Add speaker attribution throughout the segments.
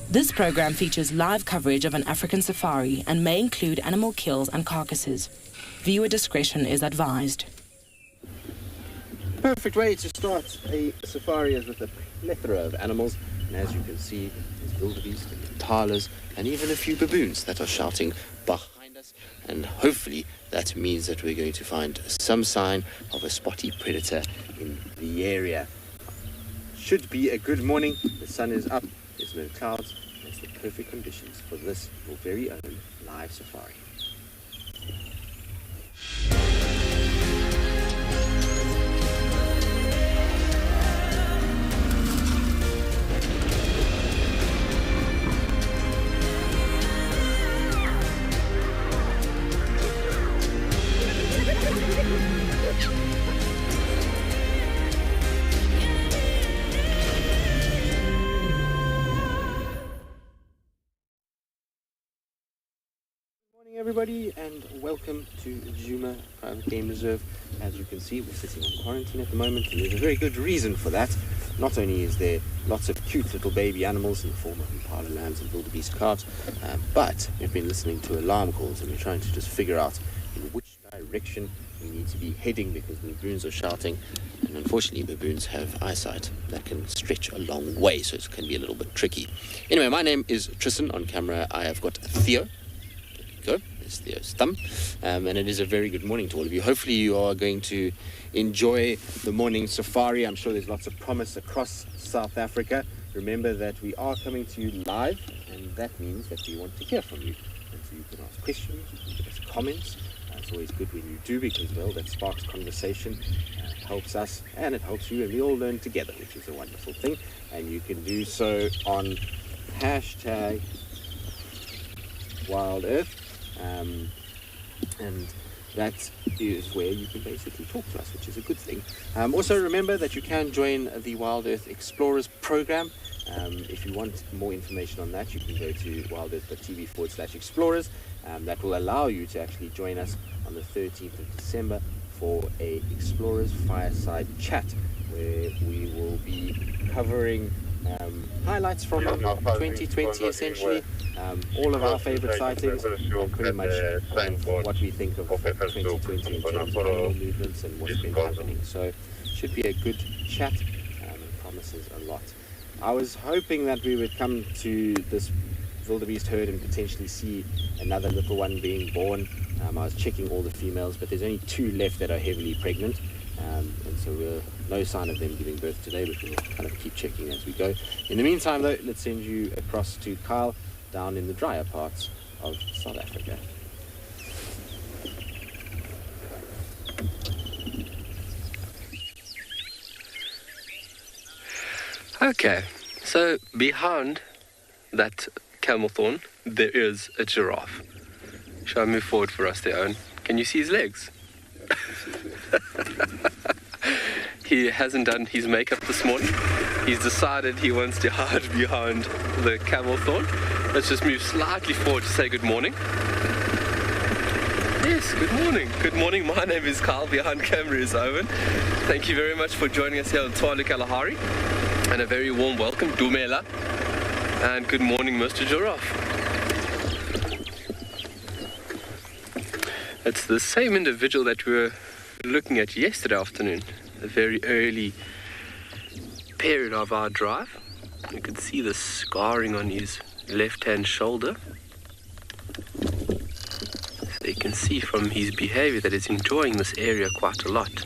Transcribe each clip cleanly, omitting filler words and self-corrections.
Speaker 1: This program features live coverage of an African safari and may include animal kills and carcasses. Viewer discretion is advised.
Speaker 2: Perfect way to start a safari is with a plethora of animals, and as you can see, there's wildebeest and impalas and even a few baboons that are shouting behind us, and hopefully that means that we're going to find some sign of a spotty predator in the area. Should be a good morning. The sun is up, there's no clouds. It's the perfect conditions for this, your very own live safari. Everybody, and welcome to Djuma Private Game Reserve. As you can see, we're sitting on quarantine at the moment, and there's a very good reason for that. Not only is there lots of cute little baby animals in the form of Impala lambs and wildebeest calves, but we've been listening to alarm calls, and we're trying to just figure out in which direction we need to be heading because the baboons are shouting, and unfortunately baboons have eyesight that can stretch a long way, so it can be a little bit tricky. Anyway, my name is Tristan. On camera I have got Theo. Go. There's Theo's thumb. And it is a very good morning to all of you. Hopefully you are going to enjoy the morning safari. I'm sure there's lots of promise across South Africa. Remember that we are coming to you live, and that means that we want to hear from you. And so you can ask questions, you can give us comments. It's always good when you do because, well, that sparks conversation, helps us, and it helps you, and we all learn together, which is a wonderful thing. And you can do so on hashtag WildEarth. And that is where you can basically talk to us, which is a good thing. Also remember that you can join the WildEarth Explorers program. If you want more information on that, you can go to wildearth.tv/explorers. That will allow you to actually join us on the 13th of December for a Explorers Fireside Chat, where we will be covering highlights from 2020, essentially, all of our favorite sightings, and pretty much what we think of 2020 in terms of animal movements and what's been happening. So should be a good chat, and promises a lot. I was hoping that we would come to this wildebeest herd and potentially see another little one being born. I was checking all the females, but there's only 2 left that are heavily pregnant. And so we're no sign of them giving birth today, but we'll kind of keep checking as we go. In the meantime, though, let's send you across to Kyle down in the drier parts of South Africa.
Speaker 3: Okay, so behind that camel thorn, there is a giraffe. Shall I move forward for us, thereon? Can you see his legs? He hasn't done his makeup this morning. He's decided he wants to hide behind the camel thorn. Let's just move slightly forward to say good morning. Yes, good morning. Good morning. My name is Kyle. Behind camera is Owen. Thank you very much for joining us here on Tswalu Kalahari. And a very warm welcome, Dumela. And good morning, Mr. Giraffe. It's the same individual that we were looking at yesterday afternoon, a very early period of our drive. You could see the scarring on his left-hand shoulder. So you can see from his behavior that he's enjoying this area quite a lot.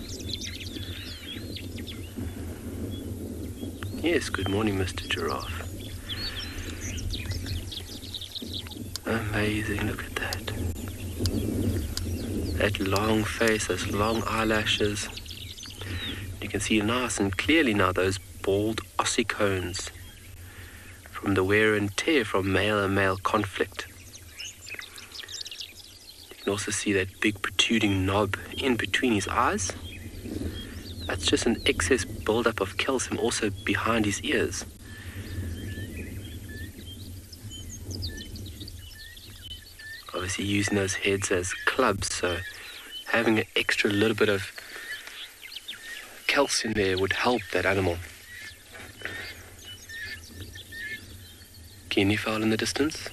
Speaker 3: Yes, good morning, Mr. Giraffe. Amazing, look at that. That long face, those long eyelashes. You can see nice and clearly now those bald ossicones from the wear and tear from male and male conflict. You can also see that big protruding knob in between his eyes. That's just an excess buildup of calcium also behind his ears. Obviously using those heads as clubs, so having an extra little bit of calcium there would help that animal. guinea fowl in the distance.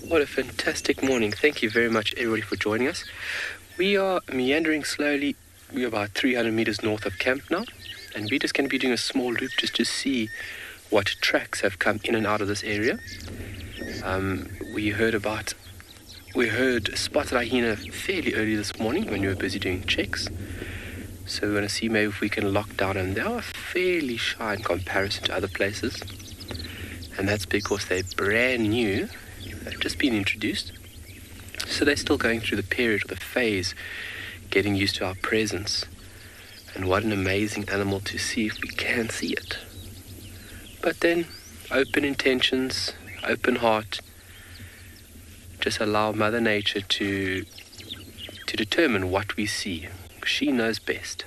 Speaker 3: What a fantastic morning. Thank you very much, everybody, for joining us. We are meandering slowly. We're about 300 meters north of camp now, and we're just going to be doing a small loop just to see what tracks have come in and out of this area. We heard spotted hyena fairly early this morning when we were busy doing checks. So we're going to see maybe if we can lock down them. They are fairly shy in comparison to other places, and that's because they're brand new. They've just been introduced, so they're still going through the period or the phase getting used to our presence. And what an amazing animal to see if we can see it. But then, open intentions, open heart, just allow Mother Nature to determine what we see. She knows best.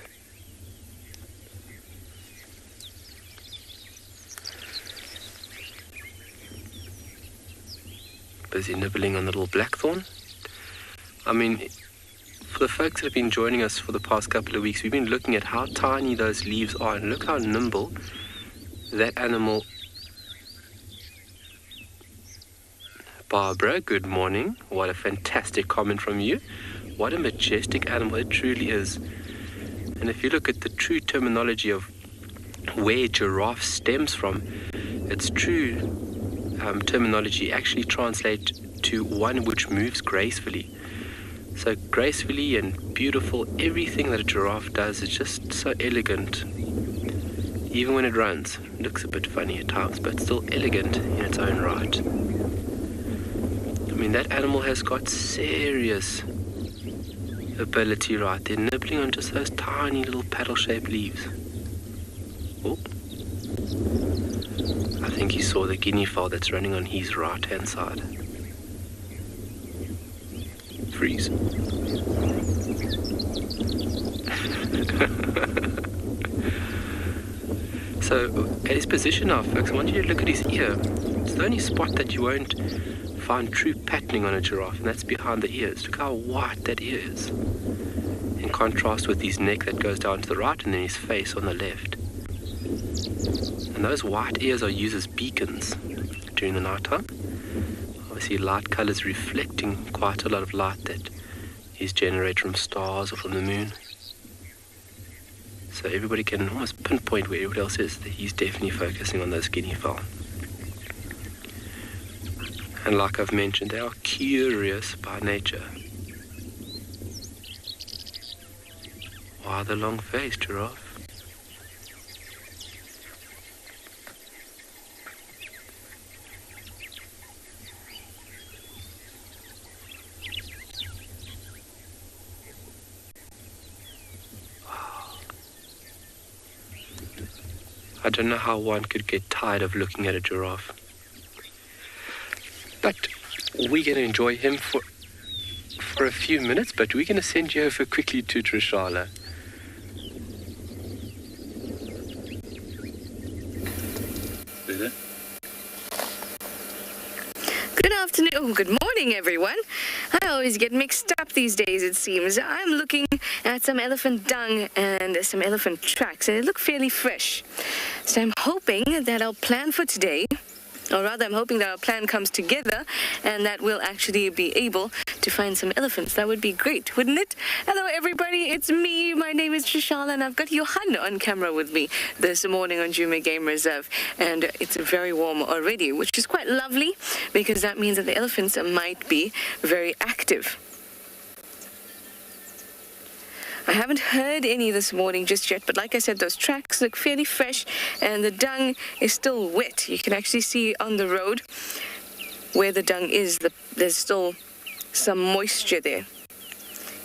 Speaker 3: Busy nibbling on the little blackthorn. I mean, for the folks that have been joining us for the past couple of weeks, we've been looking at how tiny those leaves are, and look how nimble that animal. Barbara, good morning. What a fantastic comment from you. What a majestic animal it truly is. And if you look at the true terminology of where giraffe stems from, its true terminology actually translates to one which moves gracefully. So gracefully and beautiful, everything that a giraffe does is just so elegant. Even when it runs, it looks a bit funny at times, but still elegant in its own right. I mean, that animal has got serious ability right there, nibbling on just those tiny little paddle-shaped leaves. Oh, I think he saw the guinea fowl that's running on his right-hand side. Freeze. So, at his position now, folks, I want you to look at his ear. It's the only spot that you won't find true patterning on a giraffe, and that's behind the ears. Look how wide that ear is, in contrast with his neck that goes down to the right and then his face on the left. And those white ears are used as beacons during the night time. Obviously light colors reflecting quite a lot of light that is generated from stars or from the moon. So everybody can almost pinpoint where everybody else is, that he's definitely focusing on those guinea fowl. And like I've mentioned, they are curious by nature. Why the long face, giraffe? I don't know how one could get tired of looking at a giraffe. But we're going to enjoy him for a few minutes, but we're going to send you over quickly to Trishala.
Speaker 4: Good afternoon. Oh, good morning, everyone. I always get mixed up these days, it seems. I'm looking at some elephant dung and some elephant tracks, and they look fairly fresh. So I'm hoping that our plan for today, or rather I'm hoping that our plan comes together and that we'll actually be able to find some elephants. That would be great, wouldn't it? Hello everybody, it's me. My name is Trishala, and I've got Johan on camera with me this morning on Djuma Game Reserve. And it's very warm already, which is quite lovely because that means that the elephants might be very active. I haven't heard any this morning just yet, but like I said, those tracks look fairly fresh and the dung is still wet. You can actually see on the road where the dung is, there's still some moisture there.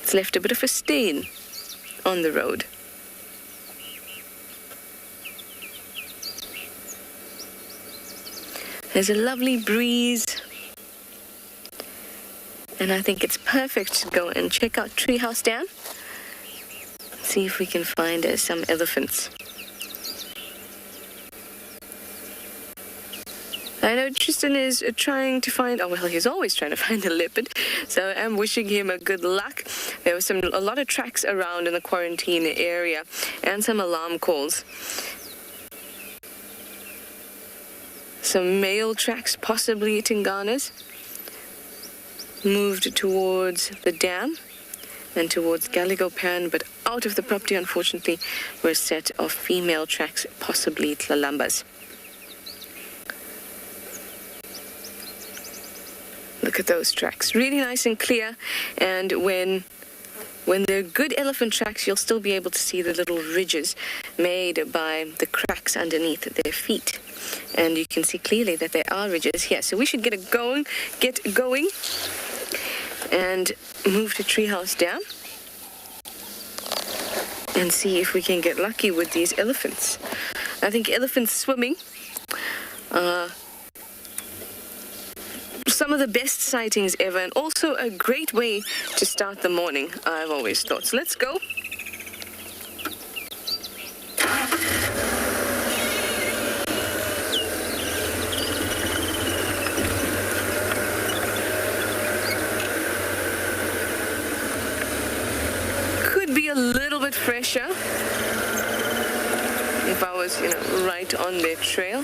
Speaker 4: It's left a bit of a stain on the road. There's a lovely breeze, and I think it's perfect to go and check out Treehouse Dam. See if we can find some elephants. I know Tristan is trying to find, oh well, he's always trying to find a leopard, so I'm wishing him a good luck. There was a lot of tracks around in the quarantine area and some alarm calls. some male tracks, possibly Tinganas, moved towards the dam and towards Gallagher, but out of the property, unfortunately, were a set of female tracks, possibly Tlalambas. Look at those tracks, really nice and clear, and when they're good elephant tracks, you'll still be able to see the little ridges made by the cracks underneath their feet. And you can see clearly that there are ridges here. So we should get going and move to Treehouse Dam and see if we can get lucky with these elephants. I think elephants swimming are some of the best sightings ever, and also a great way to start the morning, I've always thought. So let's go. Could be a little bit fresher if I was, right on their trail.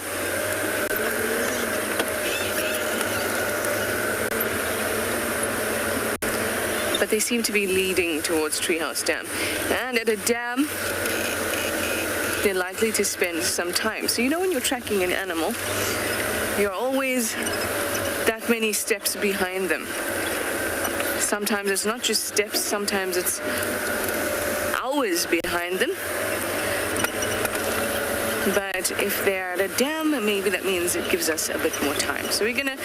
Speaker 4: But they seem to be leading towards Treehouse Dam. And at a dam, they're likely to spend some time. So when you're tracking an animal, you're always that many steps behind them. Sometimes it's not just steps, sometimes it's hours behind them. But if they're at a dam, maybe that means it gives us a bit more time. So we're gonna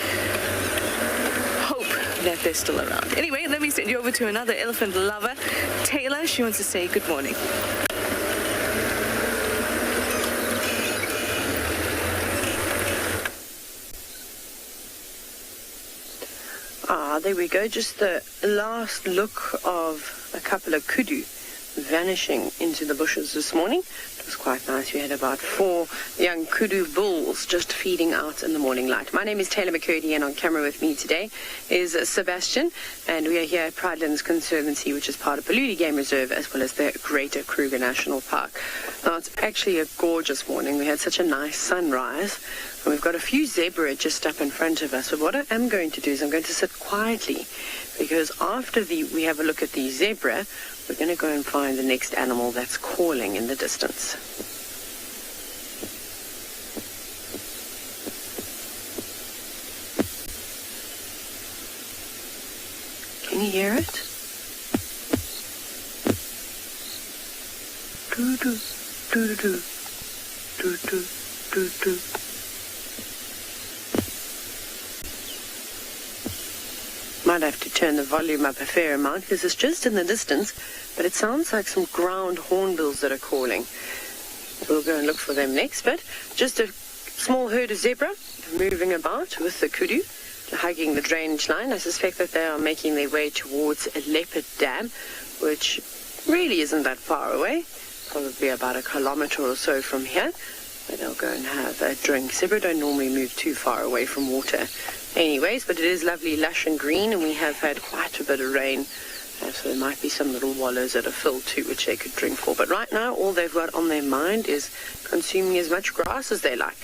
Speaker 4: that they're still around. Anyway, let me send you over to another elephant lover, Taylor. She wants to say good morning.
Speaker 5: There we go. Just the last look of a couple of kudu vanishing into the bushes this morning. It was quite nice. We had about 4 young kudu bulls just feeding out in the morning light. My name is Taylor McCurdy, and on camera with me today is Sebastian, and we are here at Pridelands Conservancy, which is part of Tswalu Game Reserve, as well as the Greater Kruger National Park. Now, it's actually a gorgeous morning. We had such a nice sunrise, and we've got a few zebra just up in front of us. So what I am going to do is I'm going to sit quietly, because after we have a look at the zebra, we're going to go and find the next animal that's calling in the distance. Can you hear it? Doo-doo, doo-doo, doo-doo, doo-doo. Might have to turn the volume up a fair amount because it's just in the distance, but it sounds like some ground hornbills that are calling. We'll go and look for them next, but just a small herd of zebra moving about with the kudu, hugging the drainage line. I suspect that they are making their way towards a Leopard Dam, which really isn't that far away, probably about 1 kilometer or so from here. But they'll go and have a drink. Zebra don't normally move too far away from water anyways, but it is lovely, lush and green, and we have had quite a bit of rain, so there might be some little wallows that are filled too, which they could drink for. But right now, all they've got on their mind is consuming as much grass as they like.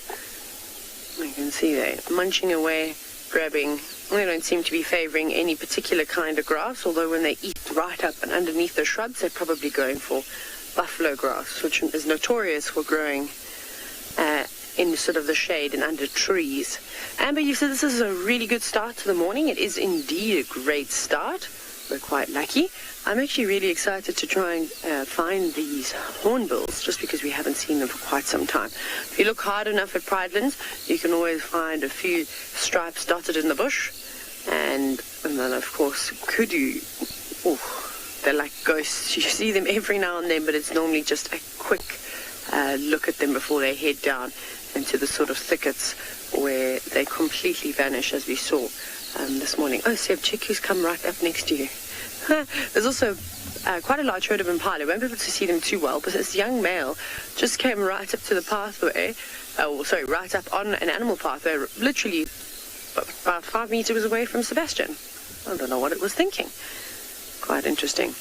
Speaker 5: You can see they're munching away, grabbing. They don't seem to be favouring any particular kind of grass, although when they eat right up and underneath the shrubs, they're probably going for buffalo grass, which is notorious for growing in sort of the shade and under trees. Amber, you said this is a really good start to the morning. It is indeed a great start. We're quite lucky. I'm actually really excited to try and find these hornbills, just because we haven't seen them for quite some time. If you look hard enough at Pridelands, you can always find a few stripes dotted in the bush. And then, of course, kudu. They're like ghosts. You see them every now and then, but it's normally just a quick look at them before they head down into the sort of thickets where they completely vanish, as we saw this morning. Oh, Seb, check who's come right up next to you. There's also quite a large herd of Impala. I won't be able to see them too well, but this young male just came right up to the pathway, right up on an animal pathway, literally about 5 meters away from Sebastian. I don't know what it was thinking. Quite interesting.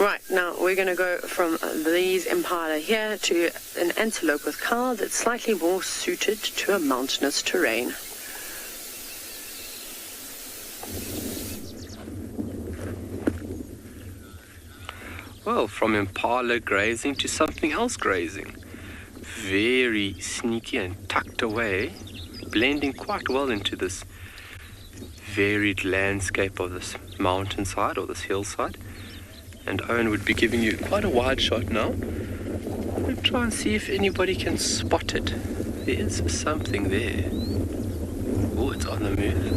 Speaker 5: Right, now we're going to go from these impala here to an antelope with cow that's slightly more suited to a mountainous terrain.
Speaker 3: Well, from impala grazing to something else grazing. Very sneaky and tucked away, blending quite well into this varied landscape of this mountainside or this hillside. And Owen would be giving you quite a wide shot now. We'll try and see if anybody can spot it. There is something there. Oh, it's on the move.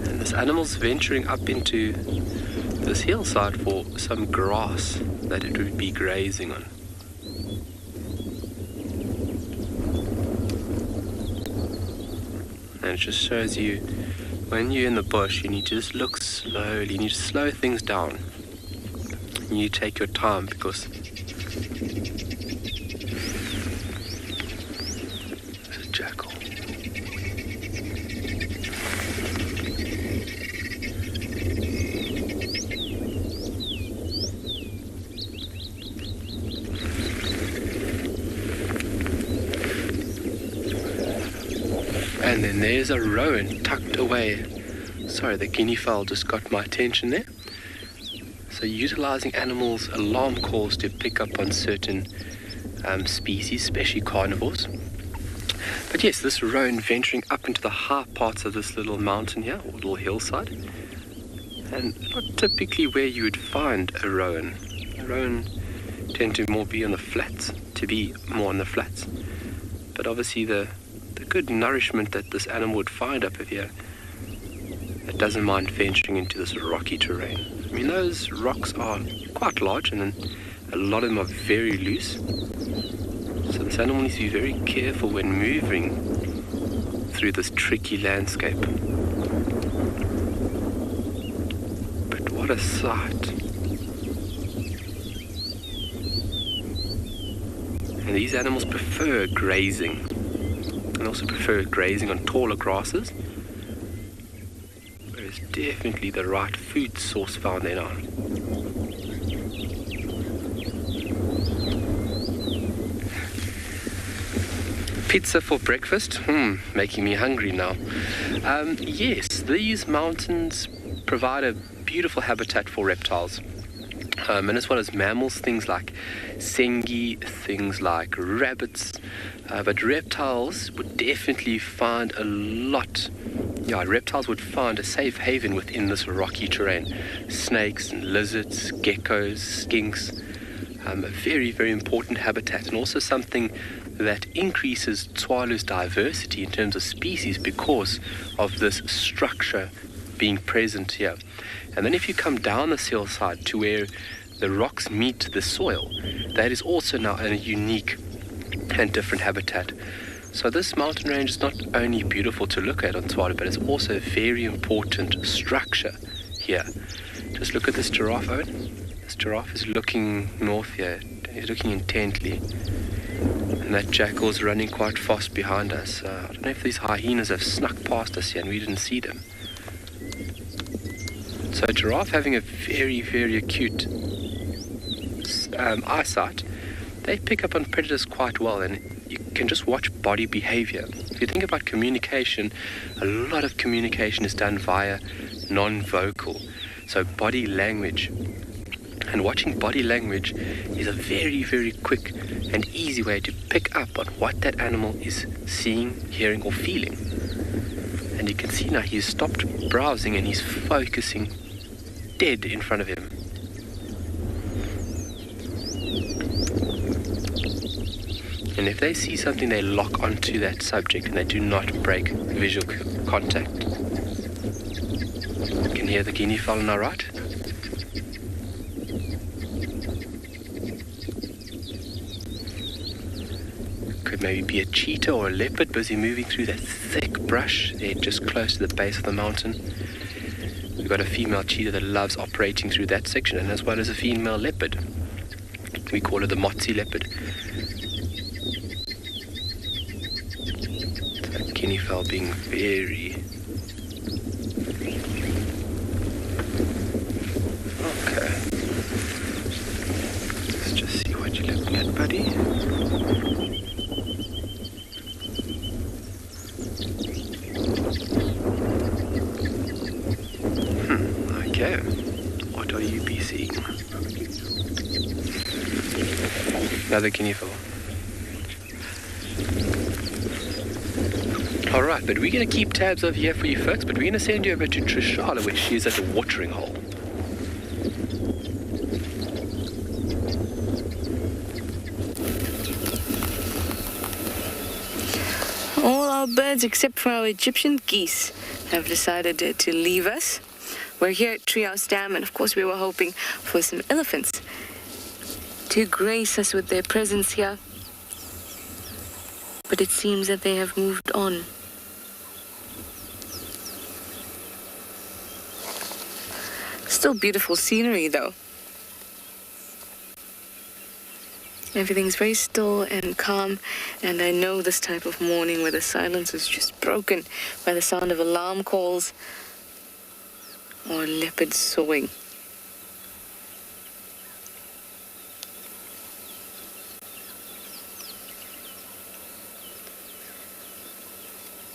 Speaker 3: And this animal's venturing up into this hillside for some grass that it would be grazing on. And it just shows you, when you're in the bush, you need to just look slowly. You need to slow things down. You need to take your time because there's a jackal. And then there's a rowan tucked away. Sorry, the guinea fowl just got my attention there. So utilizing animals' alarm calls to pick up on certain species, especially carnivores. But yes, this rowan venturing up into the high parts of this little mountain here, or little hillside. And not typically where you would find a rowan. A rowan tend to be on the flats, But obviously the good nourishment that this animal would find up here, it doesn't mind venturing into this rocky terrain. I mean, those rocks are quite large and then a lot of them are very loose. So this animal needs to be very careful when moving through this tricky landscape. But what a sight. And these animals prefer grazing. And also prefer grazing on taller grasses, where it's definitely the right food source found there now. Pizza for breakfast? Making me hungry now. Yes, these mountains provide a beautiful habitat for reptiles. And as well as mammals, things like sengi, things like rabbits. But reptiles would definitely find reptiles would find a safe haven within this rocky terrain. Snakes and lizards, geckos, skinks, a very, very important habitat, and also something that increases Tswalu's diversity in terms of species because of this structure being present here. And then if you come down this hillside to where the rocks meet the soil, that is also now a unique and different habitat. So this mountain range is not only beautiful to look at on Tswalu, but it's also a very important structure here. Just look at this giraffe, Owen. This giraffe is looking north here. He's looking intently. And that jackal's running quite fast behind us. I don't know if these hyenas have snuck past us here and we didn't see them. So a giraffe having a very, very acute eyesight, they pick up on predators quite well, and you can just watch body behavior. If you think about communication, a lot of communication is done via non-vocal, so body language. And watching body language is a very, very quick and easy way to pick up on what that animal is seeing, hearing, or feeling. And you can see now he's stopped browsing and he's focusing dead in front of him. And if they see something, they lock onto that subject and they do not break visual contact. You can hear the guinea fowl on our right. Could maybe be a cheetah or a leopard busy moving through that thick brush there just close to the base of the mountain. We've got a female cheetah that loves operating through that section, and as well as a female leopard. We call it the Motsi leopard. Guinea fowl being very buddy? Okay. What are you be seeing? Another guinea fowl. Alright, but we're going to keep tabs over here for you folks, but we're going to send you over to Trishala when she's at the watering hole.
Speaker 4: All our birds except for our Egyptian geese have decided to leave us. We're here at Treehouse Dam, and of course we were hoping for some elephants to grace us with their presence here. But it seems that they have moved on. Still beautiful scenery though. Everything's very still and calm, and I know this type of morning where the silence is just broken by the sound of alarm calls or leopards sawing.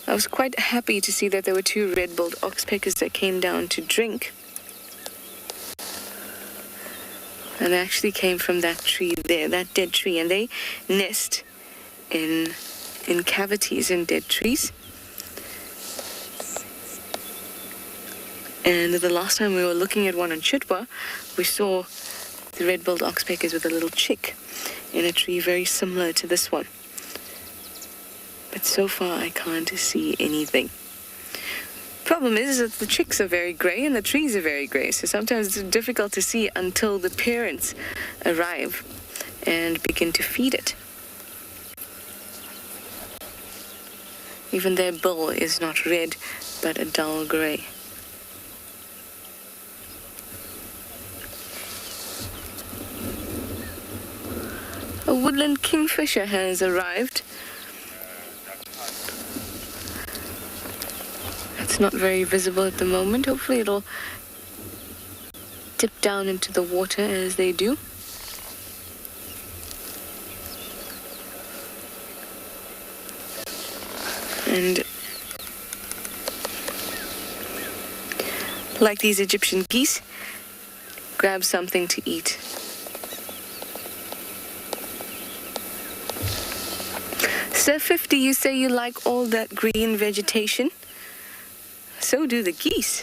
Speaker 4: I was quite happy to see that there were 2 red-billed oxpeckers that came down to drink. And they actually came from that tree there, that dead tree, and they nest in cavities in dead trees. And the last time we were looking at one on Chitwa, we saw the red-billed oxpeckers with a little chick in a tree very similar to this one. But so far I can't see anything. Problem is that the chicks are very grey and the trees are very grey, so sometimes it's difficult to see until the parents arrive and begin to feed it. Even their bill is not red, but a dull grey. A woodland kingfisher has arrived. It's not very visible at the moment. Hopefully it'll dip down into the water as they do. And like these Egyptian geese, grab something to eat. Sir 50, you say you like all that green vegetation? So do the geese.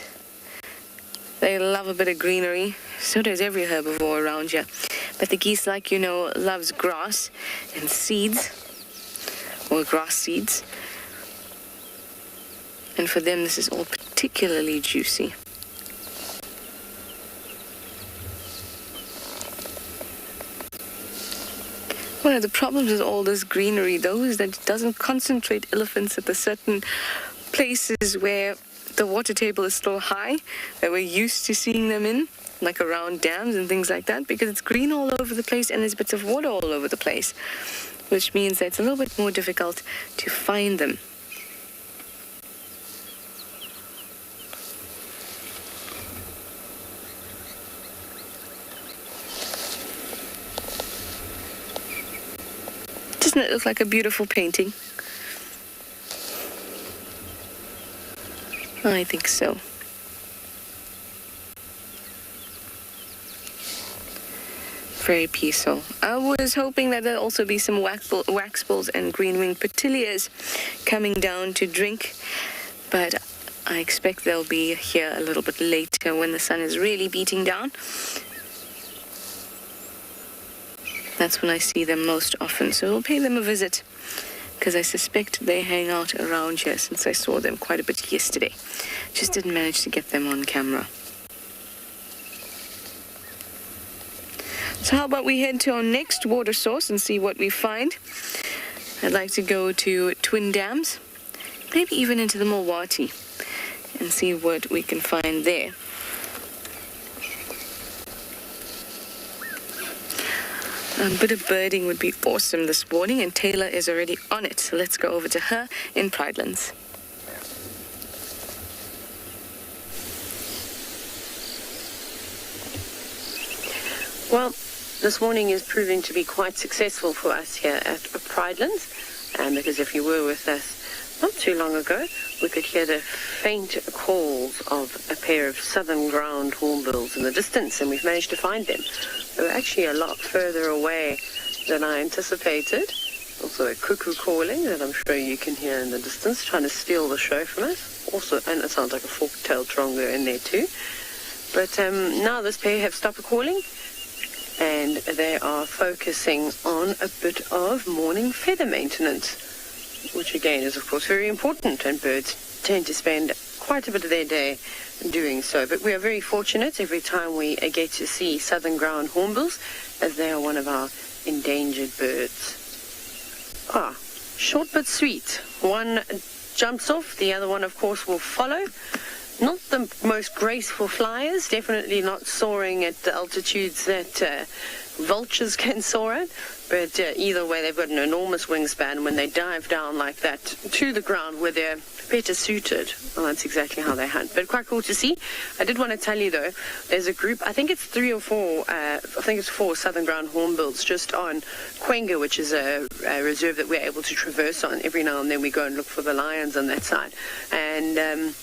Speaker 4: They love a bit of greenery. So does every herbivore around here. But the geese, like you know, loves grass and seeds, or grass seeds. And for them, this is all particularly juicy. One of the problems with all this greenery, though, is that it doesn't concentrate elephants at the certain places where the water table is still high, that we're used to seeing them in, like around dams and things like that, because it's green all over the place and there's bits of water all over the place, which means that it's a little bit more difficult to find them. Doesn't it look like a beautiful painting? I think so. Very peaceful. I was hoping that there'll also be some wax bulls and green-winged petilias coming down to drink, but I expect they'll be here a little bit later when the sun is really beating down. That's when I see them most often, so we'll pay them a visit, because I suspect they hang out around here since I saw them quite a bit yesterday. Just didn't manage to get them on camera. So how about we head to our next water source and see what we find? I'd like to go to Twin Dams, maybe even into the Mulwati, and see what we can find there. A bit of birding would be awesome this morning, and Taylor is already on it. So let's go over to her in Pridelands.
Speaker 5: Well, this morning is proving to be quite successful for us here at Pridelands, because if you were with us not too long ago, we could hear the faint calls of a pair of southern ground hornbills in the distance, and we've managed to find them. They were actually a lot further away than I anticipated. Also a cuckoo calling that I'm sure you can hear in the distance, trying to steal the show from us. Also, and it sounds like a fork-tailed drongo in there too. But now this pair have stopped calling, and they are focusing on a bit of morning feather maintenance, which again is of course very important, and birds tend to spend quite a bit of their day doing so. But we are very fortunate every time we get to see southern ground hornbills, as they are one of our endangered birds. Short but sweet. One jumps off, the other one of course will follow. Not the most graceful flyers, definitely not soaring at the altitudes that vultures can soar at, but either way they've got an enormous wingspan. When they dive down like that to the ground where they're better suited, well, that's exactly how they hunt. But quite cool to see. I did want to tell you though, there's a group, I think it's 3 or 4, I think it's 4 southern ground hornbills just on Quenga, which is a reserve that we're able to traverse on. Every now and then we go and look for the lions on that side, and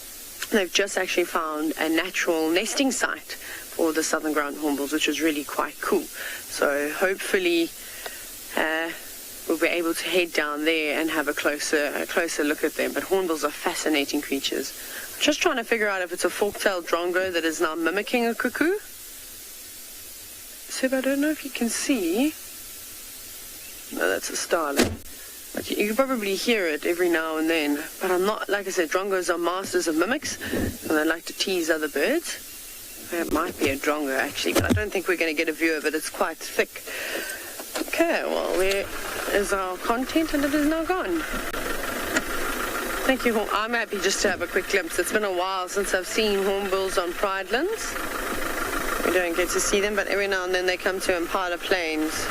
Speaker 5: they've just actually found a natural nesting site for the southern ground hornbills, which is really quite cool. So hopefully we'll be able to head down there and have a closer look at them. But hornbills are fascinating creatures. I'm just trying to figure out if it's a fork-tailed drongo that is now mimicking a cuckoo. Seb, I don't know if you can see. No, that's a starling. But you can probably hear it every now and then. But I'm not, like I said, drongos are masters of mimics, and they like to tease other birds. It might be a drongo actually, but I don't think we're going to get a view of it. It's quite thick. Okay, well, there is our content, and it is now gone. Thank you. I'm happy just to have a quick glimpse. It's been a while since I've seen hornbills on Pridelands. We don't get to see them, but every now and then they come to Impala Plains.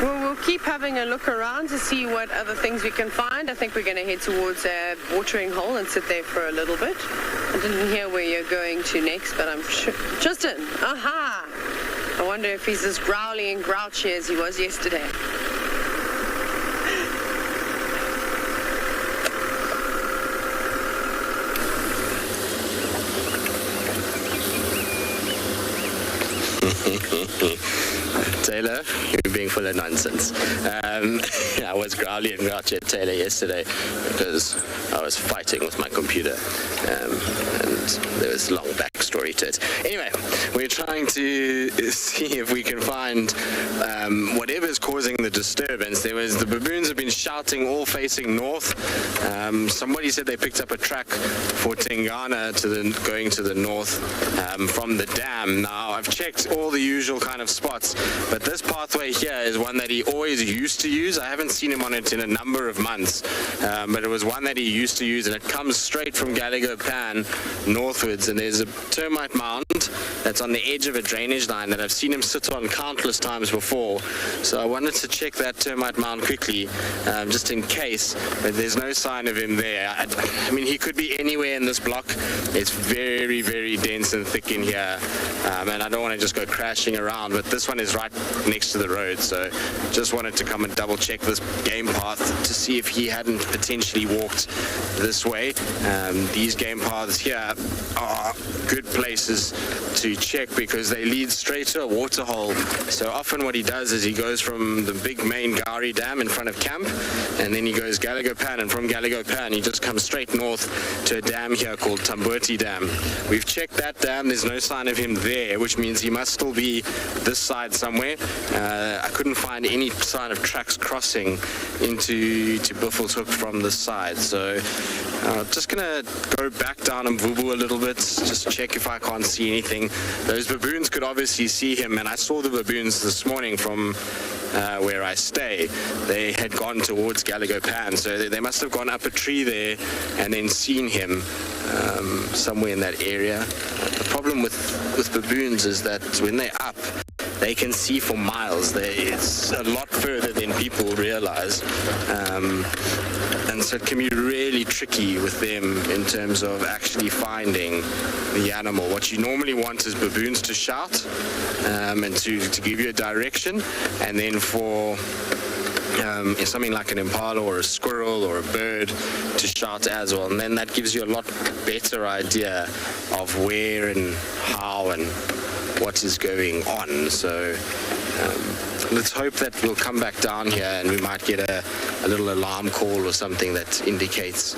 Speaker 5: We'll keep having a look around to see what other things we can find. I think we're going to head towards a watering hole and sit there for a little bit. I didn't hear where you're going to next, but I'm sure. Justin, aha! I wonder if he's as growly and grouchy as he was yesterday.
Speaker 3: Taylor, you're being full of nonsense. I was growly and grouchy at Taylor yesterday because I was fighting with my computer, and there was a long backstory to it. Anyway, we're trying to see if we can find whatever's causing the disturbance. The baboons have been shouting, all facing north. Somebody said they picked up a track for Tingana going to the north from the dam. Now, I've checked all the usual kind of spots, but this pathway here is one that he always used to use. I haven't seen him on it in a number of months, but it was one that he used to use, and it comes straight from Gallagher Pan northwards, and there's a termite mound that's on the edge of a drainage line that I've seen him sit on countless times before. So I wanted to check that termite mound quickly, just in case, but there's no sign of him there. I mean, he could be anywhere in this block. It's very, very dense and thick in here, and I don't want to just go crashing around, but this one is right next to the road, so just wanted to come and double check this game path to see if he hadn't potentially walked this way. These game paths here are good places to check because they lead straight to a waterhole. So often what he does is he goes from the big main Gari Dam in front of camp, and then he goes Gallagher Pan, and from Gallagher Pan he just comes straight north to a dam here called Tamburti Dam. We've checked that dam, there's no sign of him there, which means he must still be this side somewhere. I couldn't find any sign of tracks crossing into Buffelshoek from this side, so just gonna go back down and Mvubu a little bit, just check if I can't see anything. Those baboons could obviously see him, and I saw the baboons this morning from where I stay. They had gone towards Gallagher Pan, so they must have gone up a tree there and then seen him somewhere in that area. The problem with baboons is that when they're up, they can see for miles. It's a lot further than people realize. And so it can be really,
Speaker 2: really tricky with them in terms of actually finding the animal. What you normally want is baboons to shout and to give you a direction, and then for something like an impala or a squirrel or a bird to shout as well, and then that gives you a lot better idea of where and how and what is going on. So let's hope that we'll come back down here and we might get a little alarm call or something that indicates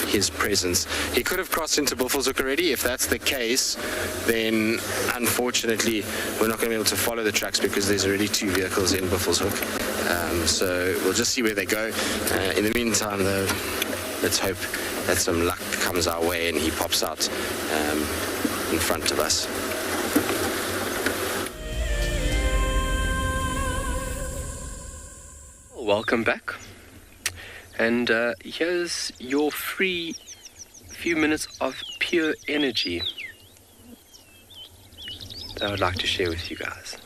Speaker 2: his presence. He could have crossed into Buffelshoek already. If that's the case, then unfortunately we're not going to be able to follow the tracks because there's already 2 vehicles in Buffelshoek. So we'll just see where they go. In the meantime, though, let's hope that some luck comes our way and he pops out in front of us.
Speaker 3: Welcome back. And here's your free few minutes of pure energy that I would like to share with you guys.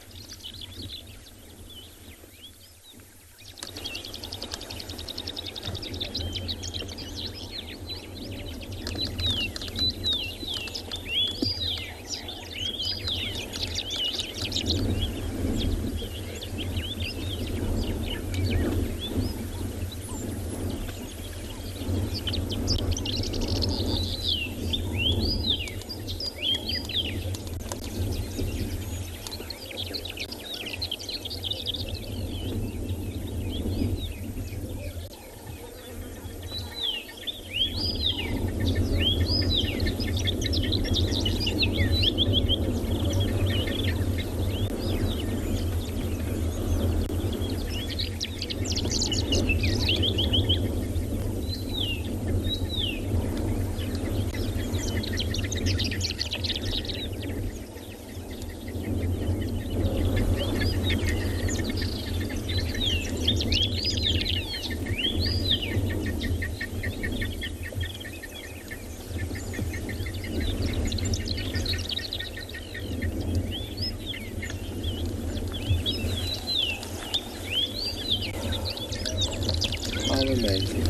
Speaker 3: Amazing.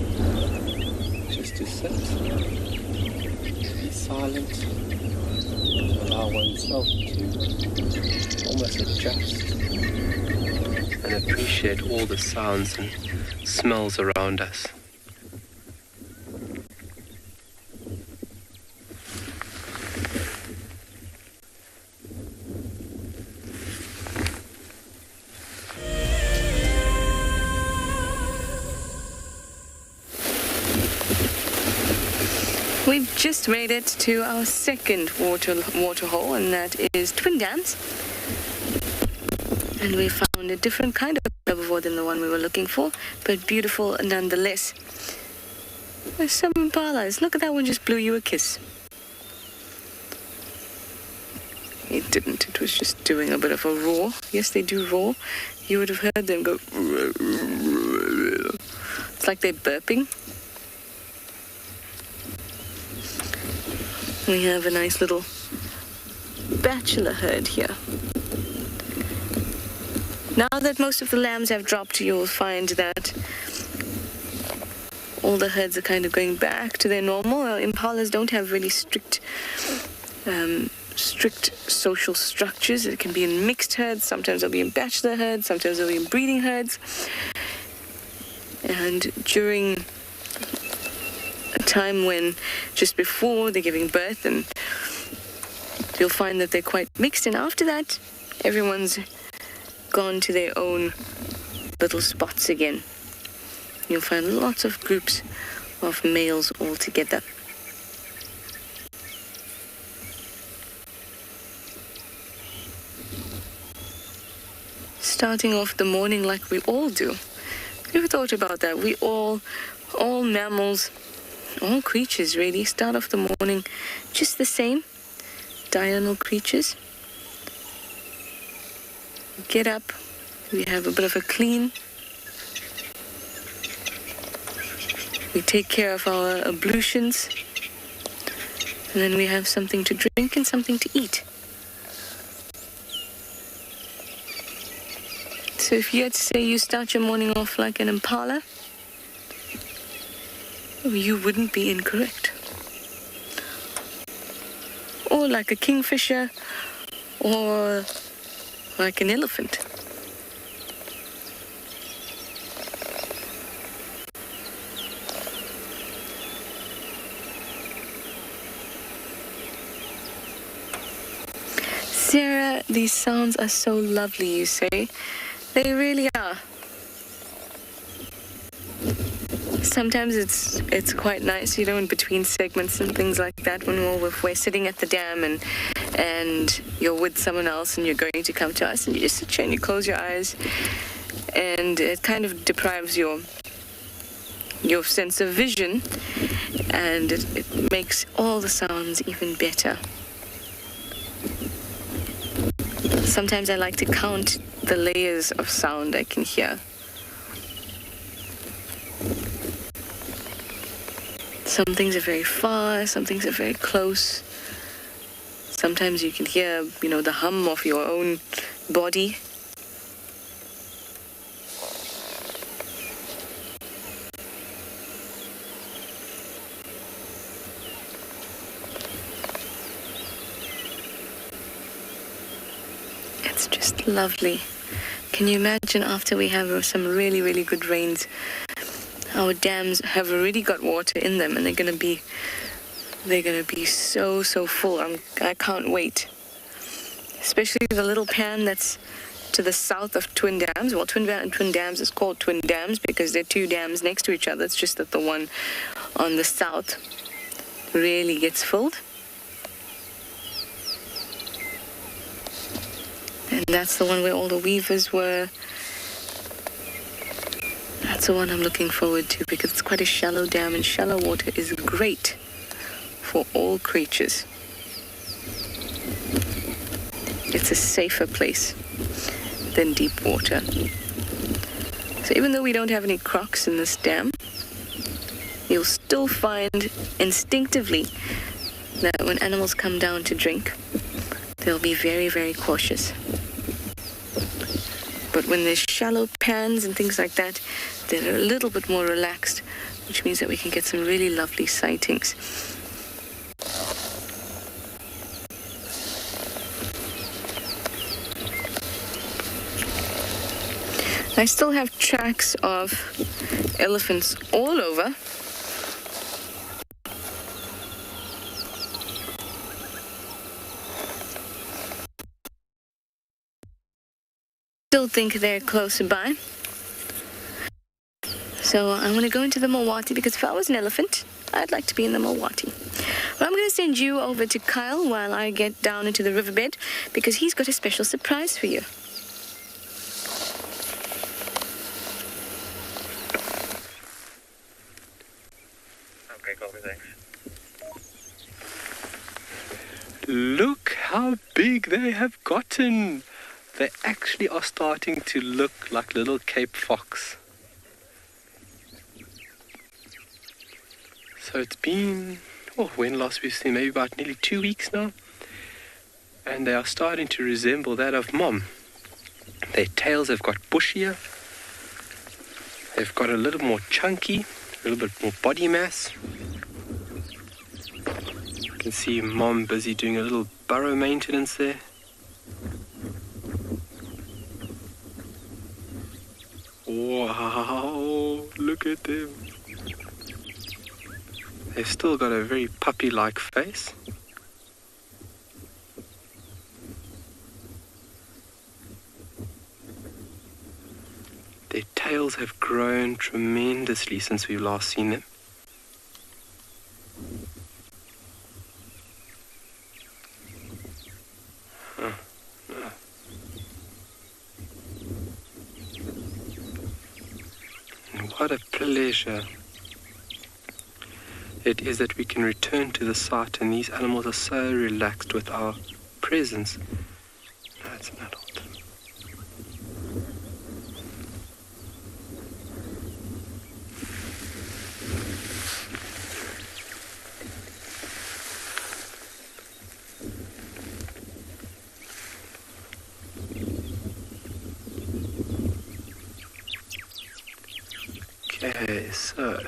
Speaker 3: Just to sit, be silent, allow oneself to almost adjust and appreciate all the sounds and smells around us.
Speaker 4: We've just made it to our second waterhole, and that is Twin Dams. And we found a different kind of herbivore than the one we were looking for, but beautiful nonetheless. There's some impalas. Look at that one, just blew you a kiss. It didn't. It was just doing a bit of a roar. Yes, they do roar. You would have heard them go. It's like they're burping. We have a nice little bachelor herd here. Now that most of the lambs have dropped, you'll find that all the herds are kind of going back to their normal. Impalas don't have really strict social structures. It can be in mixed herds. Sometimes they'll be in bachelor herds. Sometimes they'll be in breeding herds. And during a time when just before they're giving birth, and you'll find that they're quite mixed, and after that everyone's gone to their own little spots again. You'll find lots of groups of males all together. Starting off the morning like we all do. Have you ever thought about that? We all mammals, all creatures really, start off the morning just the same. Diurnal creatures. Get up, we have a bit of a clean. We take care of our ablutions. And then we have something to drink and something to eat. So if you had to say you start your morning off like an impala, You wouldn't be incorrect. Or like a kingfisher, or like an elephant. Sarah, these sounds are so lovely, you say? They really are. Sometimes it's quite nice, you know, in between segments and things like that, when we're sitting at the dam and you're with someone else and you're going to come to us, and you just sit here and you close your eyes, and it kind of deprives your sense of vision, and it makes all the sounds even better. Sometimes I like to count the layers of sound I can hear. Some things are very far, some things are very close. Sometimes you can hear, you know, the hum of your own body. It's just lovely. Can you imagine after we have some really, really good rains, our dams have already got water in them, and they're gonna be so full. I can't wait. Especially the little pan that's to the south of Twin Dams. Well, Twin Dams is called Twin Dams because they're two dams next to each other. It's just that the one on the south really gets filled. And that's the one where all the weavers were. That's the one I'm looking forward to because it's quite a shallow dam, and shallow water is great for all creatures. It's a safer place than deep water. So even though we don't have any crocs in this dam, you'll still find instinctively that when animals come down to drink, they'll be very, very cautious. But when there's shallow pans and things like that, they're a little bit more relaxed, which means that we can get some really lovely sightings. I still have tracks of elephants all over. Still think they're close by. So I'm going to go into the Mawati because if I was an elephant, I'd like to be in the Mawati. Well, I'm going to send you over to Kyle while I get down into the riverbed because he's got a special surprise for you.
Speaker 6: Okay, copy, thanks.
Speaker 3: Look how big they have gotten. They actually are starting to look like little Cape fox. So it's been, when last we've seen, maybe about nearly 2 weeks now. And they are starting to resemble that of Mom. Their tails have got bushier. They've got a little more chunky, a little bit more body mass. You can see Mom busy doing a little burrow maintenance there. Wow, look at them. They've still got a very puppy-like face. Their tails have grown tremendously since we've last seen them. What a pleasure it is that we can return to the site, and these animals are so relaxed with our presence. That's an adult. Okay, so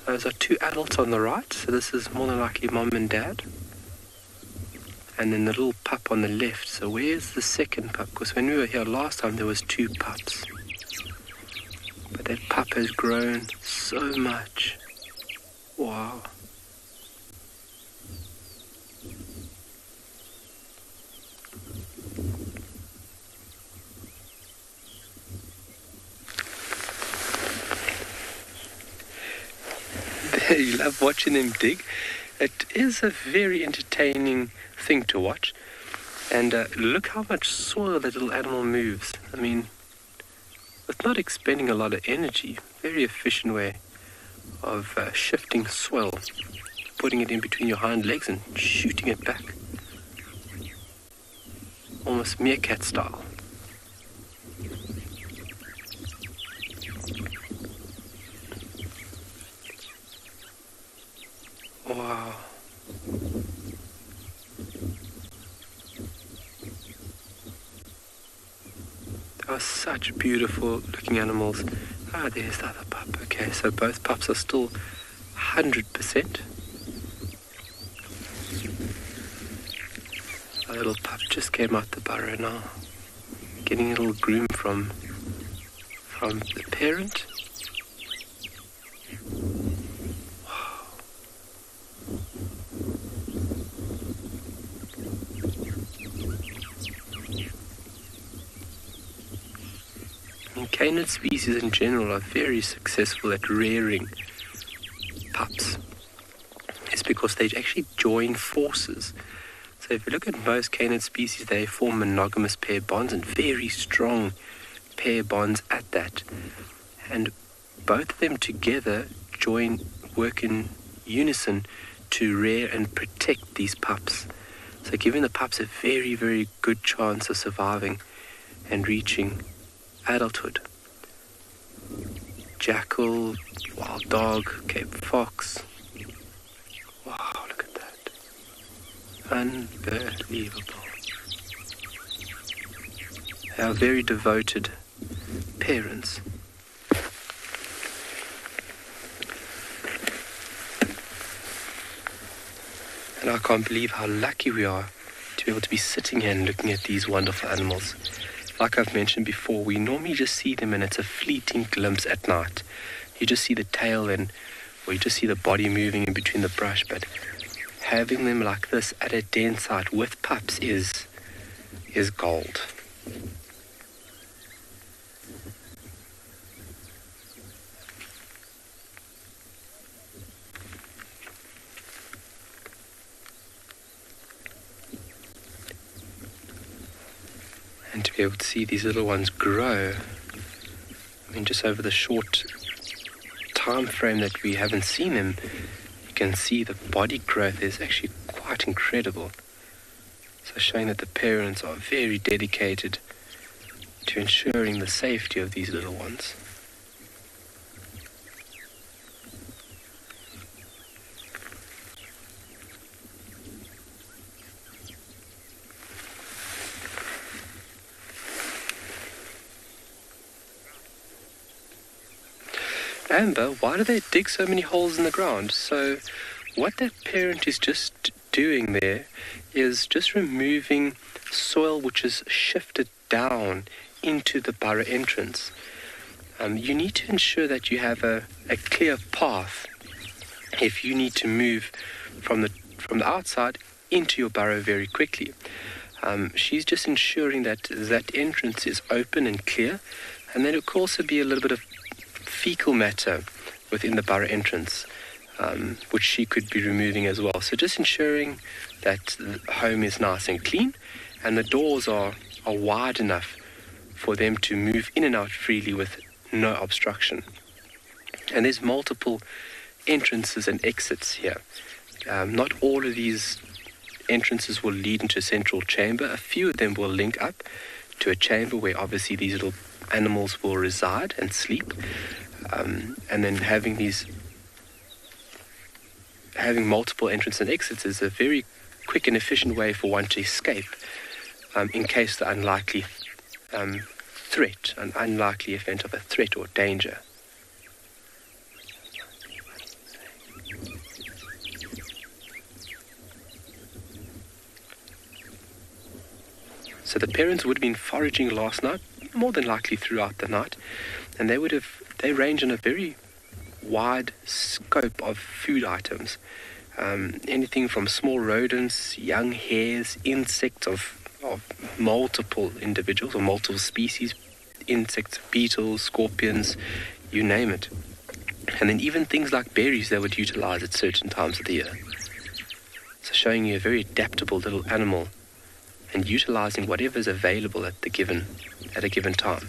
Speaker 3: Those are two adults on the right, so this is more than likely mom and dad. And then the little pup on the left. So where's the second pup? Because when we were here last time, there was two pups. But that pup has grown so much. Wow. You love watching them dig. It is a very entertaining thing to watch. And look how much soil that little animal moves. I mean, with not expending a lot of energy, very efficient way of shifting soil, putting it in between your hind legs and shooting it back. Almost meerkat style. Wow. They are such beautiful looking animals. Ah, there's the other pup. Okay, so both pups are still 100%. Our little pup just came out the burrow now, getting a little groom from the parent. Canid species in general are very successful at rearing pups. It's because they actually join forces. So if you look at most canid species, they form monogamous pair bonds and very strong pair bonds at that. And both of them together work in unison to rear and protect these pups. So giving the pups a very, very good chance of surviving and reaching adulthood. Jackal, wild dog, Cape fox. Wow, look at that. Unbelievable. They are very devoted parents. And I can't believe how lucky we are to be able to be sitting here and looking at these wonderful animals. Like I've mentioned before, we normally just see them and it's a fleeting glimpse at night. You just see the tail or you just see the body moving in between the brush, but having them like this at a den site with pups is gold. And to be able to see these little ones grow, I mean, just over the short time frame that we haven't seen them, you can see the body growth is actually quite incredible. So showing that the parents are very dedicated to ensuring the safety of these little ones. Amber, why do they dig so many holes in the ground? So what that parent is just doing there is just removing soil which is shifted down into the burrow entrance. You need to ensure that you have a clear path if you need to move from the outside into your burrow very quickly. She's just ensuring that entrance is open and clear, and then it could also be a little bit of fecal matter within the burrow entrance, which she could be removing as well. So just ensuring that the home is nice and clean and the doors are wide enough for them to move in and out freely with no obstruction. And there's multiple entrances and exits here. Not all of these entrances will lead into a central chamber. A few of them will link up to a chamber where obviously these little animals will reside and sleep. And then having multiple entrances and exits is a very quick and efficient way for one to escape in case the unlikely threat, an unlikely event of a threat or danger. So the parents would have been foraging last night, more than likely throughout the night, and they range in a very wide scope of food items. Anything from small rodents, young hares, insects of multiple individuals or multiple species, insects, beetles, scorpions, you name it. And then even things like berries they would utilize at certain times of the year. So showing you a very adaptable little animal and utilizing whatever is available at a given time.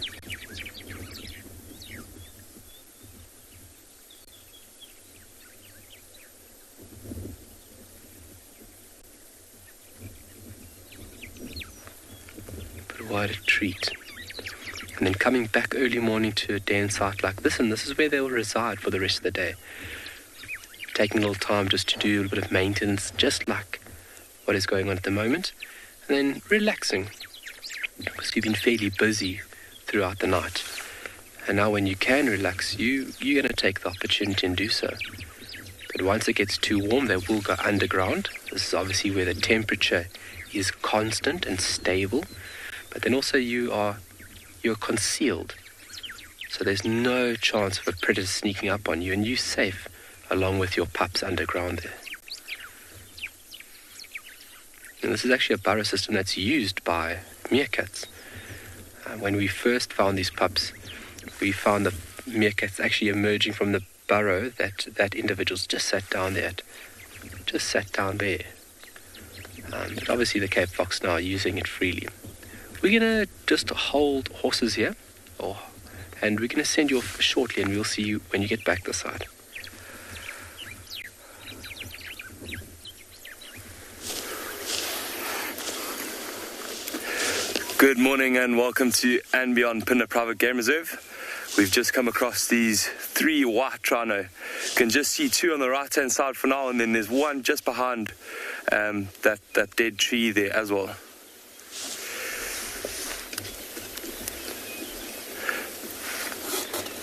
Speaker 3: But what a treat. And then coming back early morning to a den site like this, and this is where they will reside for the rest of the day. Taking a little time just to do a little bit of maintenance, just like what is going on at the moment, and then relaxing, because you've been fairly busy throughout the night. And now when you can relax, you're going to take the opportunity and do so. But once it gets too warm, they will go underground. This is obviously where the temperature is constant and stable, but then also you're concealed. So there's no chance of a predator sneaking up on you, and you're safe along with your pups underground there. And this is actually a burrow system that's used by meerkats. When we first found these pups, we found the meerkats actually emerging from the burrow that individuals just sat down there. But obviously the Cape Fox now are using it freely. We're going to just hold horses here, and we're going to send you off shortly, and we'll see you when you get back this side.
Speaker 7: Good morning and welcome to andBeyond Phinda Private Game Reserve. We've just come across these 3 white rhino. You can just see 2 on the right hand side for now, and then there's one just behind that dead tree there as well.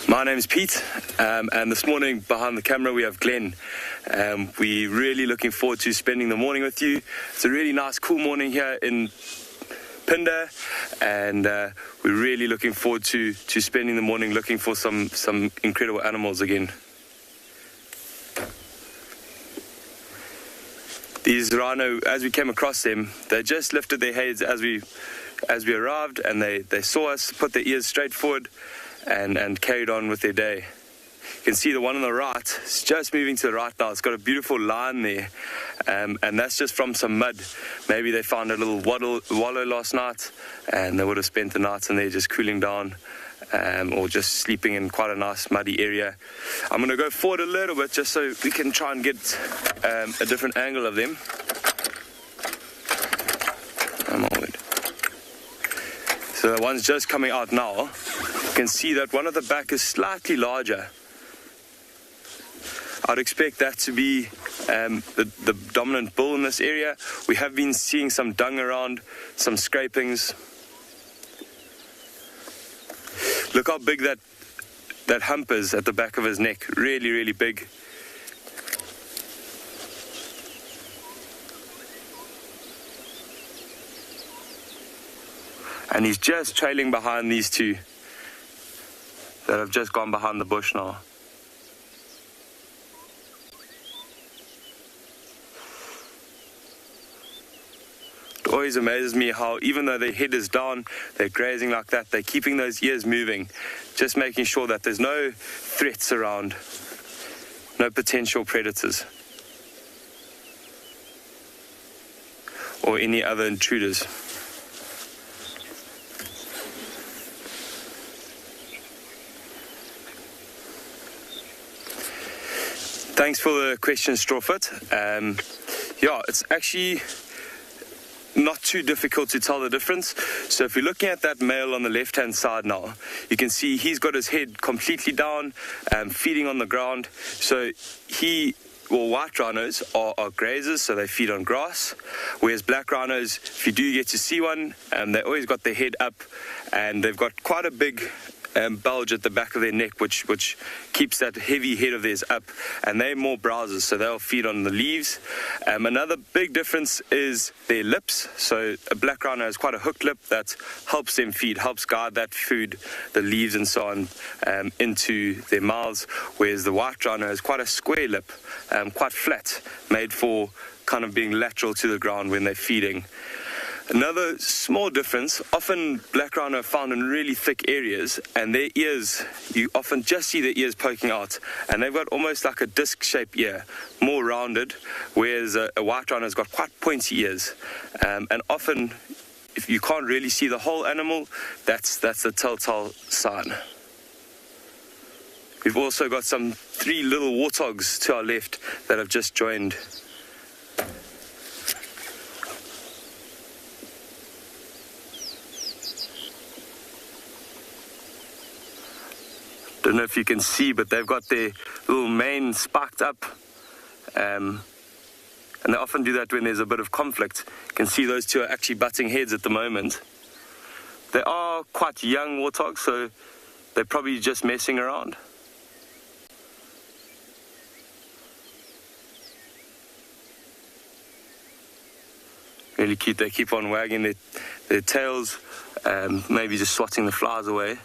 Speaker 7: My name's Pete, and this morning behind the camera we have Glenn. We're really looking forward to spending the morning with you. It's a really nice, cool morning here in Phinda, and we're really looking forward to spending the morning looking for some incredible animals again. These rhino, as we came across them, they just lifted their heads as we arrived, and they saw us, put their ears straight forward, and carried on with their day. You can see the one on the right is just moving to the right now. It's got a beautiful line there, and that's just from some mud. Maybe they found a little wallow last night, and they would have spent the night in there just cooling down, or just sleeping in quite a nice muddy area. I'm going to go forward a little bit just so we can try and get a different angle of them. So the one's just coming out now. You can see that one at the back is slightly larger. I'd expect that to be the dominant bull in this area. We have been seeing some dung around, some scrapings. Look how big that hump is at the back of his neck. Really, really big. And he's just trailing behind these 2 that have just gone behind the bush now. It always amazes me how, even though their head is down, they're grazing like that, they're keeping those ears moving, just making sure that there's no threats around, no potential predators or any other intruders. Thanks for the question, Strawfoot. Yeah, it's actually not too difficult to tell the difference. So if you're looking at that male on the left-hand side now, you can see he's got his head completely down, feeding on the ground. So white rhinos are grazers, so they feed on grass, whereas black rhinos, if you do get to see one, they always got their head up, and they've got quite a big bulge at the back of their neck, which keeps that heavy head of theirs up, and they're more browsers, so they'll feed on the leaves. Another big difference is their lips. So a black rhino has quite a hooked lip that helps them feed, helps guide that food, the leaves and so on, into their mouths, whereas the white rhino has quite a square lip, quite flat, made for kind of being lateral to the ground when they're feeding. Another small difference, often black rhino are found in really thick areas, and their ears, you often just see the ears poking out, and they've got almost like a disc-shaped ear, more rounded, whereas a white rhino has got quite pointy ears. And often, if you can't really see the whole animal, that's a telltale sign. We've also got some 3 little warthogs to our left that have just joined. Don't know if you can see, but they've got their little mane spiked up, and they often do that when there's a bit of conflict. You can see those two are actually butting heads at the moment. They are quite young warthogs, so they're probably just messing around. Really cute. They keep on wagging their tails, maybe just swatting the flies away.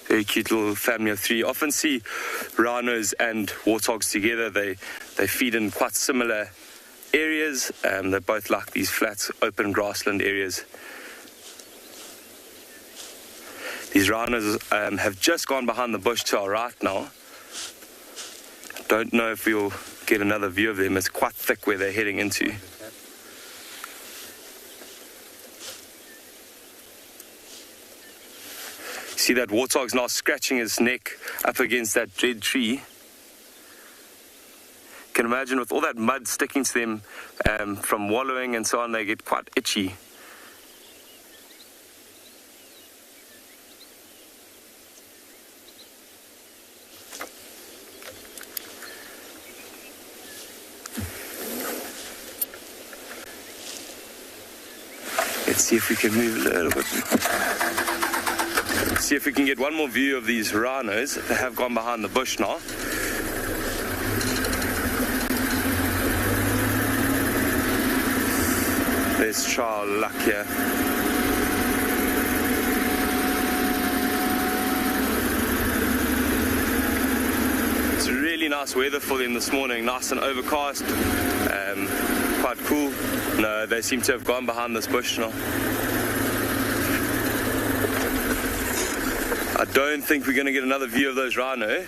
Speaker 7: Very cute little family of 3. Often see rhinos and warthogs together. They feed in quite similar areas. They both like these flat, open grassland areas. These rhinos have just gone behind the bush to our right now. Don't know if we'll get another view of them. It's quite thick where they're heading into. See that warthog's now scratching his neck up against that red tree. You can imagine with all that mud sticking to them from wallowing and so on, they get quite itchy. Let's see if we can move a little bit. See if we can get one more view of these rhinos. They have gone behind the bush now. Let's try our luck here. It's really nice weather for them this morning. Nice and overcast. Quite cool. No, they seem to have gone behind this bush now. I don't think we're going to get another view of those rhino,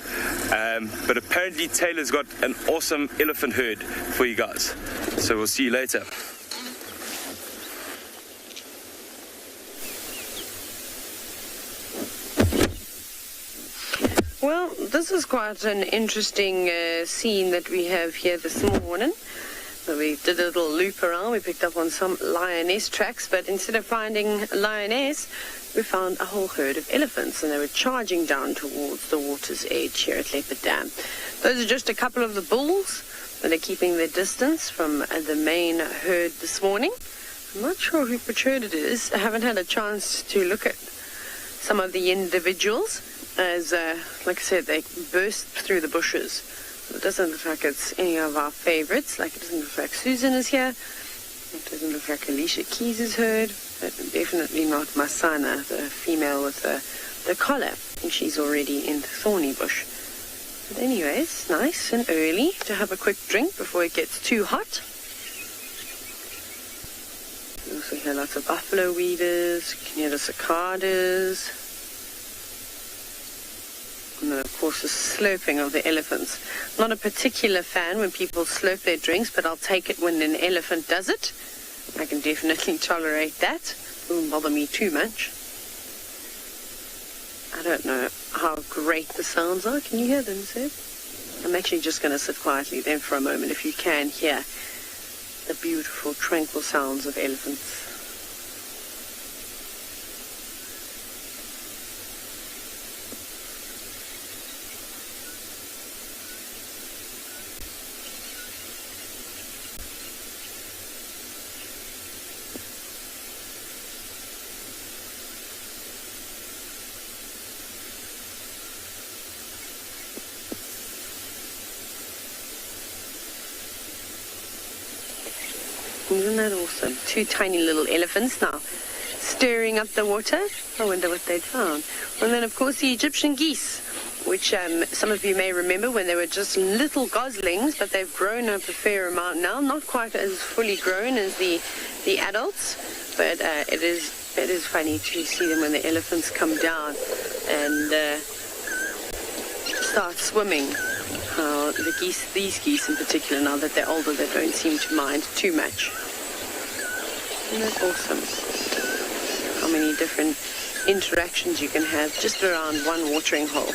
Speaker 7: but apparently Taylor's got an awesome elephant herd for you guys. So we'll see you later.
Speaker 5: Well, this is quite an interesting scene that we have here this morning. So we did a little loop around. We picked up on some lioness tracks, but instead of finding a lioness, we found a whole herd of elephants, and they were charging down towards the water's edge here at Leopard Dam. Those are just a couple of the bulls that are keeping their distance from the main herd this morning. I'm not sure who herd it is. I haven't had a chance to look at some of the individuals, as, like I said, they burst through the bushes. It doesn't look like it's any of our favorites. Like, it doesn't look like Susan is here. It doesn't look like Alicia Keys' herd. But definitely not Masana, the female with the collar. And she's already in the thorny bush. But anyways, nice and early to have a quick drink before it gets too hot. You also hear lots of buffalo weavers. You can hear the cicadas. And then, of course, the slurping of the elephants. Not a particular fan when people slurp their drinks, but I'll take it when an elephant does it. I can definitely tolerate that. It won't bother me too much. I don't know how great the sounds are. Can you hear them, Seb? I'm actually just going to sit quietly then for a moment if you can hear the beautiful, tranquil sounds of elephants. Isn't that awesome? 2 tiny little elephants now stirring up the water. I wonder what they'd found. And then, of course, the Egyptian geese, which some of you may remember when they were just little goslings, but they've grown up a fair amount now. Not quite as fully grown as the adults, but it is funny to see them when the elephants come down and start swimming. These geese in particular, now that they're older, they don't seem to mind too much. Isn't that awesome? How many different interactions you can have just around one watering hole.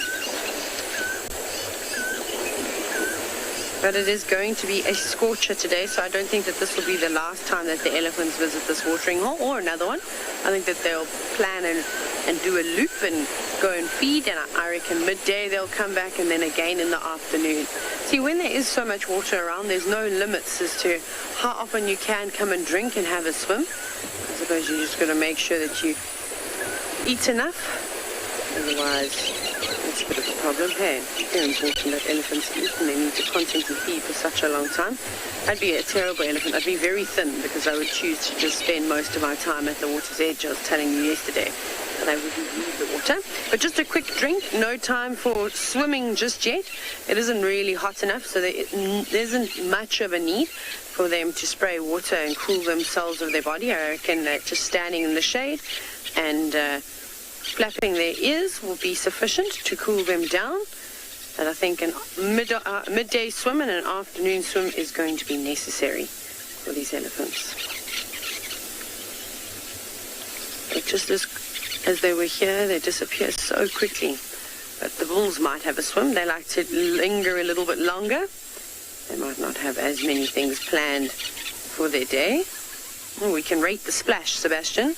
Speaker 5: But it is going to be a scorcher today, so I don't think that this will be the last time that the elephants visit this watering hole, or another one. I think that they'll plan and do a loop and go and feed, and I reckon midday they'll come back, and then again in the afternoon. See, when there is so much water around, there's no limits as to how often you can come and drink and have a swim. I suppose you just got to make sure that you eat enough, otherwise it's a bit of a problem. Hey, it's very important that elephants eat, and they need to constantly feed for such a long time. I'd be a terrible elephant. I'd be very thin, because I would choose to just spend most of my time at the water's edge. I was telling you yesterday that I wouldn't leave the water. But just a quick drink, no time for swimming just yet. It isn't really hot enough, so there isn't much of a need for them to spray water and cool themselves of their body. I reckon that just standing in the shade and flapping their ears will be sufficient to cool them down. And I think a midday swim and an afternoon swim is going to be necessary for these elephants. But just as they were here, they disappear so quickly. But the bulls might have a swim. They like to linger a little bit longer. They might not have as many things planned for their day. Oh, we can rate the splash, Sebastian.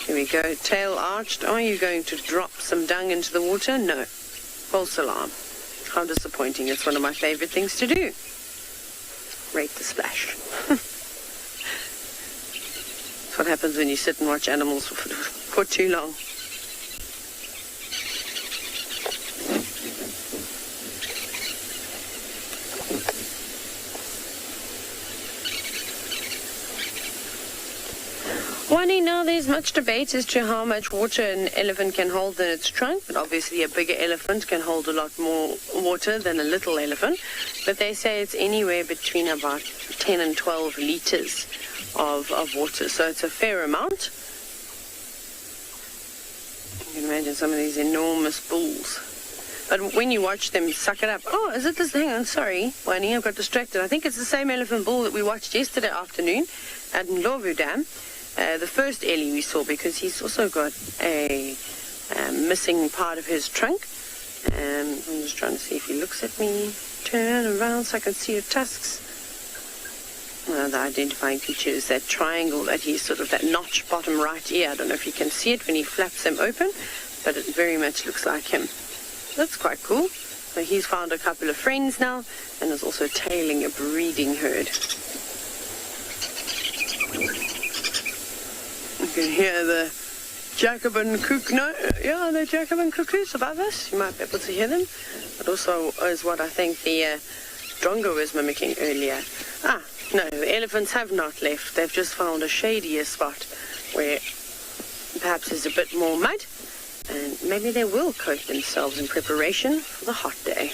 Speaker 5: Here we go, tail arched. Are you going to drop some dung into the water? No. False alarm. How disappointing. It's one of my favorite things to do. Rate the splash. That's what happens when you sit and watch animals for too long. Now there's much debate as to how much water an elephant can hold in its trunk, but obviously a bigger elephant can hold a lot more water than a little elephant. But they say it's anywhere between about 10 and 12 liters of water, so it's a fair amount. You can imagine some of these enormous bulls. But when you watch them suck it up, oh, is it this? Hang on, sorry, Wani, I got distracted. I think it's the same elephant bull that we watched yesterday afternoon at Tswalu Dam. The first Ellie we saw, because he's also got a missing part of his trunk. I'm just trying to see if he looks at me. Turn around so I can see your tusks. The identifying feature is that triangle that he's sort of that notch bottom right ear. I don't know if you can see it when he flaps them open, but it very much looks like him. That's quite cool. So he's found a couple of friends now, and is also tailing a breeding herd. You can hear the Jacobin cuckoo. No, yeah, the Jacobin cuckoos above us. You might be able to hear them. But also is what I think the drongo was mimicking earlier. No, the elephants have not left. They've just found a shadier spot where perhaps there's a bit more mud, and maybe they will coat themselves in preparation for the hot day.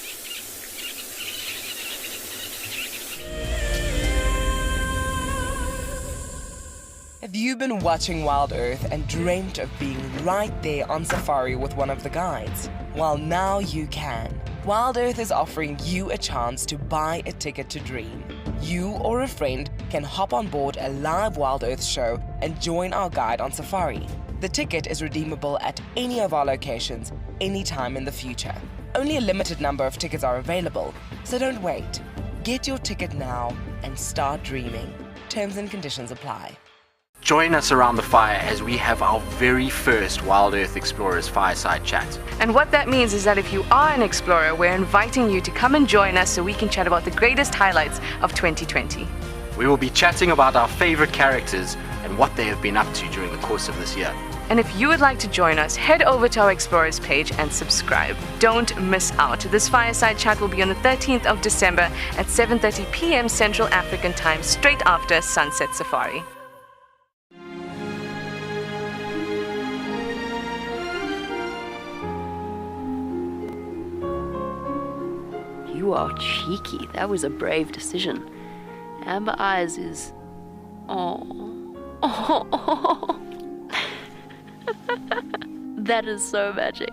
Speaker 8: Have you been watching WildEarth and dreamt of being right there on safari with one of the guides? Well, now you can. WildEarth is offering you a chance to buy a ticket to dream. You or a friend can hop on board a live WildEarth show and join our guide on safari. The ticket is redeemable at any of our locations, anytime in the future. Only a limited number of tickets are available, so don't wait. Get your ticket now and start dreaming. Terms and conditions apply.
Speaker 2: Join us around the fire as we have our very first WildEarth Explorers Fireside Chat.
Speaker 4: And what that means is that if you are an explorer, we're inviting you to come and join us so we can chat about the greatest highlights of 2020.
Speaker 2: We will be chatting about our favorite characters and what they have been up to during the course of this year.
Speaker 4: And if you would like to join us, head over to our Explorers page and subscribe. Don't miss out. This fireside chat will be on the 13th of December at 7:30 p.m. Central African Time, straight after Sunset Safari.
Speaker 9: You are cheeky. That was a brave decision. Amber Eyes is... Oh. That is so magic.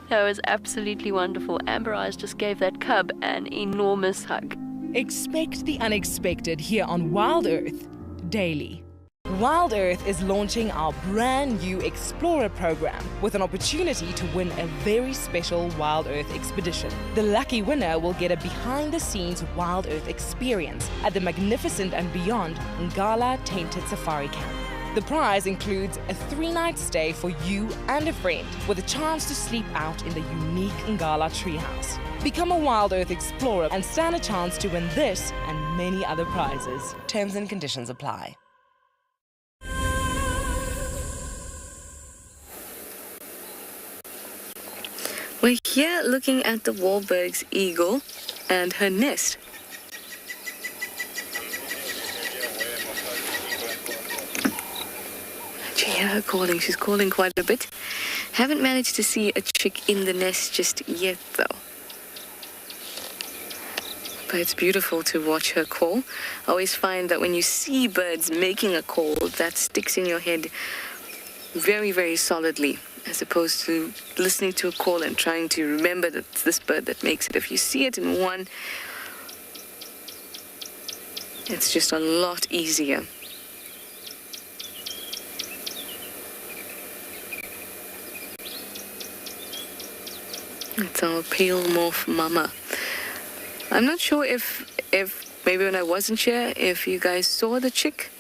Speaker 9: That was absolutely wonderful. Amber Eyes just gave that cub an enormous hug.
Speaker 8: Expect the unexpected here on WildEarth daily. WildEarth is launching our brand new Explorer program with an opportunity to win a very special WildEarth expedition. The lucky winner will get a behind-the-scenes WildEarth experience at the magnificent and beyond Ngala Tainted Safari Camp. The prize includes a 3-night stay for you and a friend with a chance to sleep out in the unique Ngala treehouse. Become a WildEarth explorer and stand a chance to win this and many other prizes. Terms and conditions apply.
Speaker 4: We're here looking at the Wahlberg's eagle and her nest. Do you hear her calling? She's calling quite a bit. Haven't managed to see a chick in the nest just yet, though. But it's beautiful to watch her call. I always find that when you see birds making a call, that sticks in your head very, very solidly, as opposed to listening to a call and trying to remember that it's this bird that makes it. If you see it in one, it's just a lot easier. It's our pale morph mama. I'm not sure if maybe when I wasn't here, if you guys saw the chick,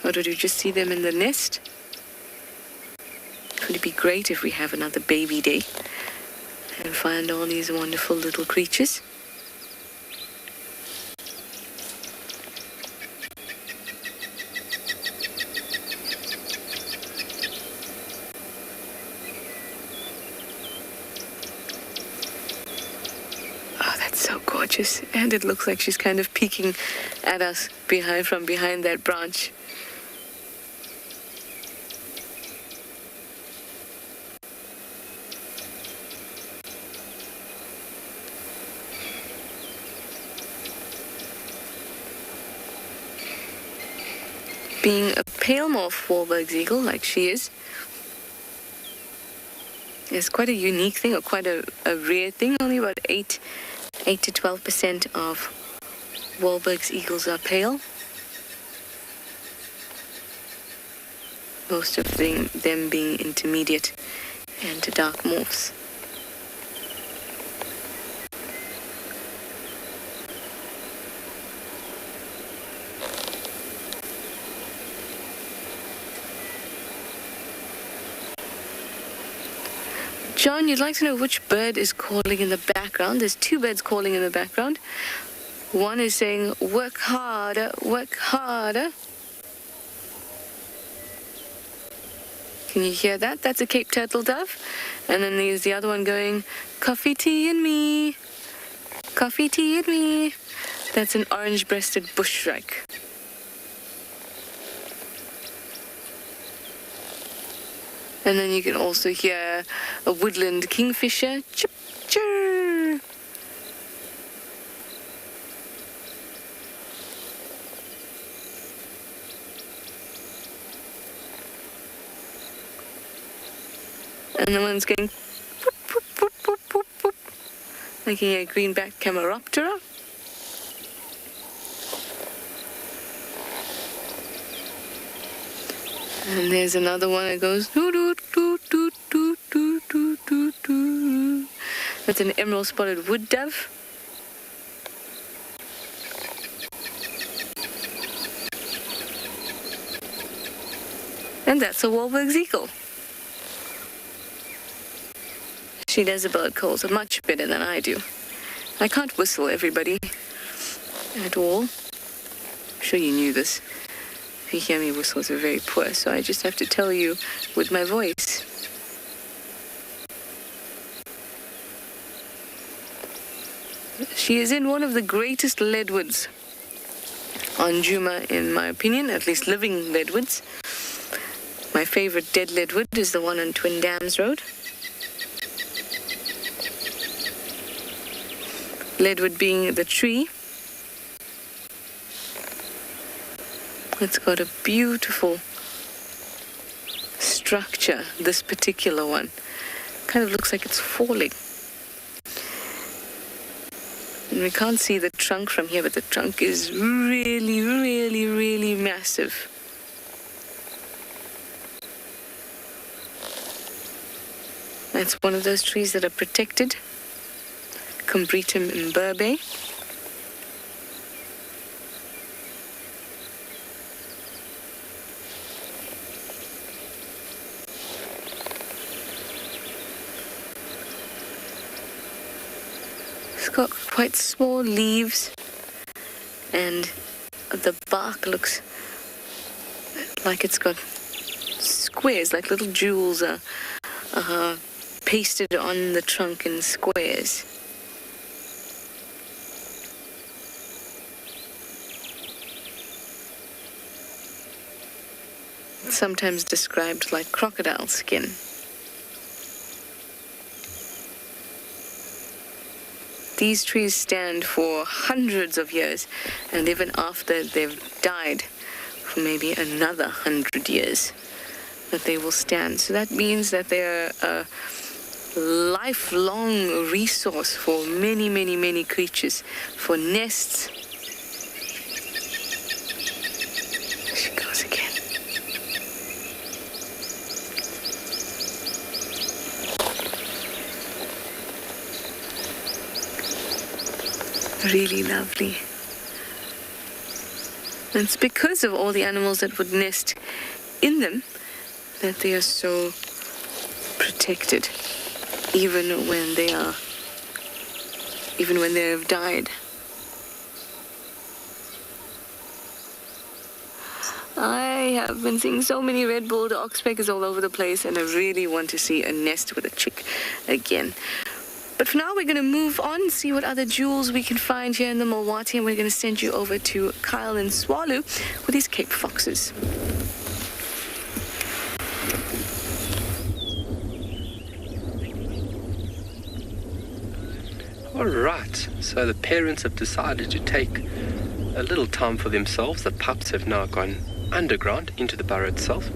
Speaker 4: or did you just see them in the nest? Would it be great if we have another baby day and find all these wonderful little creatures? Oh, that's so gorgeous. And it looks like she's kind of peeking at us from behind that branch. Being a pale morph Wahlberg's eagle, like she is quite a unique thing, or quite a rare thing. Only about 8 to 12% of Wahlberg's eagles are pale. Most of them being intermediate and dark morphs. John, you'd like to know which bird is calling in the background. There's 2 birds calling in the background. One is saying, work harder, work harder. Can you hear that? That's a Cape turtle dove. And then there's the other one going, coffee, tea and me. Coffee, tea and me. That's an orange-breasted bush shrike. And then you can also hear a woodland kingfisher, chip, chirr. And the one's going, whoop, whoop, whoop, whoop, whoop, whoop. Making a greenback Cameroptera. And there's another one that goes doo doo doo doo doo doo doo doo doo. That's an emerald spotted wood dove. And that's a Wahlberg's eagle. She does the bird calls much better than I do. I can't whistle, everybody, at all. I'm sure you knew this. If you hear me whistle, it's very poor, so I just have to tell you with my voice. She is in one of the greatest leadwoods on Djuma, in my opinion, at least living leadwoods. My favorite dead leadwood is the one on Twin Dams Road. Leadwood being the tree. It's got a beautiful structure, this particular one. Kind of looks like it's falling. And we can't see the trunk from here, but the trunk is really, really, really massive. It's one of those trees that are protected. Combretum imberbe. It's got quite small leaves, and the bark looks like it's got squares, like little jewels are pasted on the trunk in squares. Sometimes described like crocodile skin. These trees stand for hundreds of years, and even after they've died for maybe another 100 years, that they will stand. So that means that they're a lifelong resource for many, many, many creatures, for nests. There she goes again. Really lovely. And it's because of all the animals that would nest in them that they are so protected, even when they have died. I have been seeing so many red-billed oxpeckers all over the place, and I really want to see a nest with a chick again. But for now, we're going to move on, see what other jewels we can find here in the Milwaukee, and we're going to send you over to Kyle and Tswalu with these Cape foxes.
Speaker 3: All right, so the parents have decided to take a little time for themselves. The pups have now gone underground into the burrow itself.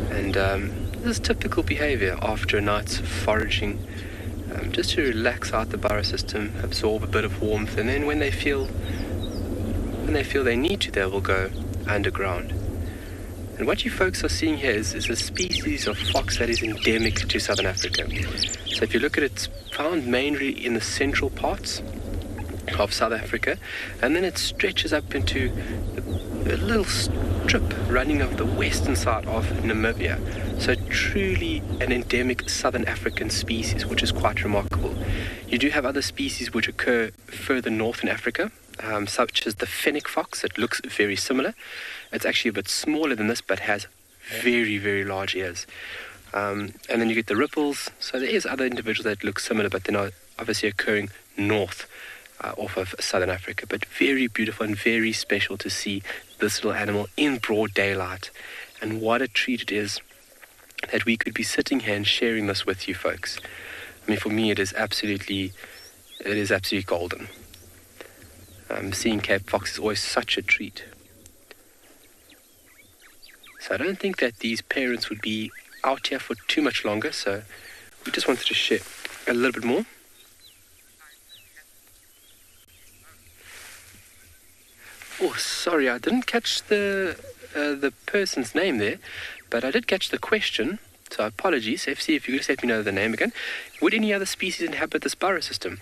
Speaker 3: And this is typical behavior after a night's foraging, just to relax out the burrow system, absorb a bit of warmth, and then when they feel they need to, they will go underground. And what you folks are seeing here is a species of fox that is endemic to Southern Africa. So if you look at it, it's found mainly in the central parts of South Africa, and then it stretches up into a little strip running up the western side of Namibia. So truly an endemic Southern African species, which is quite remarkable. You do have other species which occur further north in Africa, such as the fennec fox. It looks very similar. It's actually a bit smaller than this, but has very, very large ears. And then you get the ripples. So there is other individuals that look similar, but they're not obviously occurring north off of Southern Africa. But very beautiful and very special to see this little animal in broad daylight. And what a treat it is that we could be sitting here and sharing this with you folks. I mean, for me, it is absolutely golden. Seeing Cape fox is always such a treat. So I don't think that these parents would be out here for too much longer, so we just wanted to share a little bit more. Oh, sorry, I didn't catch the person's name there, but I did catch the question, so apologies. FC, if you could just let me know the name again. Would any other species inhabit this burrow system?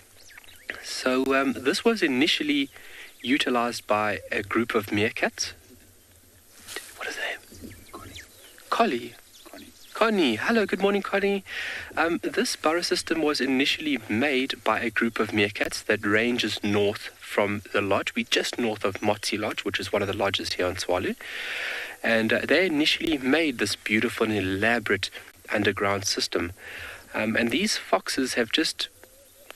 Speaker 3: So this was initially utilized by a group of meerkats. What is their name? Collie. Connie. Hello, good morning, Connie. This burrow system was initially made by a group of meerkats that ranges north from the lodge. We're just north of Motsi Lodge, which is one of the lodges here on Tswalu. And they initially made this beautiful and elaborate underground system. And these foxes have just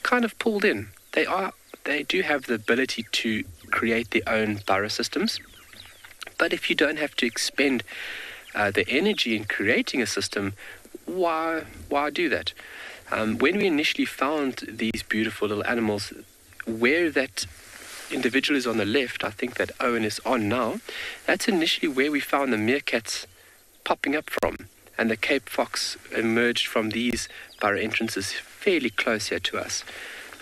Speaker 3: kind of pulled in. They do have the ability to create their own burrow systems. But if you don't have to expend the energy in creating a system, why do that? When we initially found these beautiful little animals, where that individual is on the left, I think that Owen is on now, that's initially where we found the meerkats popping up from. And the Cape fox emerged from these burrow entrances fairly close here to us.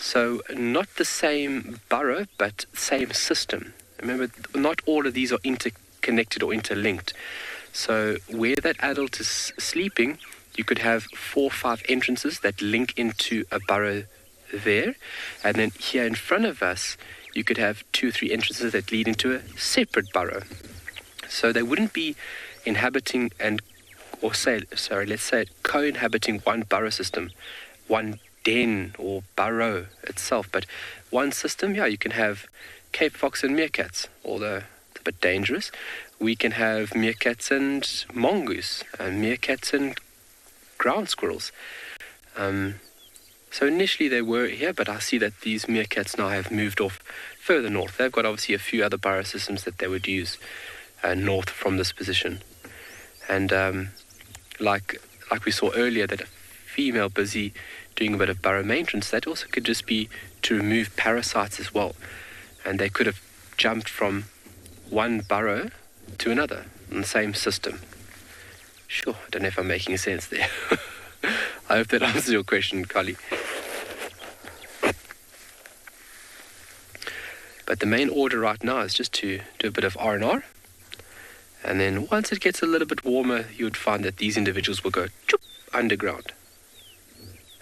Speaker 3: So not the same burrow, but same system. Remember, not all of these are interconnected or interlinked. So where that adult is sleeping, you could have 4 or 5 entrances that link into a burrow there. And then here in front of us, you could have 2 or 3 entrances that lead into a separate burrow. So they wouldn't be inhabiting let's say co-inhabiting one burrow system, one den or burrow itself. But one system, you can have Cape fox and meerkats, although it's a bit dangerous. We can have meerkats and mongoose, and meerkats and ground squirrels. So initially they were here, but I see that these meerkats now have moved off further north. They've got obviously a few other burrow systems that they would use north from this position. And like we saw earlier, that a female busy doing a bit of burrow maintenance, that also could just be to remove parasites as well. And they could have jumped from one burrow to another in the same system. Sure, I don't know if I'm making sense there. I hope that answers your question, Kali. But the main order right now is just to do a bit of R&R. And then once it gets a little bit warmer, you would find that these individuals will go underground.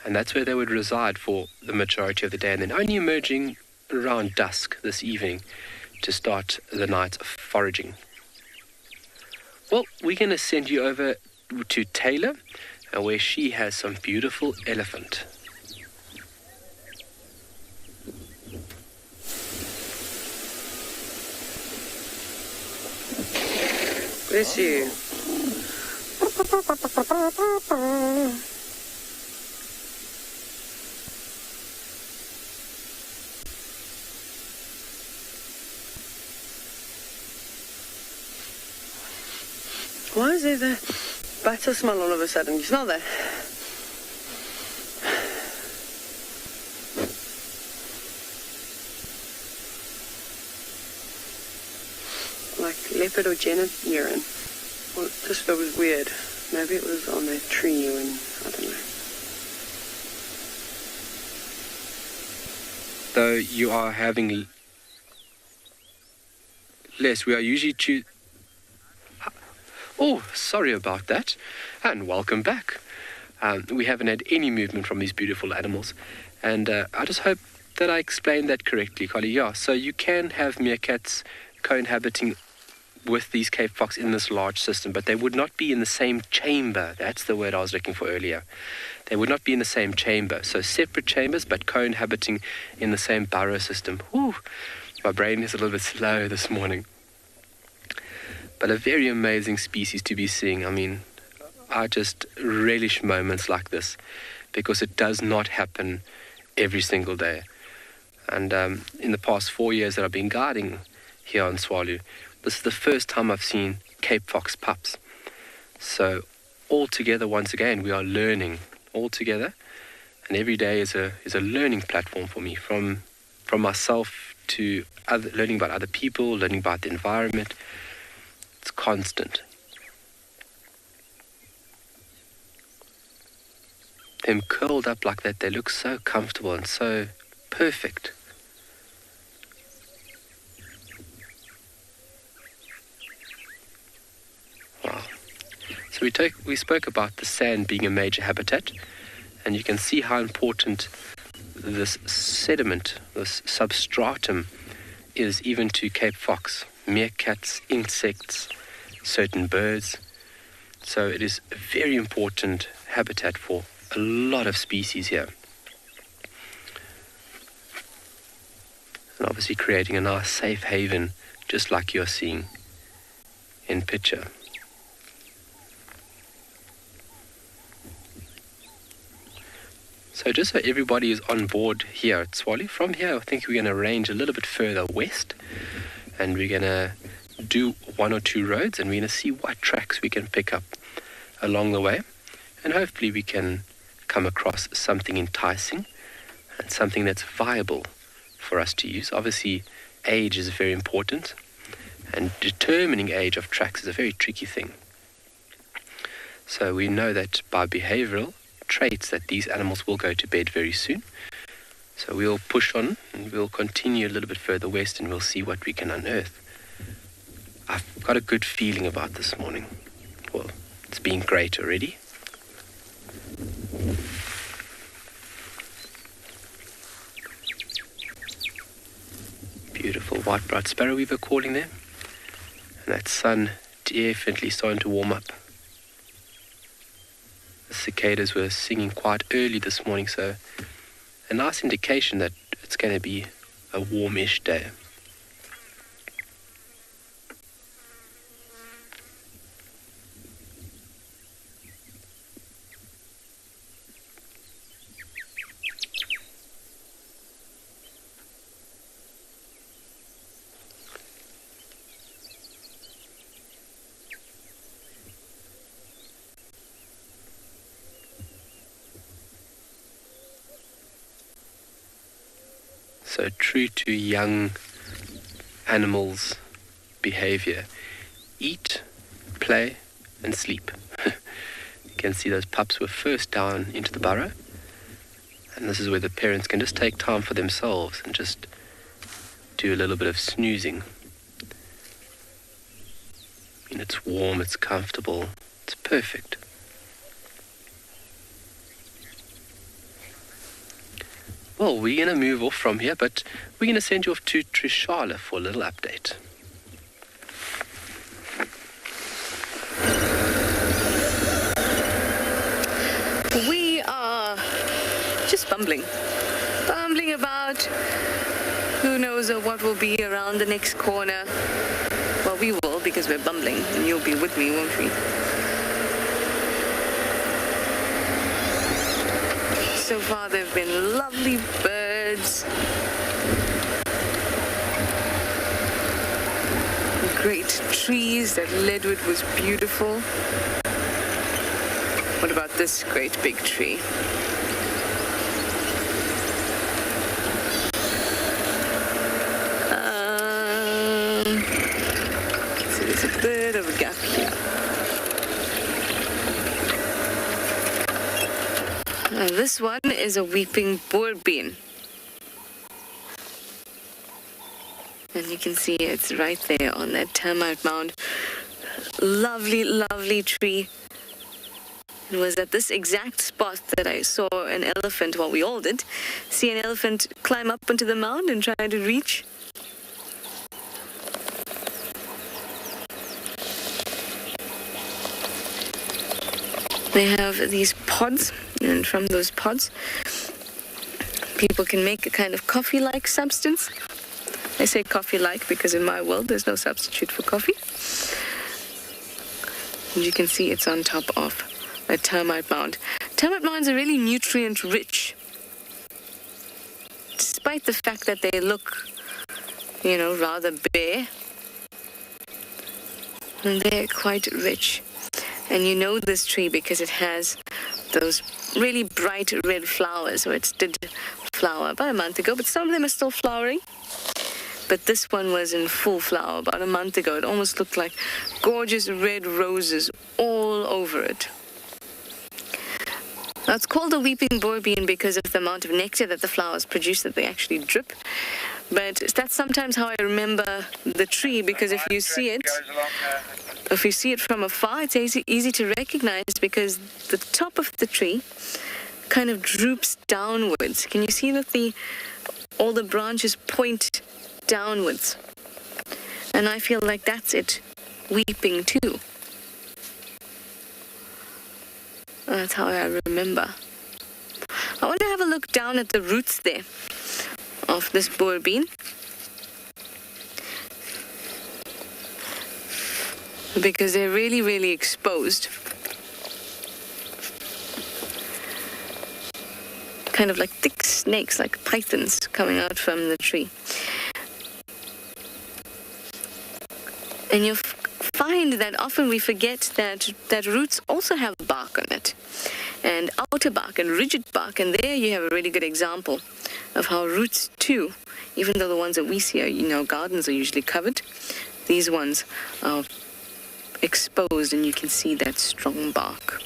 Speaker 3: And that's where they would reside for the majority of the day. And then only emerging around dusk this evening to start the night of foraging. Well, we're going to send you over to Taylor, where she has some beautiful elephant.
Speaker 5: Bless you. Why is there the butter smell all of a sudden? You smell that? Like leopard or genet urine. Well, this was weird. Maybe it was on that tree when, I don't know.
Speaker 3: So you are having less. We are usually Oh, sorry about that. And welcome back. We haven't had any movement from these beautiful animals. And I just hope that I explained that correctly, Carly. Yeah, so you can have meerkats co-inhabiting with these Cape fox in this large system, but they would not be in the same chamber. That's the word I was looking for earlier. They would not be in the same chamber. So separate chambers, but co-inhabiting in the same burrow system. Whew, my brain is a little bit slow this morning. But a very amazing species to be seeing. I mean, I just relish moments like this because it does not happen every single day. And in the past 4 years that I've been guiding here on Tswalu, this is the first time I've seen Cape fox pups. So all together, once again, we are learning all together. And every day is a learning platform for me, from myself to learning about other people, learning about the environment. It's constant. Them curled up like that, they look so comfortable and so perfect. Wow. So we spoke about the sand being a major habitat, and you can see how important this sediment, this substratum, is even to Cape fox, meerkats, insects, certain birds. So it is a very important habitat for a lot of species here. And obviously creating a nice safe haven, just like you're seeing in picture. So just so everybody is on board here at Tswalu, from here I think we're going to range a little bit further west, and we're going to do 1 or 2 roads, and we're going to see what tracks we can pick up along the way, and hopefully we can come across something enticing and something that's viable for us to use. Obviously age is very important, and determining age of tracks is a very tricky thing. So we know that by behavioral traits that these animals will go to bed very soon. So we'll push on and we'll continue a little bit further west, and we'll see what we can unearth. I've got a good feeling about this morning. Well, it's been great already. Beautiful white-browed sparrow weaver calling there. And that sun definitely starting to warm up. The cicadas were singing quite early this morning, so a nice indication that it's going to be a warmish day. So true to young animals' behavior. Eat, play, and sleep. You can see those pups were first down into the burrow. And this is where the parents can just take time for themselves and just do a little bit of snoozing. I mean, it's warm, it's comfortable, it's perfect. Well, we're going to move off from here, but we're going to send you off to Trishale for a little update.
Speaker 4: We are just bumbling about who knows what will be around the next corner. Well, we will, because we're bumbling, and you'll be with me, won't we? So far, there have been lovely birds, great trees. That leadwood was beautiful. What about this great big tree? So there's a bit of a gap here. This one is a weeping boer bean. And you can see it's right there on that termite mound. Lovely, lovely tree. It was at this exact spot that I saw an elephant, well, we all did, see an elephant climb up onto the mound and try to reach. They have these pods, and from those pods, people can make a kind of coffee-like substance. I say coffee-like because in my world there's no substitute for coffee. And you can see it's on top of a termite mound. Termite mounds are really nutrient-rich. Despite the fact that they look, rather bare, and they're quite rich. And you know this tree because it has those really bright red flowers, or it did flower about a month ago, but some of them are still flowering. But this one was in full flower about a month ago. It almost looked like gorgeous red roses all over it. Now, it's called a weeping boer bean because of the amount of nectar that the flowers produce, that they actually drip. But that's sometimes how I remember the tree, because if you see it from afar, it's easy to recognize because the top of the tree kind of droops downwards. Can you see that all the branches point downwards? And I feel like that's it weeping too. That's how I remember. I want to have a look down at the roots there of this boer bean. Because they're really, really exposed. Kind of like thick snakes, like pythons coming out from the tree. And you'll find that often we forget that roots also have bark on it. And outer bark and rigid bark. And there you have a really good example of how roots too, even though the ones that we see are, gardens are usually covered, these ones are exposed and you can see that strong bark.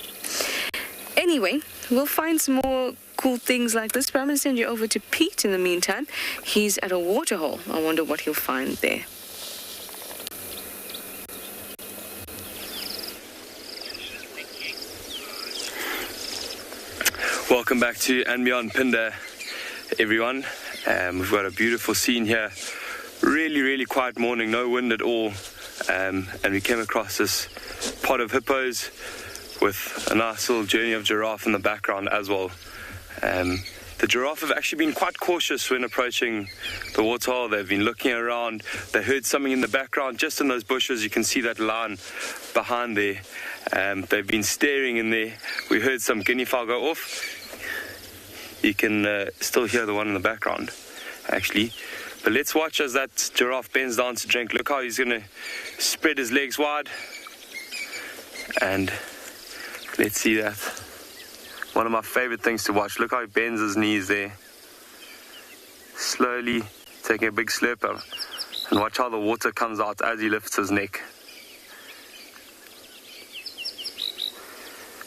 Speaker 4: Anyway, we'll find some more cool things like this, but I'm going to send you over to Pete in the meantime. He's at a waterhole. I wonder what he'll find there.
Speaker 7: Welcome back to andBeyond Phinda, everyone. We've got a beautiful scene here. Really, really quiet morning, no wind at all. And we came across this pod of hippos with a nice little journey of giraffe in the background as well. The giraffe have actually been quite cautious when approaching the waterhole. They've been looking around. They heard something in the background, just in those bushes. You can see that line behind there. They've been staring in there. We heard some guinea fowl go off. You can still hear the one in the background, actually. But let's watch as that giraffe bends down to drink. Look how he's going to spread his legs wide. And let's see that. One of my favorite things to watch. Look how he bends his knees there. Slowly taking a big slurp out. And watch how the water comes out as he lifts his neck.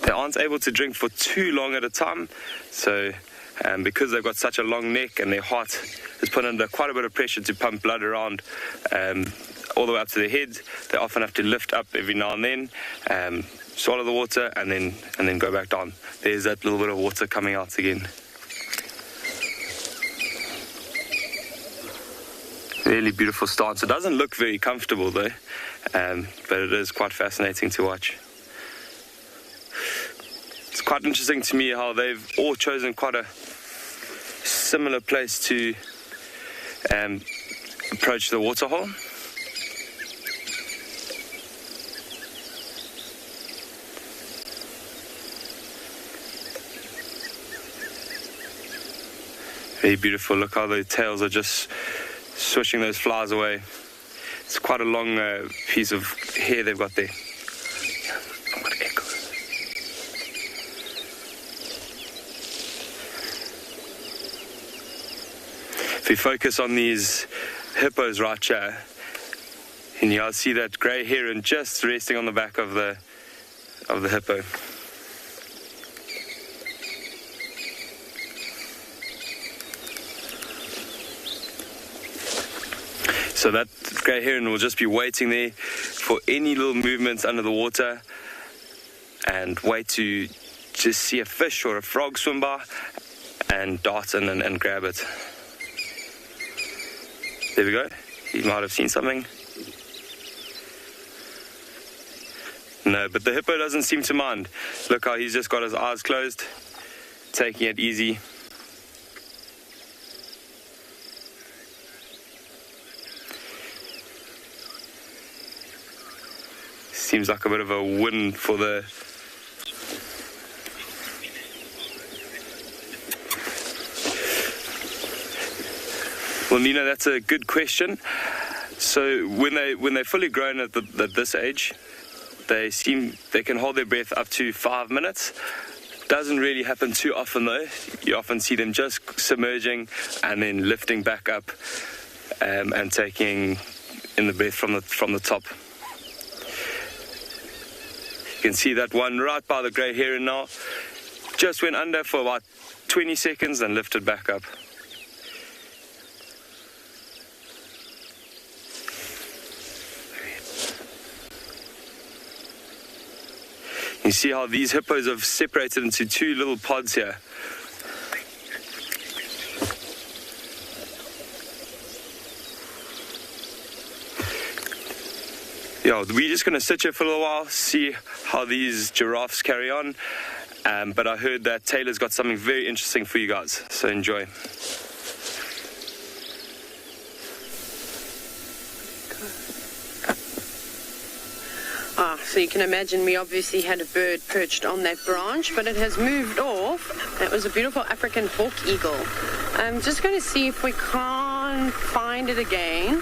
Speaker 7: They aren't able to drink for too long at a time. So because they've got such a long neck and their heart is put under quite a bit of pressure to pump blood around all the way up to their heads, they often have to lift up every now and then, swallow the water and then go back down. There's that little bit of water coming out again. Really beautiful stance. It doesn't look very comfortable though, but it is quite fascinating to watch. It's quite interesting to me how they've all chosen quite a similar place to approach the waterhole. Very beautiful. Look how the tails are just swishing those flies away. It's quite a long piece of hair they've got there. I'm going to echo. If we focus on these hippos right here, and you'll see that grey heron just resting on the back of the hippo. So that grey heron will just be waiting there for any little movements under the water and wait to just see a fish or a frog swim by and dart in and grab it. There we go. You might have seen something. No, but the hippo doesn't seem to mind. Look how he's just got his eyes closed, taking it easy. Seems like a bit of a win for the Well, Nina, that's a good question. So when they're fully grown at this age, they can hold their breath up to 5 minutes. Doesn't really happen too often though. You often see them just submerging and then lifting back up and taking in the breath from the top. You can see that one right by the grey heron now. Just went under for about 20 seconds and lifted back up. You see how these hippos have separated into two little pods here. Yeah, we're just going to sit here for a little while, see how these giraffes carry on, But I heard that Taylor's got something very interesting for you guys, so enjoy.
Speaker 5: So you can imagine we obviously had a bird perched on that branch, but it has moved off. It was a beautiful African hawk eagle. I'm just going to see if we can't find it again.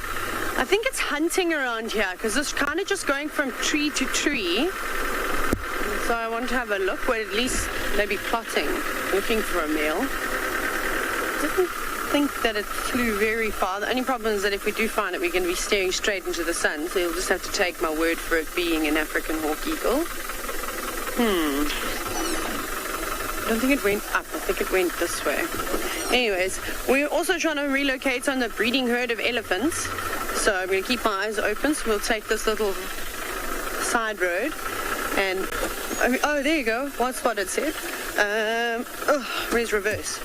Speaker 5: I think it's hunting around here because it's kind of just going from tree to tree. So I want to have a look, or at least maybe plotting, looking for a male. Didn't think that it flew very far. The only problem is that if we do find it, we're going to be staring straight into the sun, so you'll just have to take my word for it being an African hawk eagle. I don't think it went up. I think it went this way. Anyways, we're also trying to relocate on the breeding herd of elephants, so I'm going to keep my eyes open. So we'll take this little side road, and oh, there you go. One spot it said. Where's reverse?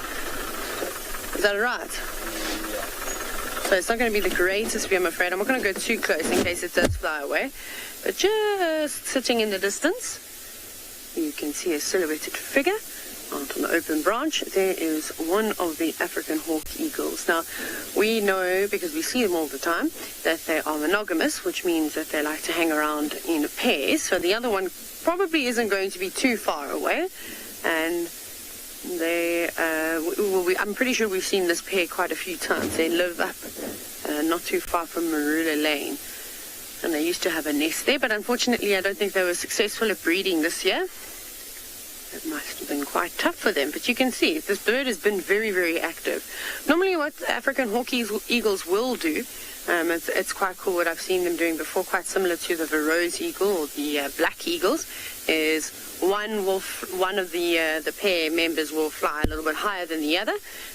Speaker 5: Is that right? So it's not going to be the greatest view, I'm afraid. I'm not going to go too close in case it does fly away. But just sitting in the distance, you can see a silhouetted figure out on the open branch. There is one of the African hawk eagles. Now, we know, because we see them all the time, that they are monogamous, which means that they like to hang around in pairs. So the other one probably isn't going to be too far away. And I'm pretty sure we've seen this pair quite a few times. They live up not too far from Marula Lane, and they used to have a nest there, but unfortunately I don't think they were successful at breeding this year. It must have been quite tough for them, but you can see this bird has been very, very active. Normally what African hawk eagles will do, it's quite cool what I've seen them doing before, quite similar to the Verreaux's eagle or the black eagles, is one of the pair members will fly a little bit higher than the other,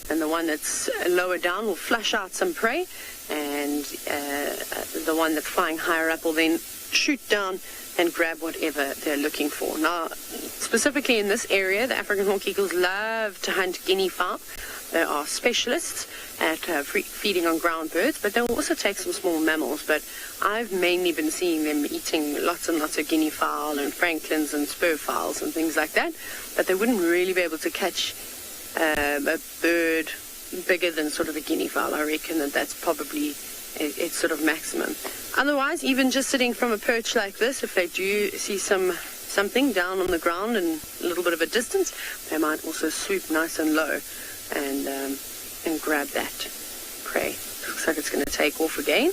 Speaker 5: and the one that's lower down will flush out some prey, and the one that's flying higher up will then shoot down and grab whatever they're looking for. Now, specifically in this area, the African hawk eagles love to hunt guinea fowl. They are specialists at feeding on ground birds, but they will also take some small mammals. But I've mainly been seeing them eating lots and lots of guinea fowl and franklins and spur fowls and things like that. But they wouldn't really be able to catch a bird bigger than sort of a guinea fowl. I reckon that's probably its sort of maximum. Otherwise, even just sitting from a perch like this, if they do see something down on the ground and a little bit of a distance, they might also swoop nice and low and grab that prey. Looks like it's going to take off again.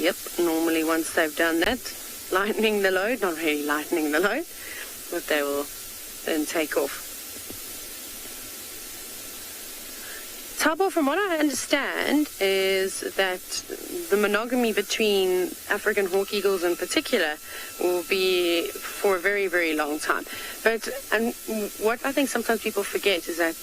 Speaker 5: Yep, normally once they've done that, lightening the load, not really lightening the load, but they will then take off. Thabo, from what I understand, is that the monogamy between African hawk eagles in particular will be for a very, very long time. But what I think sometimes people forget is that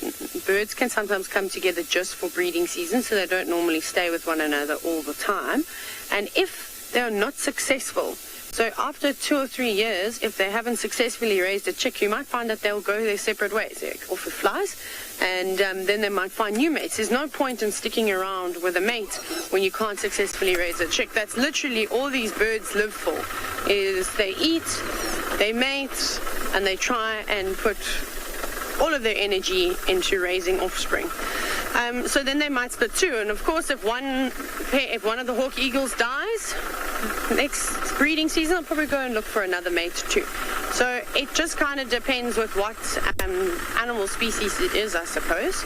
Speaker 5: birds can sometimes come together just for breeding season, so they don't normally stay with one another all the time. And if they're not successful, so after 2 or 3 years, if they haven't successfully raised a chick, you might find that they'll go their separate ways. They're off with flies, and then they might find new mates. There's no point in sticking around with a mate when you can't successfully raise a chick. That's literally all these birds live for, is they eat, they mate, and they try and put all of their energy into raising offspring. So then they might split too, and of course if one of the hawk eagles dies, next breeding season I'll probably go and look for another mate too. So it just kind of depends with what animal species it is, I suppose.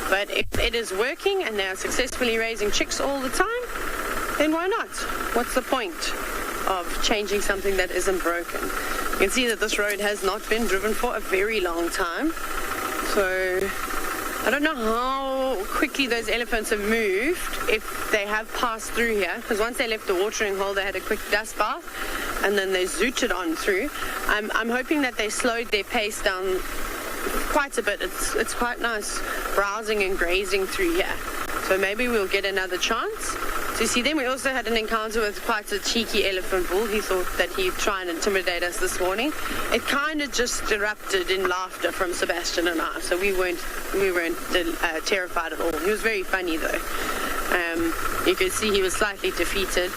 Speaker 5: But if it is working and they are successfully raising chicks all the time, then why not? What's the point of changing something that isn't broken? You can see that this road has not been driven for a very long time. So I don't know how quickly those elephants have moved if they have passed through here, because once they left the watering hole they had a quick dust bath and then they zooted on through. I'm hoping that they slowed their pace down quite a bit. It's quite nice browsing and grazing through here, so maybe we'll get another chance to see them. We also had an encounter with quite a cheeky elephant bull. He thought that he'd try and intimidate us this morning. It kind of just erupted in laughter from Sebastian and I, so we weren't terrified at all. He was very funny though. You could see he was slightly defeated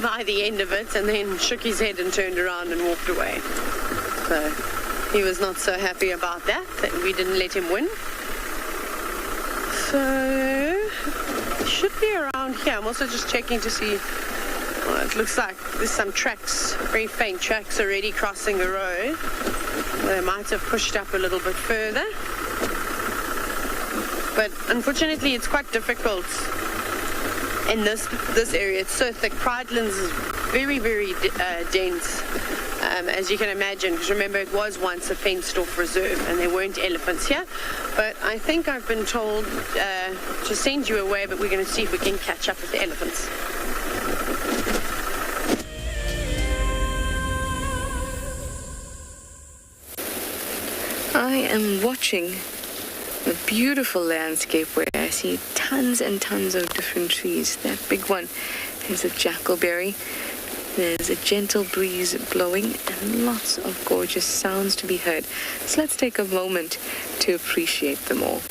Speaker 5: by the end of it, and then shook his head and turned around and walked away. So he was not so happy about that we didn't let him win. So he should be around here. I'm also just checking to see. Well, it looks like there's some tracks, very faint tracks already crossing the road. They might have pushed up a little bit further. But unfortunately, it's quite difficult in this area. It's so thick. Pridelands is very, very dense, as you can imagine, because remember, it was once a fenced-off reserve, and there weren't elephants here. But I think I've been told to send you away, but we're going to see if we can catch up with the elephants. I am watching a beautiful landscape where I see tons and tons of different trees. That big one is a jackalberry. There's a gentle breeze blowing and lots of gorgeous sounds to be heard. So let's take a moment to appreciate them all.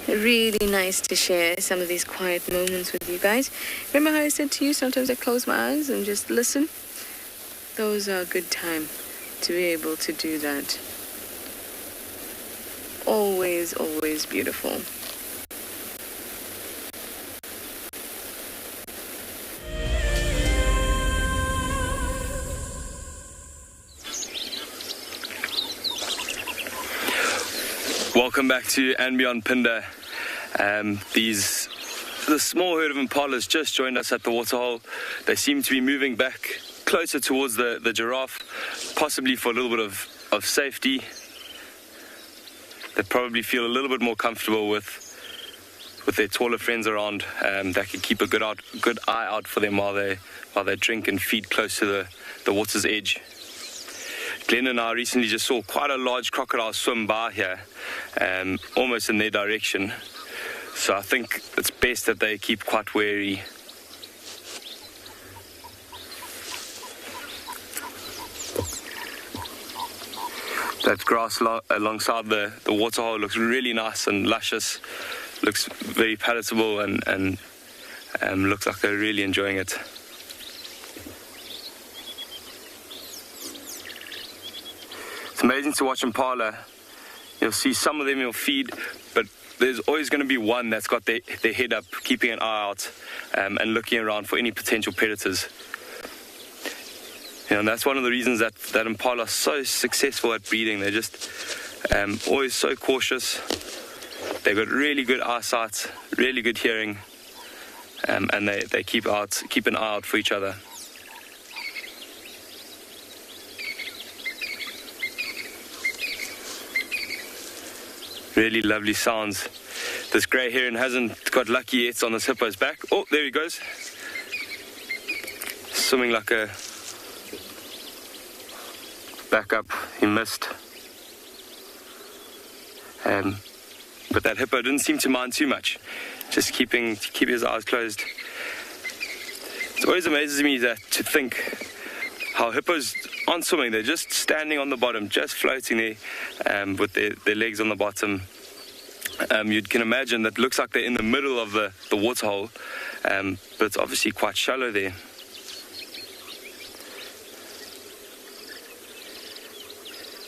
Speaker 5: Really nice to share some of these quiet moments with you guys. Remember how I said to you, sometimes I close my eyes and just listen? Those are a good time to be able to do that. Always, always beautiful.
Speaker 7: Welcome back to andBeyond Phinda. The small herd of impalas just joined us at the Waterhole. They seem to be moving back closer towards the giraffe, possibly for a little bit of safety. They probably feel a little bit more comfortable with their taller friends around. That can keep a good eye out for them while they drink and feed close to the water's edge. Glenn and I recently just saw quite a large crocodile swim by here, almost in their direction. So I think it's best that they keep quite wary. That grass alongside the waterhole looks really nice and luscious. Looks very palatable and looks like they're really enjoying it. It's amazing to watch impala. You'll see some of them you'll feed, but there's always going to be one that's got their head up, keeping an eye out and looking around for any potential predators. And that's one of the reasons that impala are so successful at breeding. They're just always so cautious. They've got really good eyesight, really good hearing, and they keep an eye out for each other. Really lovely sounds. This grey heron hasn't got lucky yet on this hippo's back. Oh, there he goes. Swimming like a back up. He missed. But that hippo didn't seem to mind too much. Just keep his eyes closed. It always amazes me to think how hippos aren't swimming. They're just standing on the bottom, just floating there with their legs on the bottom. You can imagine that looks like they're in the middle of the waterhole, but it's obviously quite shallow there.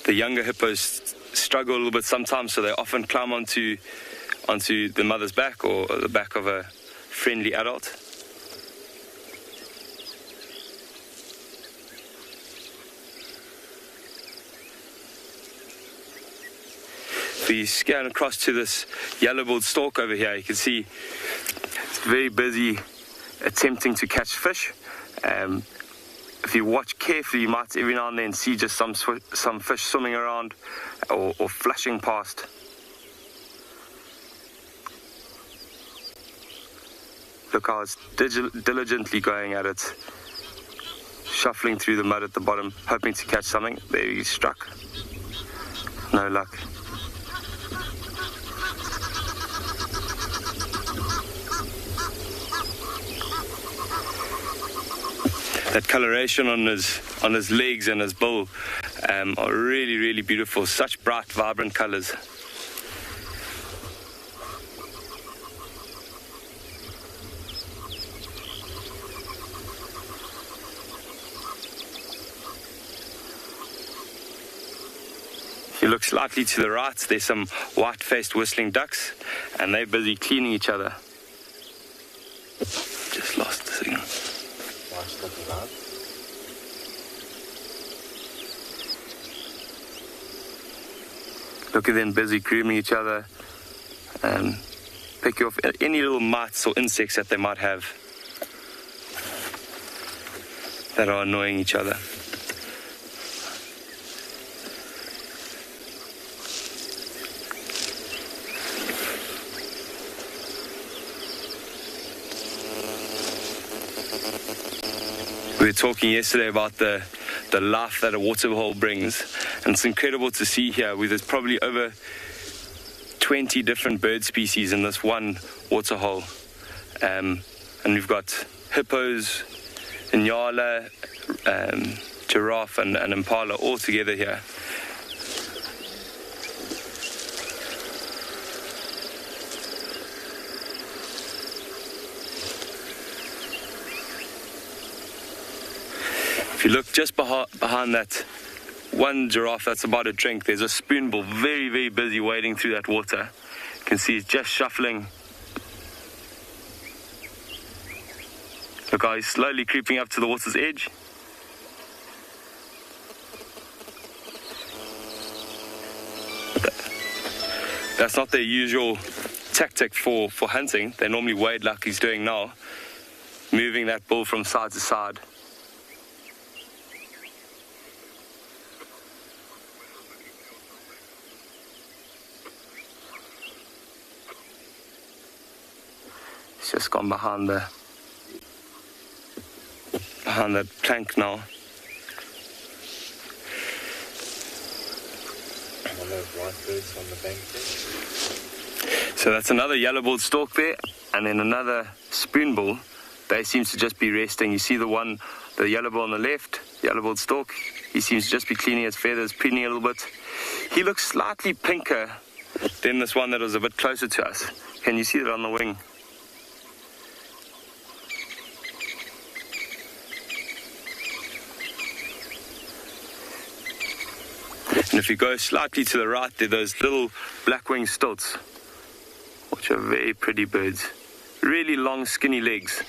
Speaker 7: the younger hippos struggle a little bit sometimes, so they often climb onto the mother's back or the back of a friendly adult. If we scan across to this yellow-billed stork over here, you can see it's very busy attempting to catch fish. If you watch carefully, you might every now and then see just some fish swimming around or flashing past. Look how it's diligently going at it, shuffling through the mud at the bottom, hoping to catch something. There he struck. No luck. That coloration on his legs and his bill are really, really beautiful. Such bright, vibrant colors. If you look slightly to the right, there's some white-faced whistling ducks, and they're busy cleaning each other. Just lost the signal. Look at them busy grooming each other and picking off any little mites or insects that they might have that are annoying each other. We were talking yesterday about the life that a waterhole brings, and it's incredible to see here where there's probably over 20 different bird species in this one waterhole, and we've got hippos, Ngala, Giraffe and Impala all together here. If you look just behind that one giraffe that's about to drink, there's a spoonbill very, very busy wading through that water. You can see he's just shuffling. Look how he's slowly creeping up to the water's edge. That's not their usual tactic for hunting. They normally wade like he's doing now, moving that bill from side to side. He's just gone behind that plank now. So that's another yellow-billed stork there, and then another spoonbill. They seem to just be resting. You see the yellow-bill on the left, yellow-billed stork. He seems to just be cleaning his feathers, preening a little bit. He looks slightly pinker than this one that was a bit closer to us. Can you see that on the wing? And if you go slightly to the right, there are those little black-winged stilts, which are very pretty birds. Really long, skinny legs.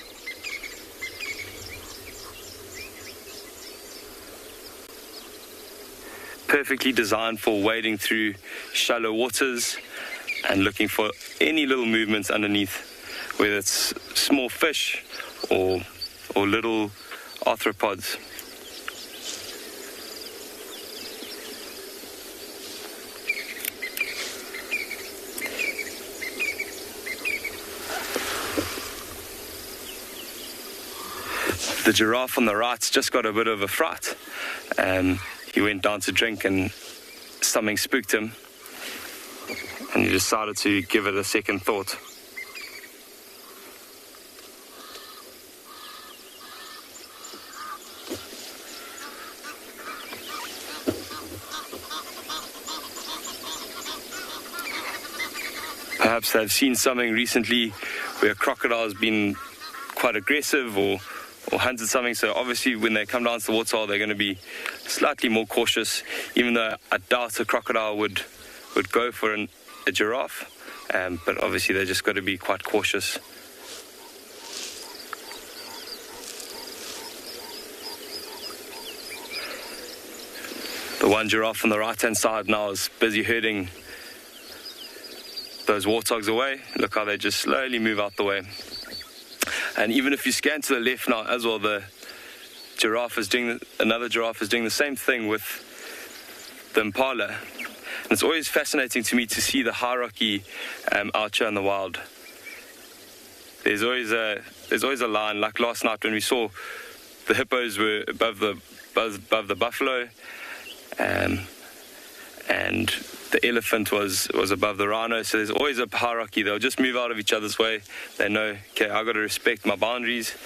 Speaker 7: Perfectly designed for wading through shallow waters and looking for any little movements underneath, whether it's small fish or little arthropods. The giraffe on the right's just got a bit of a fright. He went down to drink and something spooked him, and he decided to give it a second thought. Perhaps they've seen something recently where a crocodile's been quite aggressive or hunted something. So obviously when they come down to the waterhole, they're going to be slightly more cautious, even though I doubt a crocodile would go for a giraffe. But obviously they just got to be quite cautious. The one giraffe on the right-hand side now is busy herding those warthogs away. Look how they just slowly move out the way. And even if you scan to the left now as well, the giraffe is doing another giraffe is doing the same thing with the Impala. And it's always fascinating to me to see the hierarchy out here in the wild. There's always a line. Like last night when we saw the hippos were above the buffalo, and the elephant was above the rhino. So there's always a hierarchy. They'll just move out of each other's way. They know, okay, I've got to respect my boundaries,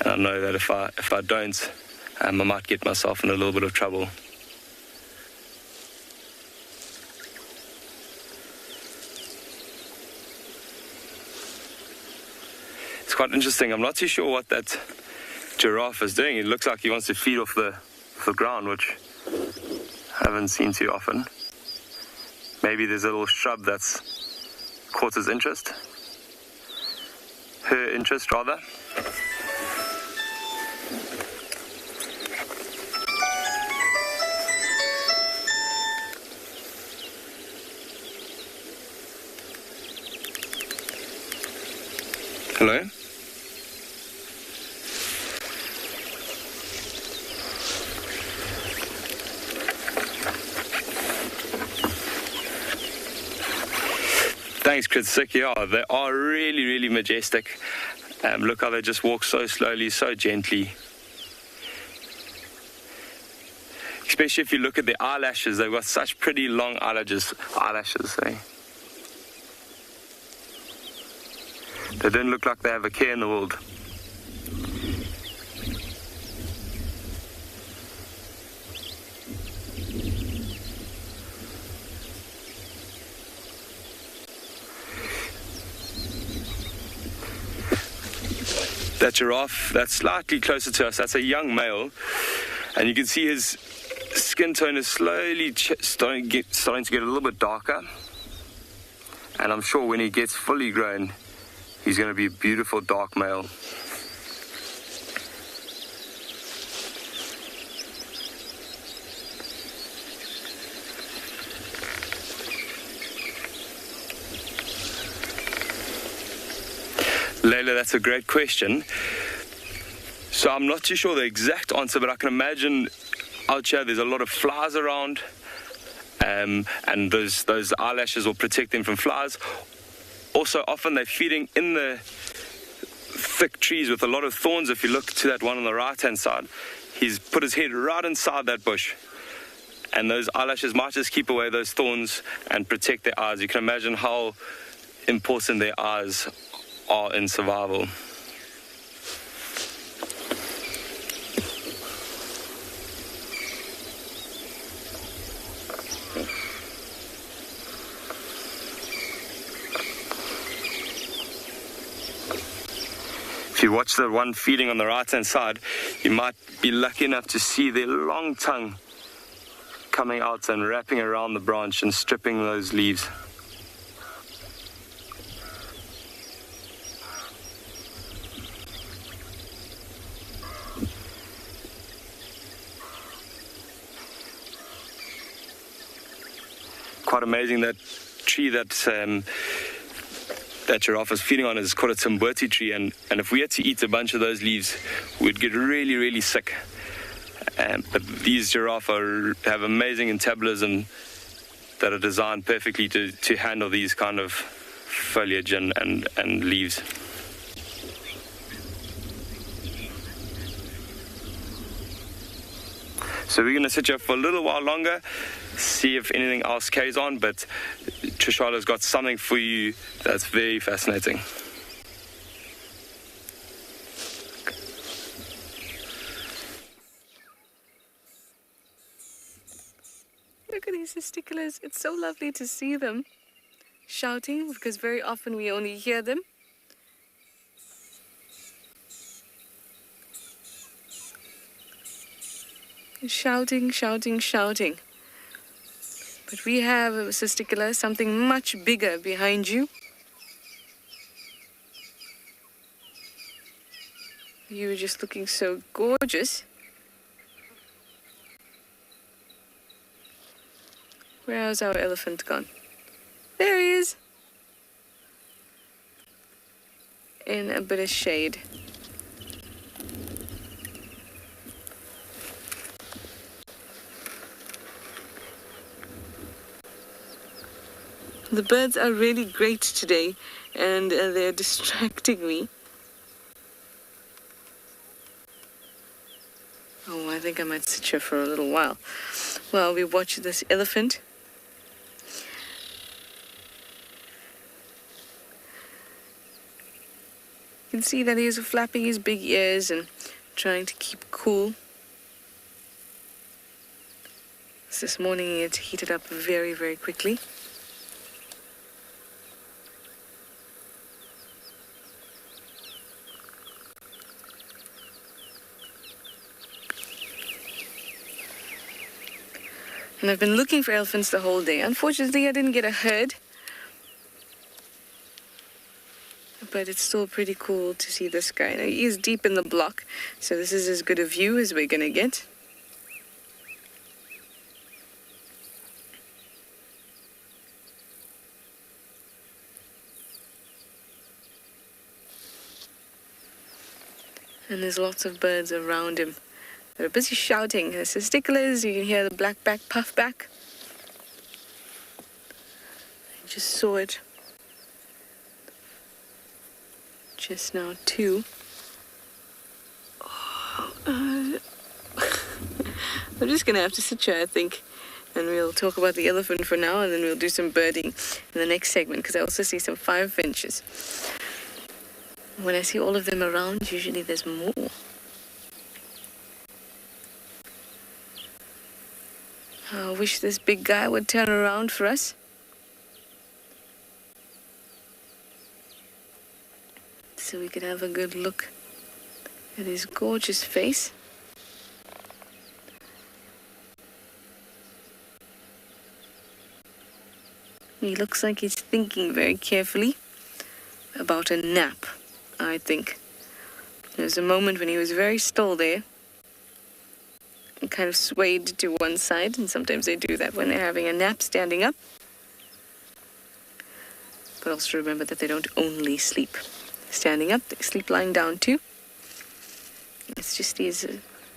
Speaker 7: and I know that if I don't, I might get myself in a little bit of trouble. It's quite interesting. I'm not too sure what that giraffe is doing. It looks like he wants to feed off the ground, which I haven't seen too often. Maybe there's a little shrub that's caught his interest. Her interest, rather. Hello? Thanks, Chris. Yeah, they are really, really majestic. Look how they just walk so slowly, so gently. Especially if you look at their eyelashes, they've got such pretty long eyelashes. They don't look like they have a care in the world. That giraffe that's slightly closer to us, that's a young male, and you can see his skin tone is slowly starting to get a little bit darker, and I'm sure when he gets fully grown, he's going to be a beautiful dark male. Layla, that's a great question. So I'm not too sure the exact answer, but I can imagine out here there's a lot of flies around, and those eyelashes will protect them from flies. Also, often they're feeding in the thick trees with a lot of thorns. If you look to that one on the right-hand side, he's put his head right inside that bush, and those eyelashes might just keep away those thorns and protect their eyes. You can imagine how important their eyes are in survival. If you watch the one feeding on the right-hand side, you might be lucky enough to see their long tongue coming out and wrapping around the branch and stripping those leaves. Quite amazing. That tree that giraffe is feeding on is called a Tswalu tree, and if we had to eat a bunch of those leaves, we'd get really, really sick. But these giraffe have amazing metabolism that are designed perfectly to handle these kind of foliage and leaves. So we're going to sit here for a little while longer, see if anything else carries on, but Trishala's got something for you that's very fascinating.
Speaker 4: Look at these testiculars. It's so lovely to see them shouting, because very often we only hear them. Shouting, shouting, shouting. But we have, Sister Killer, something much bigger behind you. You were just looking so gorgeous. Where has our elephant gone? There he is. In a bit of shade. The birds are really great today, and they're distracting me. Oh, I think I might sit here for a little while while we watch this elephant. You can see that he's flapping his big ears and trying to keep cool. This morning it heated up very, very quickly. And I've been looking for elephants the whole day. Unfortunately, I didn't get a herd. But it's still pretty cool to see this guy. Now, he is deep in the block, so this is as good a view as we're gonna get. And there's lots of birds around him. They're busy shouting. There's the sticklers. You can hear the blackback puffback. I just saw it just now too. Oh, I'm just gonna have to sit here, I think, and we'll talk about the elephant for now, and then we'll do some birding in the next segment, because I also see some firefinches. When I see all of them around, usually there's more. I wish this big guy would turn around for us. So we could have a good look at his gorgeous face. He looks like he's thinking very carefully about a nap, I think. There's a moment when he was very still there and kind of swayed to one side, and sometimes they do that when they're having a nap standing up. But also remember that they don't only sleep standing up, they sleep lying down too. It's just these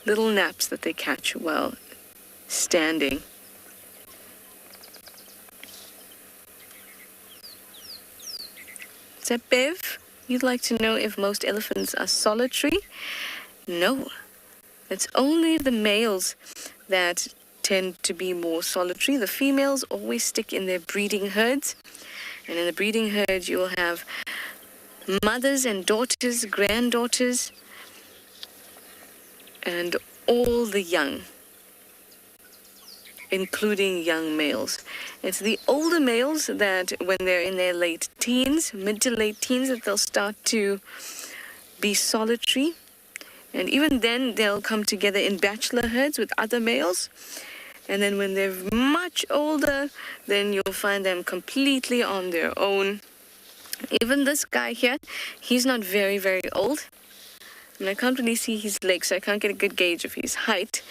Speaker 4: little naps that they catch while standing. Is that Bev? You'd like to know if most elephants are solitary? No. It's only the males that tend to be more solitary. The females always stick in their breeding herds. And in the breeding herd, you'll have mothers and daughters, granddaughters, and all the young, including young males. It's the older males that when they're in their late teens, mid to late teens, that they'll start to be solitary. And even then, they'll come together in bachelor herds with other males. And then when they're much older, then you'll find them completely on their own. Even this guy here, he's not very, very old. And I can't really see his legs, so I can't get a good gauge of his height.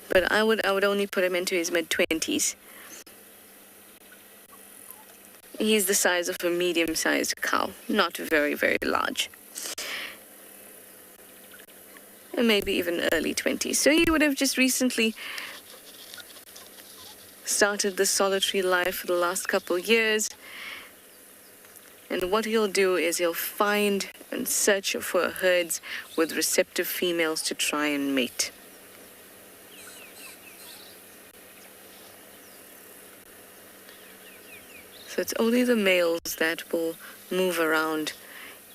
Speaker 4: But I would only put him into his mid-20s. He's the size of a medium-sized cow, not very, very large. And maybe even early 20s. So he would have just recently started the solitary life for the last couple years. And what he'll do is he'll find and search for herds with receptive females to try and mate. So it's only the males that will move around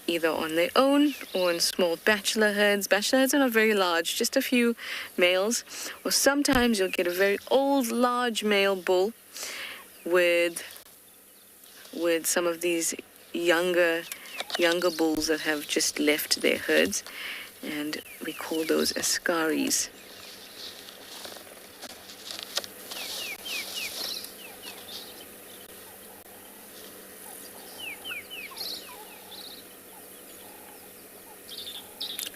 Speaker 4: either on their own or in small bachelor herds. Bachelor herds are not very large, just a few males. Or sometimes you'll get a very old, large male bull with some of these younger bulls that have just left their herds, and we call those askaris.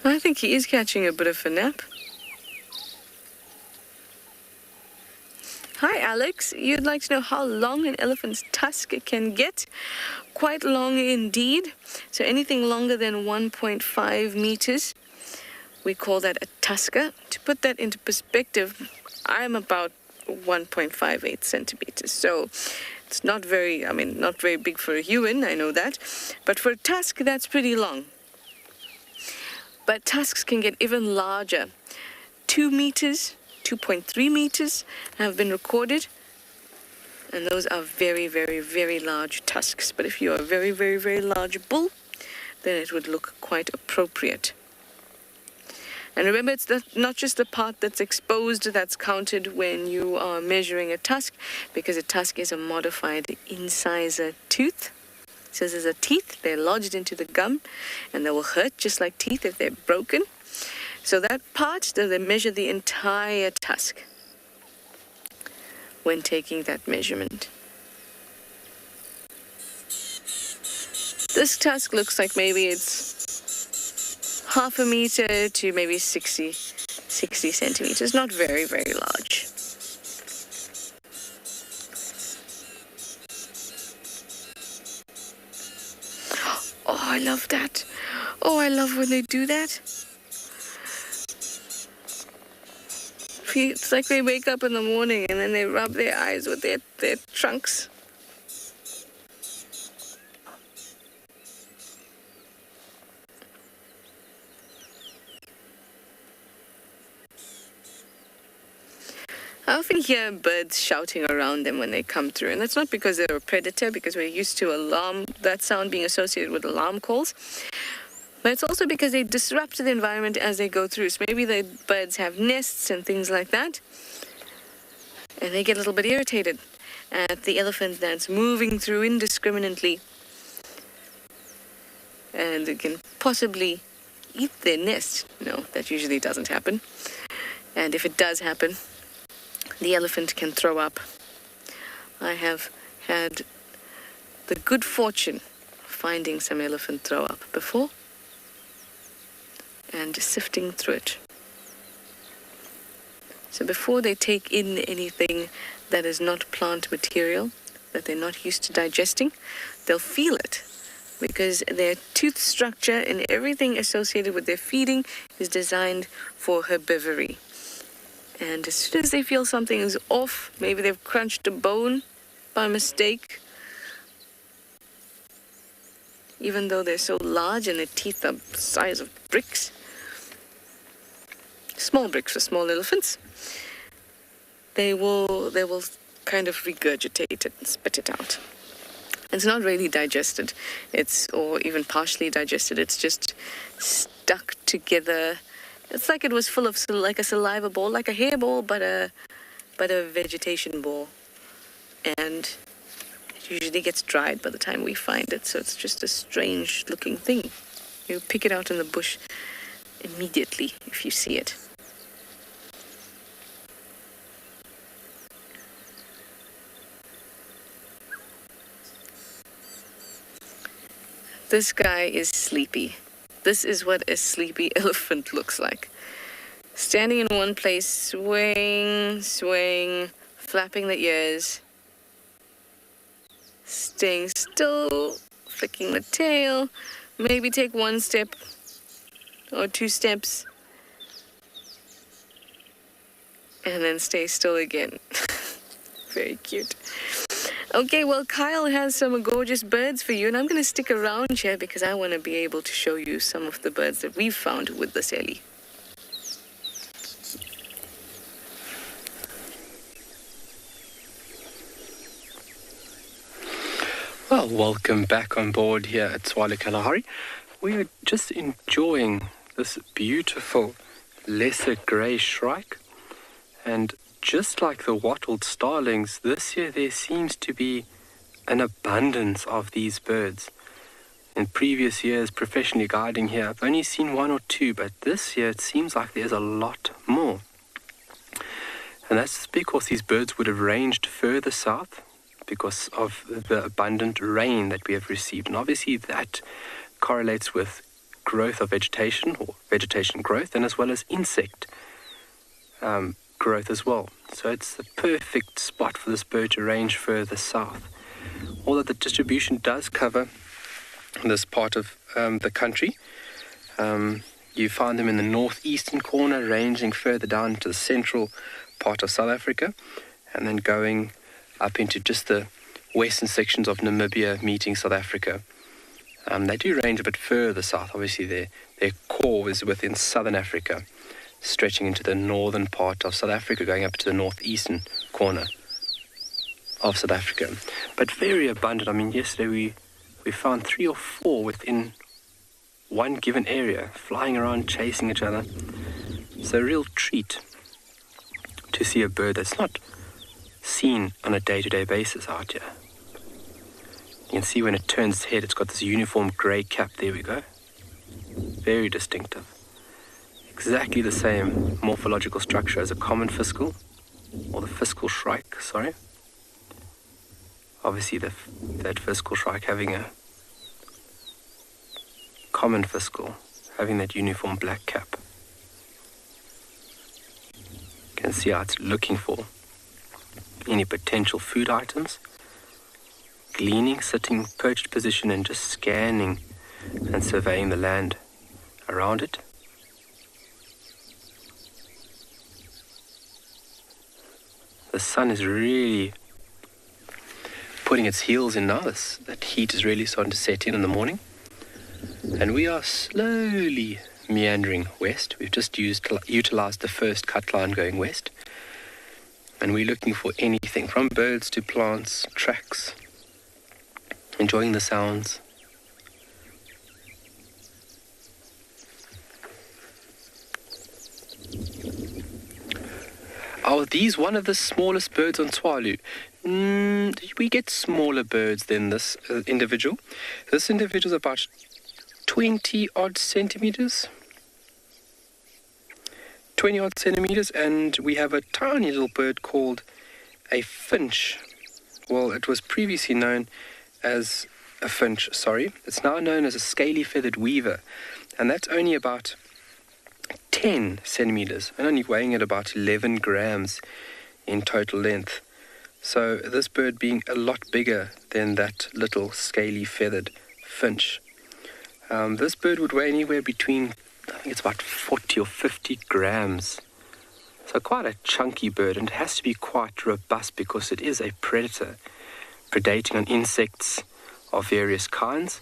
Speaker 4: I think he is catching a bit of a nap. Hi, Alex. You'd like to know how long an elephant's tusk can get? Quite long indeed. So anything longer than 1.5 meters, we call that a tusker. To put that into perspective, I'm about 1.58 centimeters. So it's not very big for a human, I know that. But for a tusk, that's pretty long. But tusks can get even larger. 2 meters, 2.3 meters have been recorded. And those are very, very, very large tusks. But if you're a very, very, very large bull, then it would look quite appropriate. And remember, it's not just the part that's exposed that's counted when you are measuring a tusk, because a tusk is a modified incisor tooth. So there's a teeth, they're lodged into the gum, and they will hurt just like teeth if they're broken. So that part, they measure the entire tusk when taking that measurement. This tusk looks like maybe it's half a meter to maybe 60 centimeters. Not very, very large. Oh, I love that. Oh, I love when they do that. It's like they wake up in the morning and then they rub their eyes with their trunks. I often hear birds shouting around them when they come through, and that's not because they're a predator, because we're used to that sound being associated with alarm calls, but it's also because they disrupt the environment as they go through. So maybe the birds have nests and things like that, and they get a little bit irritated at the elephant that's moving through indiscriminately, and it can possibly eat their nest. No, that usually doesn't happen, and if it does happen, the elephant can throw up. I have had the good fortune of finding some elephant throw up before and sifting through it. So before they take in anything that is not plant material, that they're not used to digesting, they'll feel it, because their tooth structure and everything associated with their feeding is designed for herbivory. And as soon as they feel something is off, maybe they've crunched a bone by mistake, even though they're so large and their teeth are the size of bricks, small bricks for small elephants, they will kind of regurgitate it and spit it out. It's not really digested, or even partially digested, it's just stuck together. It's like it was full of like a saliva ball, like a hairball, but a vegetation ball. And it usually gets dried by the time we find it, so it's just a strange looking thing. You pick it out in the bush immediately if you see it. This guy is sleepy. This is what a sleepy elephant looks like. Standing in one place, swaying, flapping the ears, staying still, flicking the tail, maybe take 1 step or 2 steps, and then stay still again. Very cute. Okay, well, Kyle has some gorgeous birds for you, and I'm going to stick around here because I want to be able to show you some of the birds that we've found with the Ellie.
Speaker 3: Well, welcome back on board here at Tswalu Kalahari. We are just enjoying this beautiful lesser grey shrike, and just like the wattled starlings, this year there seems to be an abundance of these birds. In previous years, professionally guiding here, I've only seen 1 or 2, but this year it seems like there's a lot more. And that's because these birds would have ranged further south because of the abundant rain that we have received. And obviously that correlates with growth of vegetation, or vegetation growth, and as well as insect growth as well. So it's the perfect spot for this bird to range further south. Although the distribution does cover this part of the country, you find them in the northeastern corner, ranging further down to the central part of South Africa, and then going up into just the western sections of Namibia, meeting South Africa. They do range a bit further south. Obviously, their core is within southern Africa, stretching into the northern part of South Africa, going up to the northeastern corner of South Africa. But very abundant. I mean, yesterday we found 3 or 4 within one given area, flying around, chasing each other. It's a real treat to see a bird that's not seen on a day-to-day basis out here. You can see when it turns its head, it's got this uniform grey cap. There we go. Very distinctive. Exactly the same morphological structure as a common fiscal, or the fiscal shrike, sorry. Obviously that fiscal shrike having a common fiscal, having that uniform black cap. You can see how it's looking for any potential food items, gleaning, sitting perched position and just scanning and surveying the land around it. The sun is really putting its heels in now. That heat is really starting to set in the morning. And we are slowly meandering west. We've just utilized the first cut line going west. And we're looking for anything from birds to plants, tracks, enjoying the sounds. Are these one of the smallest birds on Tswalu? We get smaller birds than this individual. This individual is about 20 odd centimeters. 20 odd centimeters, and we have a tiny little bird called a finch. Well, it was previously known as a finch, sorry. It's now known as a scaly feathered weaver, and that's only about 10 centimeters and only weighing at about 11 grams in total length. So this bird being a lot bigger than that little scaly feathered finch. This bird would weigh anywhere between, I think it's about 40 or 50 grams. So quite a chunky bird, and it has to be quite robust because it is a predator, predating on insects of various kinds.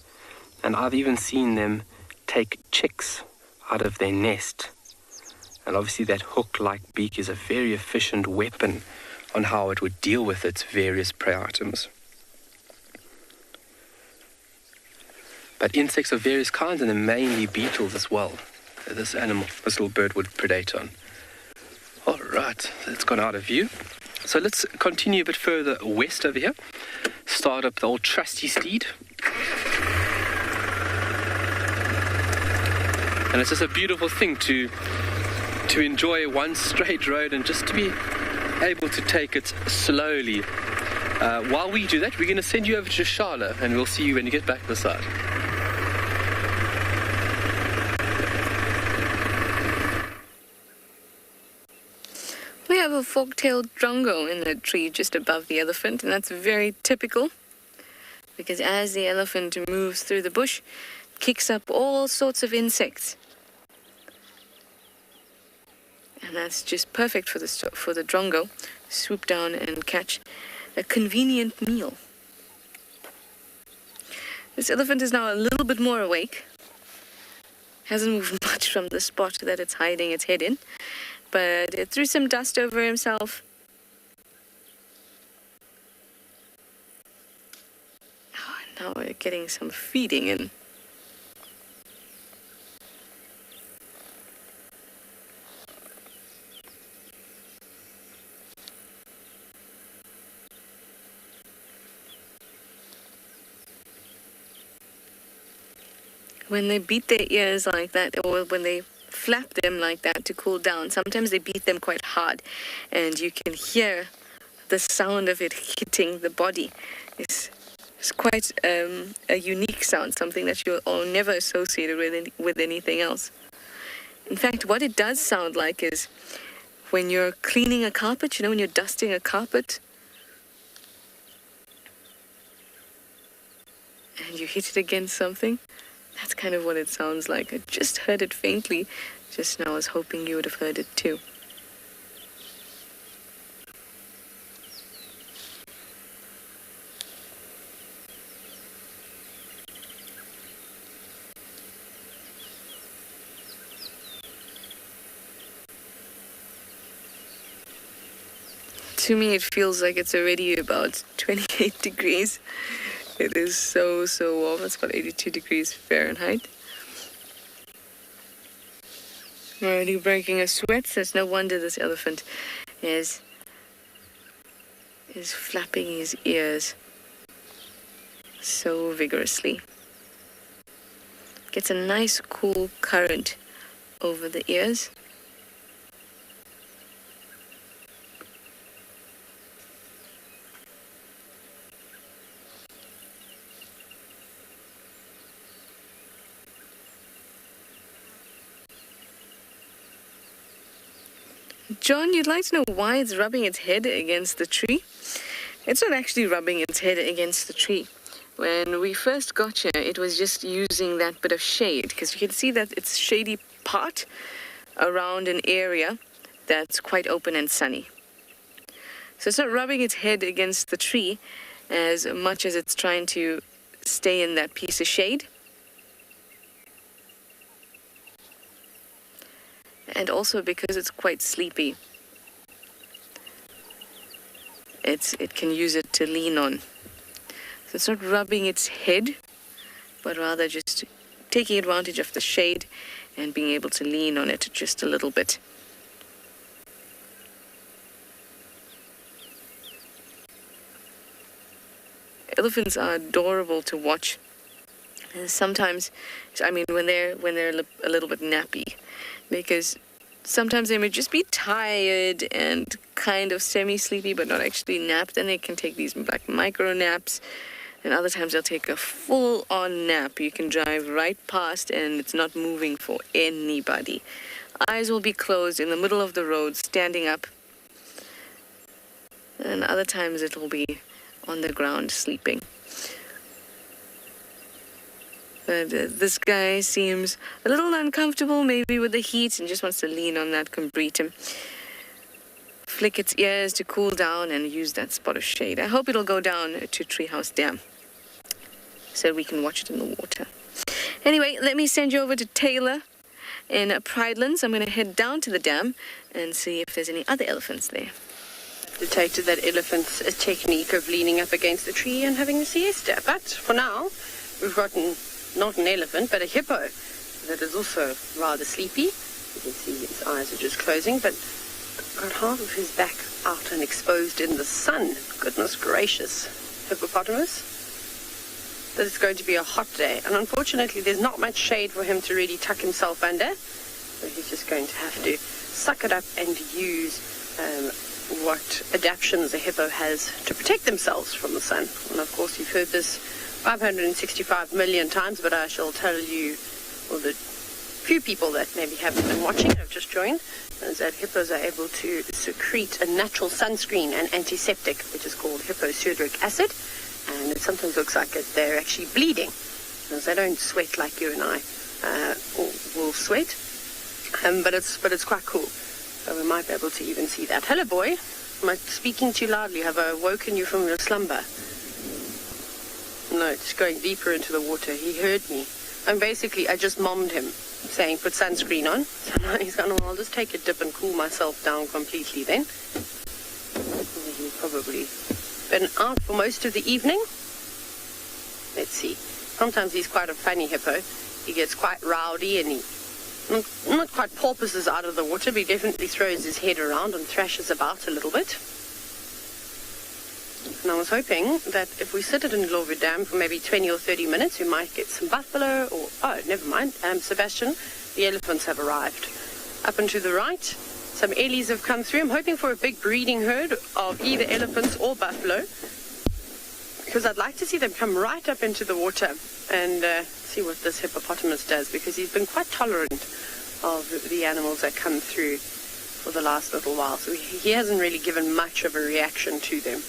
Speaker 3: And I've even seen them take chicks out of their nest. And obviously that hook-like beak is a very efficient weapon on how it would deal with its various prey items. But insects of various kinds, and then mainly beetles as well, this little bird would predate on. All right, so it's gone out of view. So let's continue a bit further west over here. Start up the old trusty steed. And it's just a beautiful thing to enjoy one straight road and just to be able to take it slowly. While we do that, we're going to send you over to Shala, and we'll see you when you get back to the side.
Speaker 4: We have a fork-tailed drongo in the tree just above the elephant, and that's very typical because as the elephant moves through the bush, it kicks up all sorts of insects. And that's just perfect for the drongo. Swoop down and catch a convenient meal. This elephant is now a little bit more awake. Hasn't moved much from the spot that it's hiding its head in, but it threw some dust over himself. Oh, now we're getting some feeding in. When they beat their ears like that, or when they flap them like that to cool down, sometimes they beat them quite hard, and you can hear the sound of it hitting the body. It's It's quite a unique sound, something that you'll never associate it with anything else. In fact, what it does sound like is when you're cleaning a carpet, when you're dusting a carpet, and you hit it against something. That's kind of what it sounds like. I just heard it faintly just now. I was hoping you would have heard it too. To me, it feels like it's already about 28 degrees. It is so warm. It's about 82 degrees Fahrenheit. Already breaking a sweat, so it's no wonder this elephant is flapping his ears so vigorously. Gets a nice cool current over the ears. John, you'd like to know why it's rubbing its head against the tree? It's not actually rubbing its head against the tree. When we first got here, it was just using that bit of shade, because you can see that it's shady part around an area that's quite open and sunny. So it's not rubbing its head against the tree as much as it's trying to stay in that piece of shade. And also because it's quite sleepy, it can use it to lean on. So it's not rubbing its head, but rather just taking advantage of the shade and being able to lean on it just a little bit. Elephants are adorable to watch. Sometimes, when they're a little bit nappy, because sometimes they may just be tired and kind of semi-sleepy but not actually napped, and they can take these like micro naps, and other times they'll take a full-on nap. You can drive right past and it's not moving for anybody. Eyes will be closed in the middle of the road, standing up, and other times it will be on the ground sleeping. But this guy seems a little uncomfortable, maybe with the heat, and just wants to lean on that Combritum. Flick its ears to cool down and use that spot of shade. I hope it'll go down to Treehouse Dam so we can watch it in the water. Anyway, let me send you over to Taylor in Pridelands. I'm going to head down to the dam and see if there's any other elephants there.
Speaker 5: Detected that elephant's technique of leaning up against the tree and having a siesta. But for now, we've gotten not an elephant, but a hippo that is also rather sleepy. You can see his eyes are just closing, but got half of his back out and exposed in the sun. Goodness gracious, hippopotamus. That it's going to be a hot day, and unfortunately there's not much shade for him to really tuck himself under, so he's just going to have to suck it up and use what adaptations a hippo has to protect themselves from the sun. And of course you've heard this 565 million times, but I shall tell you, well, the few people that maybe haven't been watching, have just joined, is that hippos are able to secrete a natural sunscreen and antiseptic, which is called hipposudoric acid, and it sometimes looks like they're actually bleeding, because they don't sweat like you and I will sweat, but it's quite cool. So we might be able to even see that. Hello, boy. Am I speaking too loudly? Have I woken you from your slumber? No, just going deeper into the water. He heard me. And basically, I just mommed him, saying, put sunscreen on. So now he's gone, well, I'll just take a dip and cool myself down completely then. He's probably been out for most of the evening. Let's see. Sometimes he's quite a funny hippo. He gets quite rowdy and he not quite porpoises out of the water, but he definitely throws his head around and thrashes about a little bit. And I was hoping that if we sit at Ngala Dam for maybe 20 or 30 minutes, we might get some buffalo or, oh, never mind, Sebastian, the elephants have arrived. Up and to the right, some ellies have come through. I'm hoping for a big breeding herd of either elephants or buffalo. because I'd like to see them come right up into the water and see what this hippopotamus does, because he's been quite tolerant of the animals that come through for the last little while. So he hasn't really given much of a reaction to them.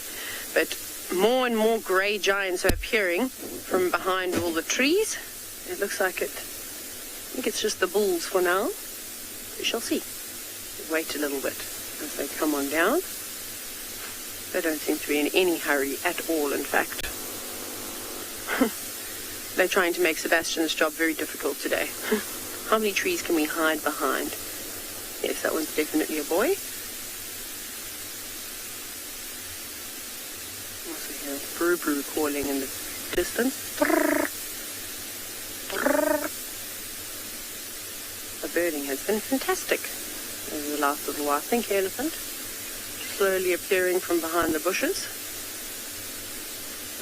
Speaker 5: But more and more grey giants are appearing from behind all the trees. It looks like I think it's just the bulls for now. We shall see. Wait a little bit as they come on down. They don't seem to be in any hurry at all, in fact. They're trying to make Sebastian's job very difficult today. How many trees can we hide behind? Yes, that one's definitely a boy. Also hear Brew calling in the distance. The birding has been fantastic over the last little while. Thank you, elephant. Slowly appearing from behind the bushes.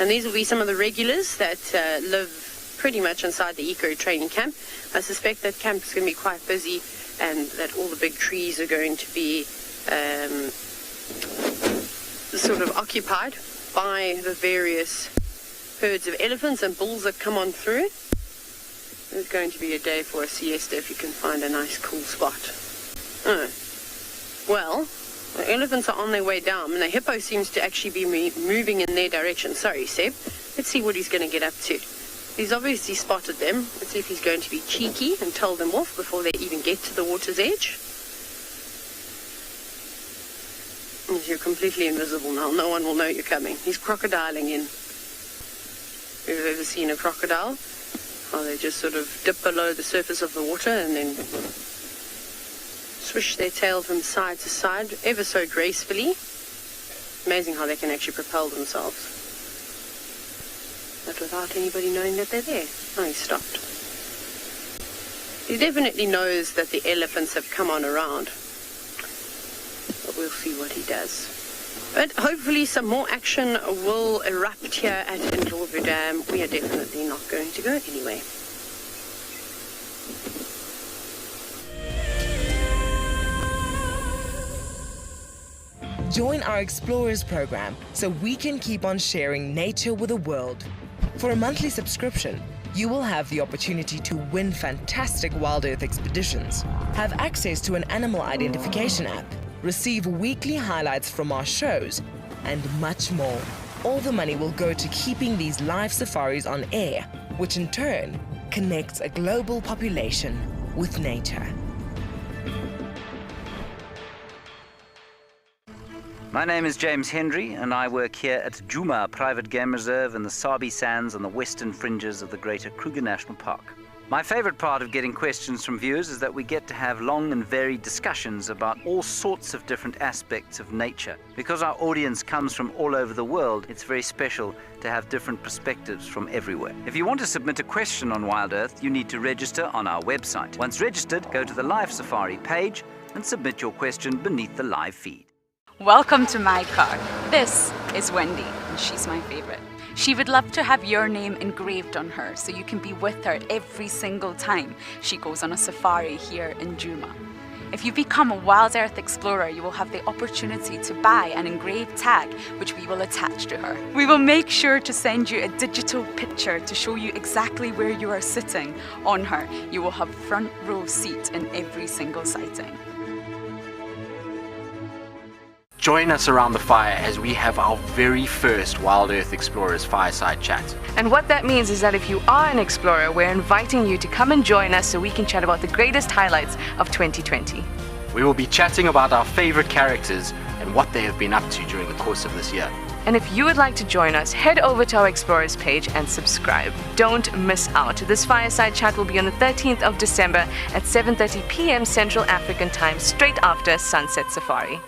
Speaker 5: And these will be some of the regulars that live pretty much inside the eco training camp. I suspect that camp is going to be quite busy and that all the big trees are going to be sort of occupied by the various herds of elephants and bulls that come on through. It's going to be a day for a siesta if you can find a nice cool spot. Well, the elephants are on their way down, and the hippo seems to actually be moving in their direction. Sorry, Seb. Let's see what he's going to get up to. He's obviously spotted them. Let's see if he's going to be cheeky and tell them off before they even get to the water's edge. You're completely invisible now. No one will know you're coming. He's crocodiling in. If you've ever seen a crocodile, how they just sort of dip below the surface of the water and then swish their tail from side to side ever so gracefully. Amazing how they can actually propel themselves. But without anybody knowing that they're there. Oh, he stopped. He definitely knows that the elephants have come on around. But we'll see what he does. But hopefully some more action will erupt here at Tswalu Dam. We are definitely not going to go anyway.
Speaker 8: Join our Explorers program so we can keep on sharing nature with the world. For a monthly subscription, you will have the opportunity to win fantastic WildEarth expeditions, have access to an animal identification app, receive weekly highlights from our shows, and much more. All the money will go to keeping these live safaris on air, which in turn connects a global population with nature.
Speaker 10: My name is James Hendry, and I work here at Djuma Private Game Reserve in the Sabi sands on the western fringes of the Greater Kruger National Park. My favorite part of getting questions from viewers is that we get to have long and varied discussions about all sorts of different aspects of nature. Because our audience comes from all over the world, it's very special to have different perspectives from everywhere. If you want to submit a question on WildEarth, you need to register on our website. Once registered, go to the Live Safari page and submit your question beneath the live feed.
Speaker 11: Welcome to my car. This is Wendy, and she's my favorite. She would love to have your name engraved on her so you can be with her every single time she goes on a safari here in Djuma. If you become a WildEarth explorer, you will have the opportunity to buy an engraved tag which we will attach to her. We will make sure to send you a digital picture to show you exactly where you are sitting on her. You will have front row seat in every single sighting.
Speaker 2: Join us around the fire as we have our very first WildEarth Explorers Fireside Chat.
Speaker 4: And what that means is that if you are an explorer, we're inviting you to come and join us so we can chat about the greatest highlights of 2020.
Speaker 2: We will be chatting about our favorite characters and what they have been up to during the course of this year.
Speaker 4: And if you would like to join us, head over to our Explorers page and subscribe. Don't miss out. This Fireside Chat will be on the 13th of December at 7:30 p.m. Central African Time, straight after Sunset Safari.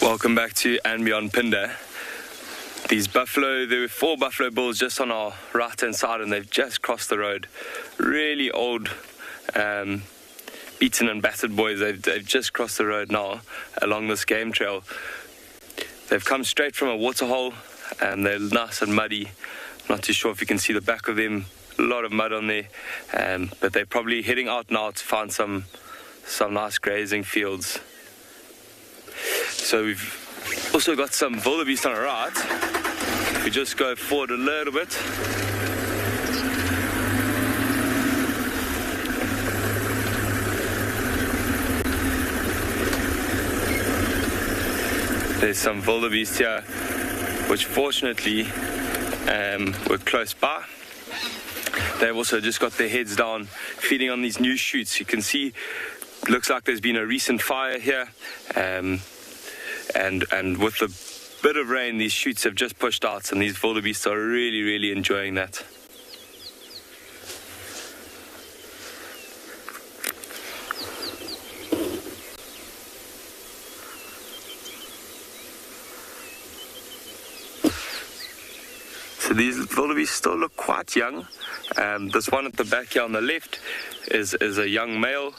Speaker 7: Welcome back to andBeyond Phinda. There were 4 buffalo bulls just on our right hand side, and they've just crossed the road. Really old, beaten and battered boys. They've just crossed the road now along this game trail. They've come straight from a waterhole, and they're nice and muddy. Not too sure if you can see the back of them. A lot of mud on there, but they're probably heading out now to find some nice grazing fields. So we've also got some wildebeest on our right. If we just go forward a little bit. There's some wildebeest here, which fortunately were close by. They've also just got their heads down, feeding on these new shoots. You can see, looks like there's been a recent fire here, and with the bit of rain, these shoots have just pushed out, and these wildebeest are really, really enjoying that. So these wildebeest still look quite young. This one at the back here on the left is a young male,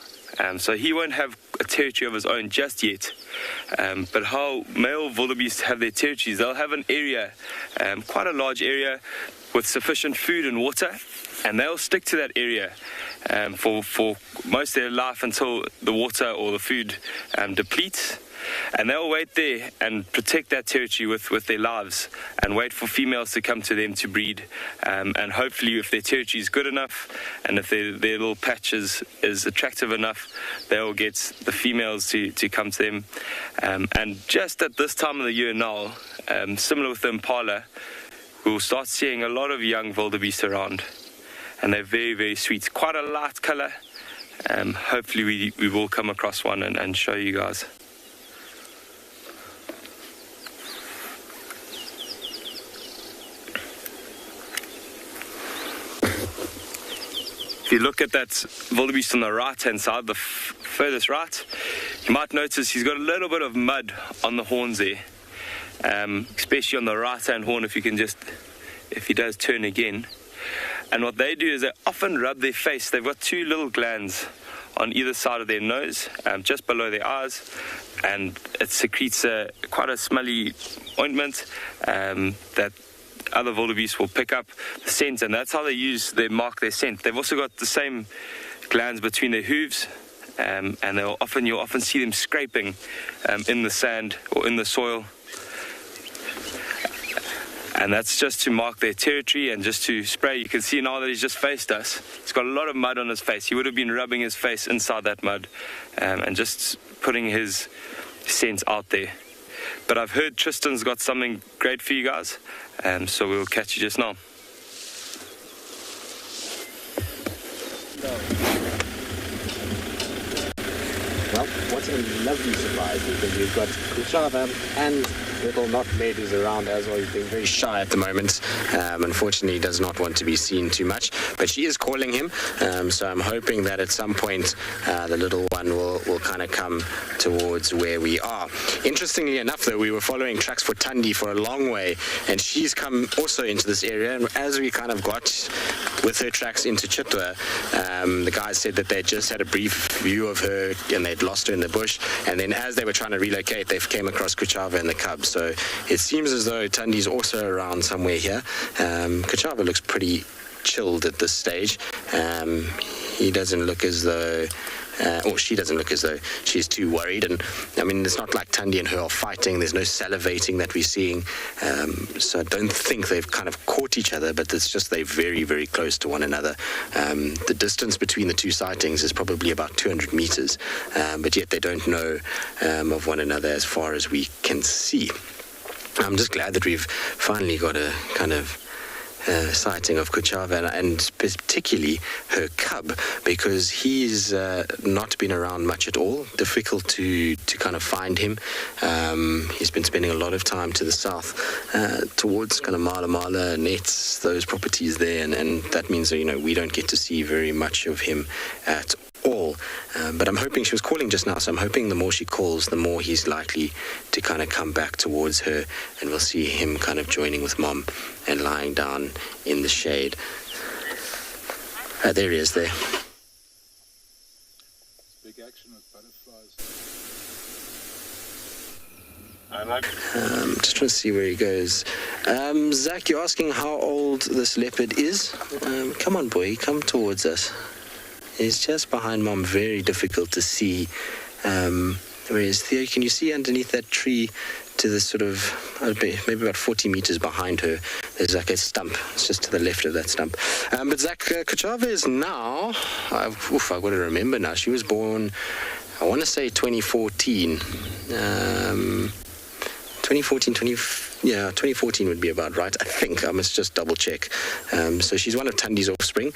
Speaker 7: so he won't have a territory of his own just yet. But how male wildebeest have their territories, they'll have an area, quite a large area with sufficient food and water, and they'll stick to that area for most of their life until the water or the food depletes. And they'll wait there and protect that territory with their lives and wait for females to come to them to breed. And hopefully if their territory is good enough and if their little patch is attractive enough, they'll get the females to come to them. And just at this time of the year now, similar with the Impala, we'll start seeing a lot of young wildebeest around. And they're very, very sweet. Quite a light colour. Hopefully we will come across one and show you guys. If you look at that wildebeest on the right-hand side, the furthest right, you might notice he's got a little bit of mud on the horns there, especially on the right-hand horn if he does turn again. And what they do is they often rub their face. They've got two little glands on either side of their nose, just below their eyes, and it secretes quite a smelly ointment that other wildebeest will pick up the scent, and that's how they mark their scent. They've also got the same glands between their hooves, and you'll often see them scraping in the sand or in the soil, and that's just to mark their territory and just to spray. You can see now that he's just faced us. He's got a lot of mud on his face. He would have been rubbing his face inside that mud and just putting his scent out there. But I've heard Tristan's got something great for you guys, so we'll catch you just now.
Speaker 2: Well, what's a lovely surprise is that we've got Kuchava and little Not Ned is around as well. He's being very shy at the moment. Unfortunately, he does not want to be seen too much, but she is calling him, so I'm hoping that at some point the little one will kind of come towards where we are. Interestingly enough, though, we were following tracks for Thandi for a long way, and she's come also into this area, and as we kind of got with her tracks into Chitwa, the guys said that they just had a brief view of her and they'd lost her in the bush, and then as they were trying to relocate, they came across Kuchava and the cubs. So it seems as though Thandi's also around somewhere here. Kuchava looks pretty chilled at this stage. He doesn't look as though, or she doesn't look as though she's too worried. And I mean, it's not like Thandi and her are fighting. There's no salivating that we're seeing. So I don't think they've kind of caught each other, but it's just they're very, very close to one another. The distance between the two sightings is probably about 200 meters, but yet they don't know of one another as far as we can see. I'm just glad that we've finally got a kind of sighting of Kuchava and particularly her cub, because he's not been around much at all. Difficult to kind of find him. He's been spending a lot of time to the south towards kind of Mala, Nets, those properties there, and that means that, you know, we don't get to see very much of him at all. But I'm hoping, she was calling just now, so I'm hoping the more she calls, the more he's likely to kind of come back towards her, and we'll see him kind of joining with Mom and lying down in the shade. There he is there.
Speaker 12: Big action with butterflies.
Speaker 2: Just trying to see where he goes. Zach, you're asking how old this leopard is? Come on, boy, come towards us. He's just behind Mom, very difficult to see. Where is Theo? Can you see underneath that tree to the sort of, maybe about 40 meters behind her, there's like a stump. It's just to the left of that stump. But Zach Kuchava is now, I've got to remember now, she was born, I want to say 2014. 2014 would be about right, I think. I must just double check. So she's one of Tandi's offspring.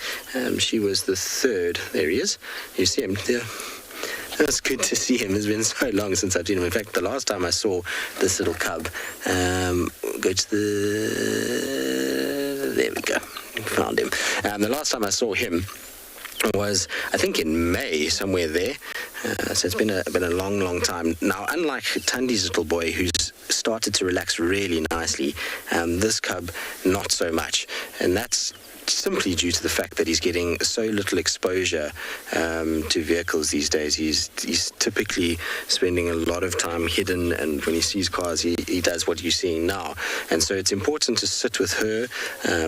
Speaker 2: She was the third. There he is. You see him there. That's good to see him. It's been so long since I've seen him. In fact, the last time I saw this little cub, go to there we go. Found him. The last time I saw him was, I think, in May, somewhere there. So it's been a long time. Now, unlike Tandi's little boy, who's started to relax really nicely, this cub, not so much. And that's simply due to the fact that he's getting so little exposure to vehicles these days. He's typically spending a lot of time hidden, and when he sees cars, he does what you're seeing now. And so it's important to sit with her,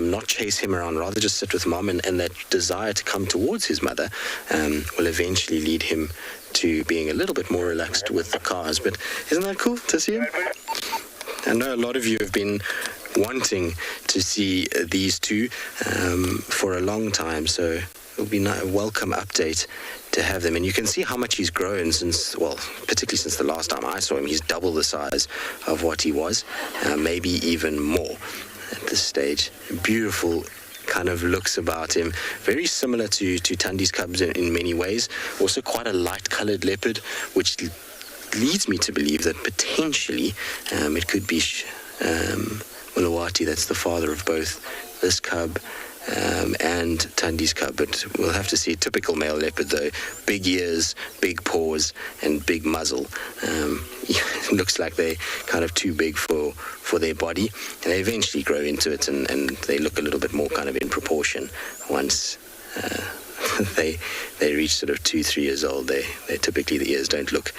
Speaker 2: not chase him around, rather just sit with mom, and that desire to come towards his mother will eventually lead him to being a little bit more relaxed with the cars. But isn't that cool to see him? I know a lot of you have been wanting to see these two for a long time, so it'll be a welcome update to have them. And you can see how much he's grown since, well, particularly since the last time I saw him. He's double the size of what he was, maybe even more at this stage. Beautiful kind of looks about him, very similar to Tandi's cubs in many ways. Also quite a light-colored leopard, which leads me to believe that potentially it could be Mulawati, that's the father of both this cub and Tandi's cub. But we'll have to see. Typical male leopard, though. Big ears, big paws, and big muzzle. It looks like they're kind of too big for their body. And they eventually grow into it, and they look a little bit more kind of in proportion once they reach sort of 2-3 years old. They typically, the ears don't look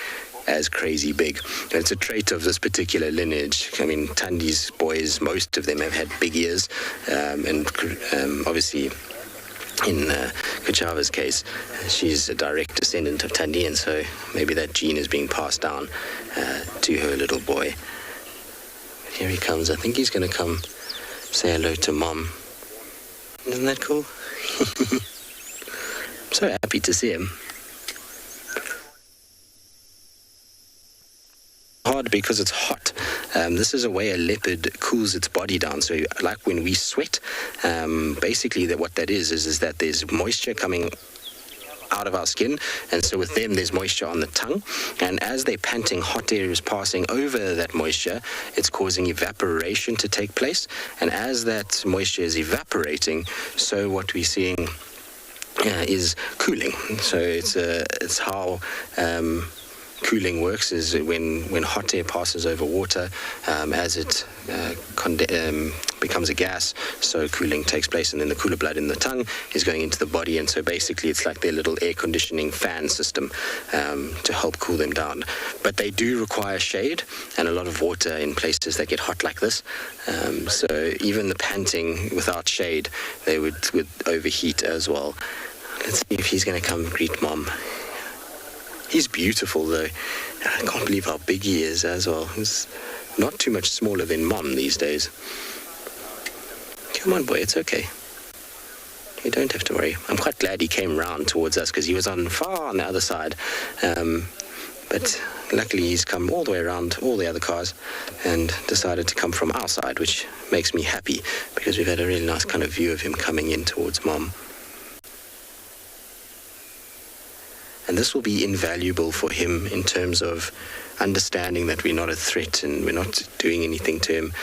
Speaker 2: as crazy big. And it's a trait of this particular lineage. I mean, Tandi's boys, most of them have had big ears, and obviously in Kuchava's case, she's a direct descendant of Tandi, and so maybe that gene is being passed down to her little boy. But here he comes. I think he's going to come say hello to Mom. Isn't that cool? I'm so happy to see him. Hard because it's hot. This is a way a leopard cools its body down. So like when we sweat, basically what that is that there's moisture coming out of our skin, and so with them there's moisture on the tongue, and as they're panting, hot air is passing over that moisture. It's causing evaporation to take place, and as that moisture is evaporating, so what we're seeing is cooling. So it's how cooling works, is when hot air passes over water, as it becomes a gas, so cooling takes place, and then the cooler blood in the tongue is going into the body, and so basically it's like their little air conditioning fan system to help cool them down. But they do require shade and a lot of water in places that get hot like this, so even the panting without shade, they would overheat as well. Let's see if he's going to come greet Mom. He's beautiful, though. I can't believe how big he is as well. He's not too much smaller than Mom these days. Come on, boy, it's okay. You don't have to worry. I'm quite glad he came round towards us, because he was far on the other side. But luckily he's come all the way around all the other cars and decided to come from our side, which makes me happy, because we've had a really nice kind of view of him coming in towards Mom. And this will be invaluable for him in terms of understanding that we're not a threat and we're not doing anything to him.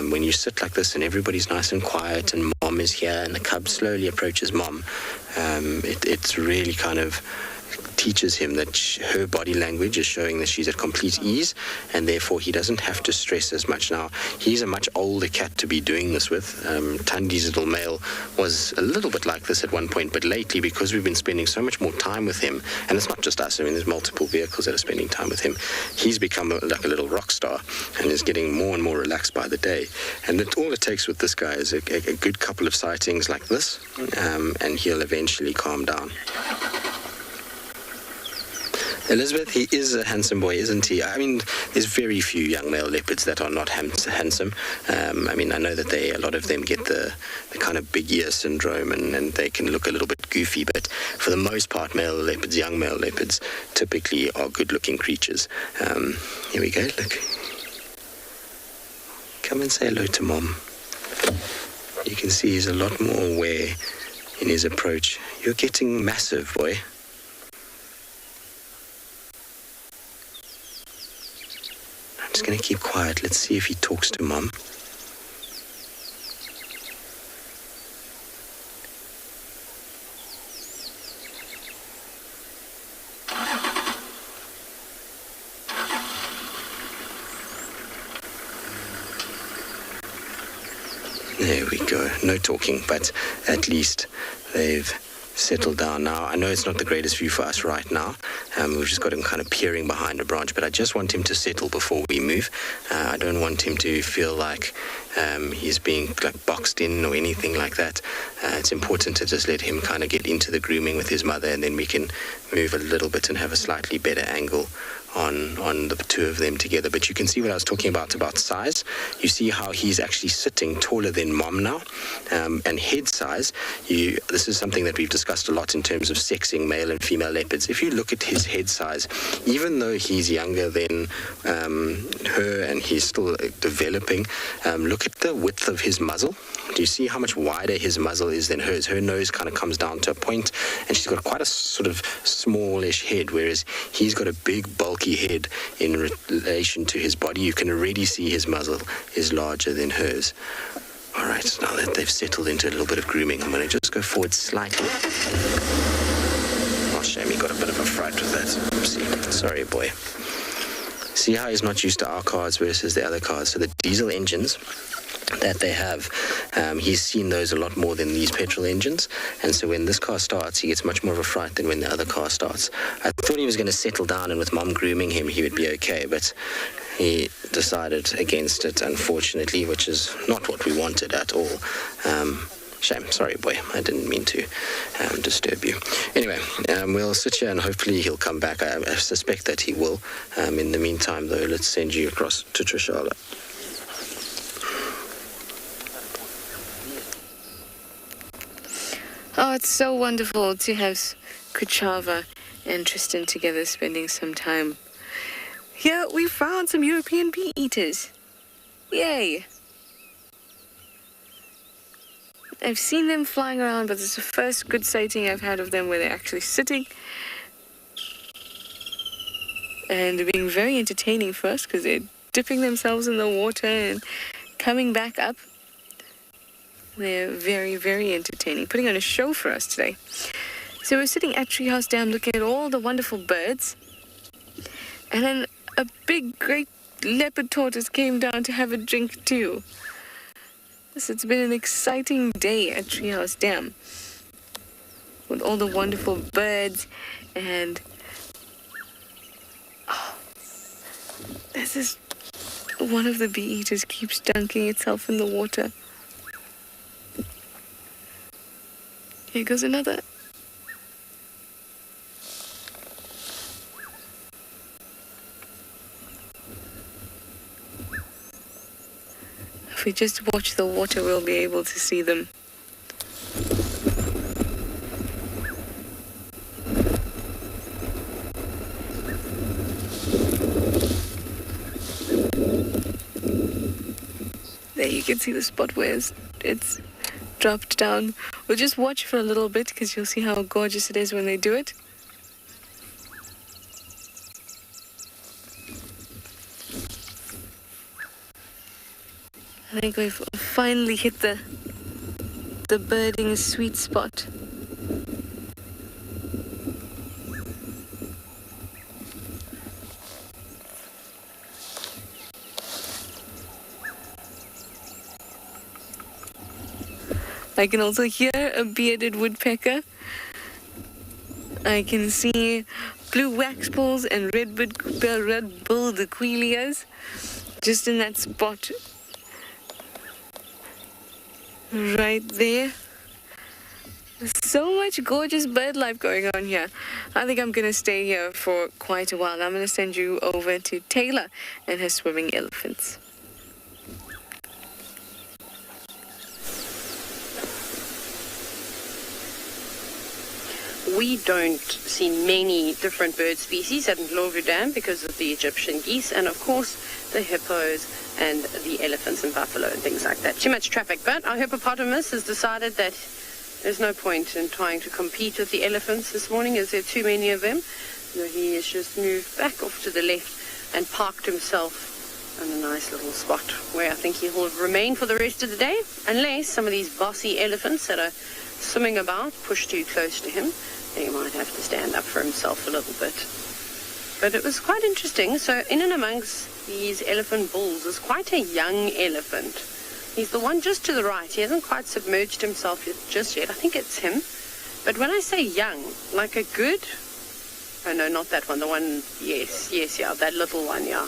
Speaker 2: When you sit like this and everybody's nice and quiet and Mom is here and the cub slowly approaches Mom, it's really kind of teaches him that her body language is showing that she's at complete ease, and therefore he doesn't have to stress as much. Now, he's a much older cat to be doing this with. Tandi's little male was a little bit like this at one point, but lately, because we've been spending so much more time with him, and it's not just us, I mean, there's multiple vehicles that are spending time with him, he's become like a little rock star and is getting more and more relaxed by the day. And all it takes with this guy is a good couple of sightings like this, and he'll eventually calm down. Elizabeth, he is a handsome boy, isn't he? I mean, there's very few young male leopards that are not handsome. I mean, I know that a lot of them get the kind of big ear syndrome and they can look a little bit goofy, but for the most part, young male leopards typically are good-looking creatures. Here we go, look. Come and say hello to Mom. You can see he's a lot more aware in his approach. You're getting massive, boy. I'm just going to keep quiet. Let's see if he talks to Mom. There we go. No talking, but at least they've settled down now. I know it's not the greatest view for us right now. We've just got him kind of peering behind a branch, but I just want him to settle before we move. I don't want him to feel like he's being like boxed in or anything like that. It's important to just let him kind of get into the grooming with his mother, and then we can move a little bit and have a slightly better angle on the two of them together. But you can see what I was talking about size. You see how he's actually sitting taller than Mom now, and head size. This is something that we've discussed a lot in terms of sexing male and female leopards. If you look at his head size, even though he's younger than her and he's still developing, look at the width of his muzzle. Do you see how much wider his muzzle is than hers? Her nose kind of comes down to a point, and she's got quite a sort of smallish head, whereas he's got a big, bulky head in relation to his body. You can already see his muzzle is larger than hers. All right, now that they've settled into a little bit of grooming, I'm going to just go forward slightly. Oh, shame he got a bit of a fright with that. Oopsie. Sorry, boy. See how he's not used to our cars versus the other cars. So the diesel engines that they have, he's seen those a lot more than these petrol engines, and so when this car starts, he gets much more of a fright than when the other car starts. I thought he was going to settle down, and with Mom grooming him, he would be okay, but he decided against it, unfortunately, which is not what we wanted at all. Shame. Sorry, boy. I didn't mean to disturb you. Anyway, we'll sit here and hopefully he'll come back. I suspect that he will. In the meantime, though, let's send you across to Trishala.
Speaker 4: Oh, it's so wonderful to have Kuchava and Tristan together spending some time. Here we found some European bee-eaters. Yay! I've seen them flying around, but it's the first good sighting I've had of them where they're actually sitting. And they're being very entertaining first because they're dipping themselves in the water and coming back up. They're very, very entertaining, putting on a show for us today. So we're sitting at Treehouse Dam looking at all the wonderful birds. And then a big, great leopard tortoise came down to have a drink too. So it's been an exciting day at Treehouse Dam with all the wonderful birds and... Oh, this is... One of the bee-eaters keeps dunking itself in the water. Here goes another. If we just watch the water, we'll be able to see them. There you can see the spot where it's dropped down. We'll just watch for a little bit because you'll see how gorgeous it is when they do it. I think we've finally hit the birding sweet spot. I can also hear a bearded woodpecker. I can see blue waxpulls and red-billed aquilias just in that spot right there. So much gorgeous bird life going on here. I think I'm going to stay here for quite a while. I'm going to send you over to Taylor and her swimming elephants.
Speaker 5: We don't see many different bird species at Tswalu Dam because of the Egyptian geese and, of course, the hippos and the elephants and buffalo and things like that. Too much traffic. But our hippopotamus has decided that there's no point in trying to compete with the elephants this morning as there are too many of them. So he has just moved back off to the left and parked himself in a nice little spot where I think he will remain for the rest of the day, unless some of these bossy elephants that are swimming about push too close to him. He might have to stand up for himself a little bit. But it was quite interesting. So in and amongst these elephant bulls is quite a young elephant. He's the one just to the right. He hasn't quite submerged himself just yet. I think it's him. But when I say young, like a good... Oh, no, not that one. The one... Yes, yeah, that little one, yeah.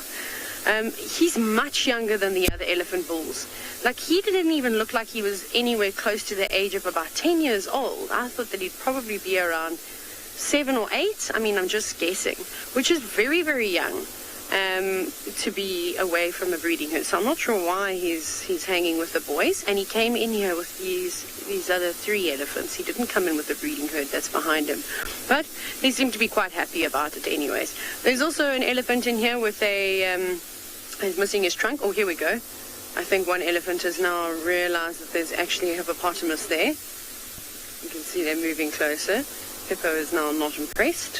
Speaker 5: He's much younger than the other elephant bulls. Like, he didn't even look like he was anywhere close to the age of about 10 years old. I thought that he'd probably be around 7 or 8. I mean, I'm just guessing, which is very, very young to be away from a breeding herd. So I'm not sure why he's hanging with the boys. And he came in here with these other 3 elephants. He didn't come in with the breeding herd that's behind him. But they seem to be quite happy about it anyways. There's also an elephant in here with a... he's missing his trunk. Oh, here we go. I think one elephant has now realized that there's actually a hippopotamus there. You can see they're moving closer. Hippo is now not impressed.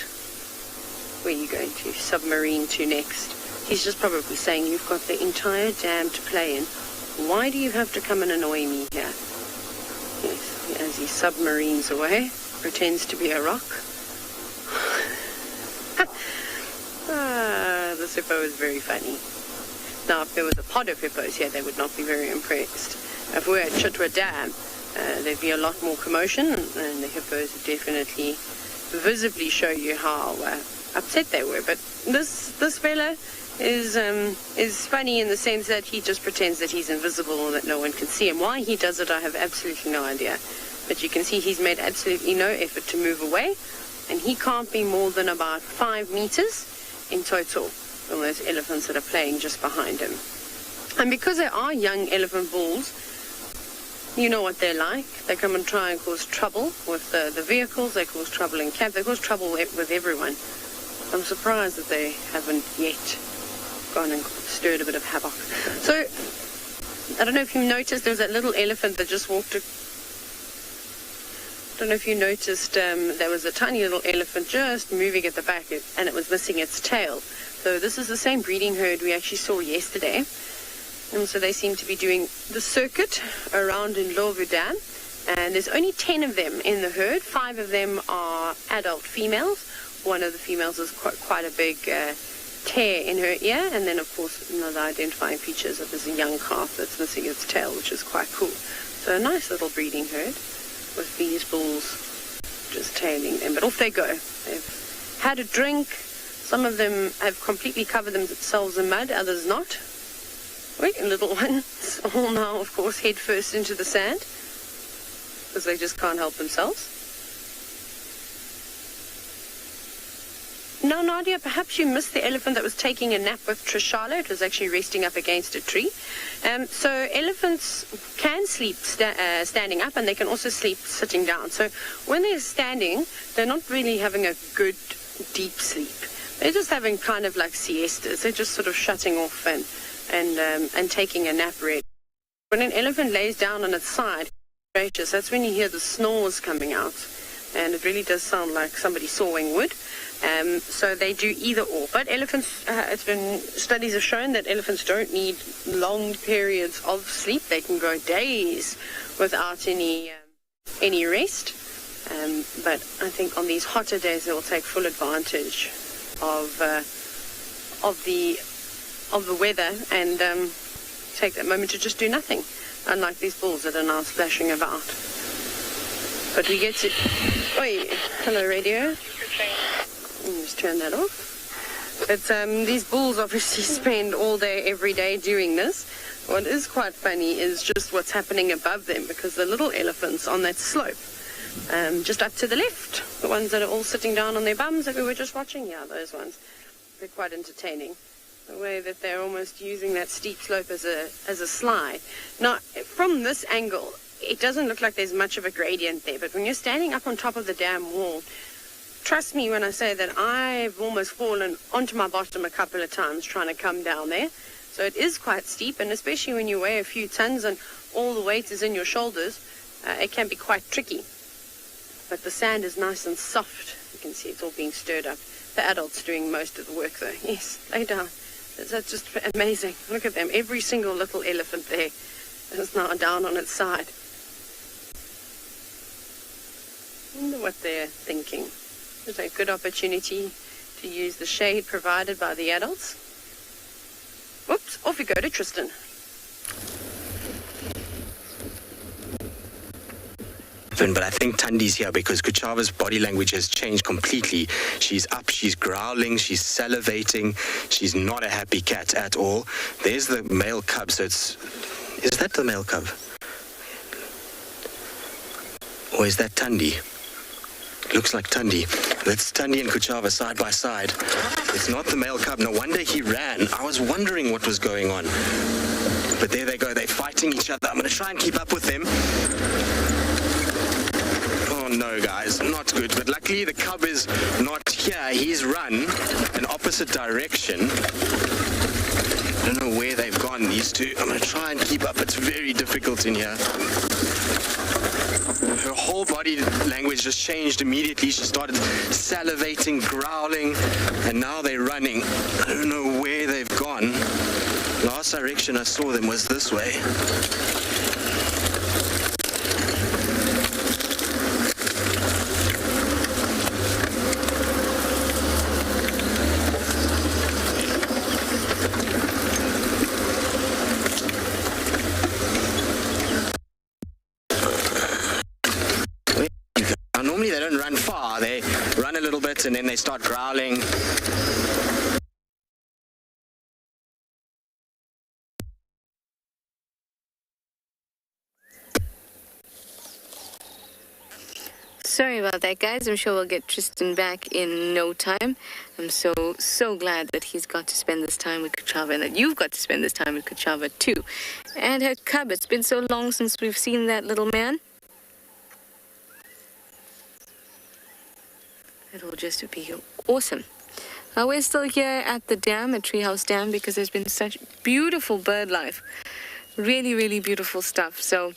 Speaker 5: Where are you going to submarine to next? He's just probably saying, you've got the entire dam to play in. Why do you have to come and annoy me here? Yes, as he submarines away, pretends to be a rock. This hippo is very funny. Now, if there was a pod of hippos here, they would not be very impressed. If we're at Tswalu Dam, there'd be a lot more commotion, and the hippos would definitely visibly show you how upset they were. But this fella is funny in the sense that he just pretends that he's invisible and that no one can see him. Why he does it, I have absolutely no idea. But you can see he's made absolutely no effort to move away, and he can't be more than about 5 meters in total from those elephants that are playing just behind him. And because they are young elephant bulls, you know what they're like. They come and try and cause trouble with the vehicles. They cause trouble in camp. They cause trouble with everyone. I'm surprised that they haven't yet gone and stirred a bit of havoc. So, I don't know if you noticed, there was that little elephant that just walked... I don't know if you noticed, there was a tiny little elephant just moving at the back, and it was missing its tail. So this is the same breeding herd we actually saw yesterday. And so they seem to be doing the circuit around in Tswalu Dam. And there's only 10 of them in the herd. 5 of them are adult females. One of the females has quite a big tear in her ear. And then, of course, another identifying feature is that there's a young calf that's missing its tail, which is quite cool. So a nice little breeding herd with these bulls just tailing them. But off they go. They've had a drink. Some of them have completely covered themselves in mud, others not. Wait, little ones all now, of course, head first into the sand because they just can't help themselves. Now, Nadia, perhaps you missed the elephant that was taking a nap with Trishala. It was actually resting up against a tree. So elephants can sleep standing up, and they can also sleep sitting down. So when they're standing, they're not really having a good deep sleep. They're just having kind of like siestas. They're just sort of shutting off and taking a nap really. When an elephant lays down on its side, that's when you hear the snores coming out. And it really does sound like somebody sawing wood. So they do either or. But elephants, studies have shown that elephants don't need long periods of sleep. They can go days without any rest. But I think on these hotter days, they will take full advantage of the weather and take that moment to just do nothing, unlike these bulls that are now splashing about. But we get to... Oi, hello radio. Just turn that off. But these bulls obviously spend all day, every day doing this. What is quite funny is just what's happening above them, because the little elephants on that slope, just up to the left, the ones that are all sitting down on their bums that we were just watching. Yeah, those ones. They're quite entertaining. The way that they're almost using that steep slope as a slide. Now, from this angle, it doesn't look like there's much of a gradient there, but when you're standing up on top of the dam wall, trust me when I say that I've almost fallen onto my bottom a couple of times trying to come down there. So it is quite steep, and especially when you weigh a few tons and all the weight is in your shoulders, it can be quite tricky. But the sand is nice and soft. You can see it's all being stirred up. The adults doing most of the work though. Yes, lay down. That's just amazing. Look at them. Every single little elephant there is now down on its side. I wonder what they're thinking. It's a good opportunity to use the shade provided by the adults. Whoops, off we go to Tristan.
Speaker 13: But I think Tandi's here because Kuchava's body language has changed completely. She's up, she's growling, she's salivating. She's not a happy cat at all. There's the male cub, so is that the male cub? Or is that Tandi? Looks like Tandi. That's Tandi and Kuchava side by side. It's not the male cub. No wonder he ran. I was wondering what was going on. But there they go. They're fighting each other. I'm going to try and keep up with them. Oh no, guys, not good. But luckily the cub is not here. He's run in opposite direction. I don't know where they've gone, these two. I'm going to try and keep up. It's very difficult in here. Her whole body language just changed immediately. She started salivating, growling, and now they're running. I don't know where they've gone. Last direction I saw them was this way. Normally they don't run far, they run a little bit and then they start growling.
Speaker 4: Sorry about that, guys. I'm sure we'll get Tristan back in no time. I'm so glad that he's got to spend this time with Kuchava and that you've got to spend this time with Kuchava too. And her cub. It's been so long since we've seen that little man. It'll just be awesome. We're still here at the dam, at Treehouse Dam, because there's been such beautiful bird life. Really, really beautiful stuff. So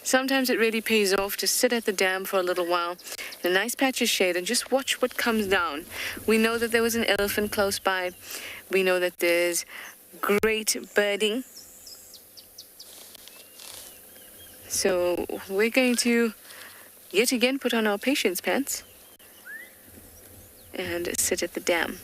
Speaker 4: sometimes it really pays off to sit at the dam for a little while in a nice patch of shade and just watch what comes down. We know that there was an elephant close by. We know that there's great birding. So we're going to yet again put on our patience pants and sit at the dam.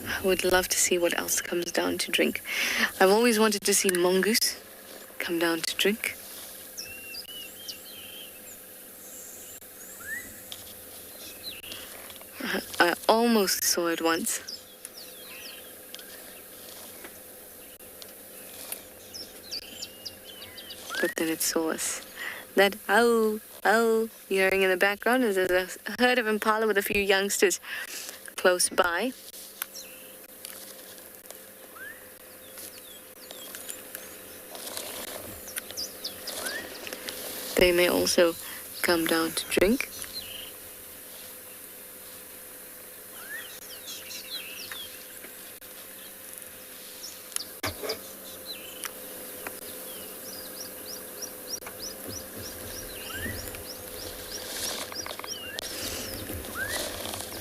Speaker 4: I would love to see what else comes down to drink. I've always wanted to see mongoose come down to drink. I almost saw it once. But then it saw us. That ow, ow you're hearing in the background is a herd of Impala with a few youngsters close by. They may also come down to drink.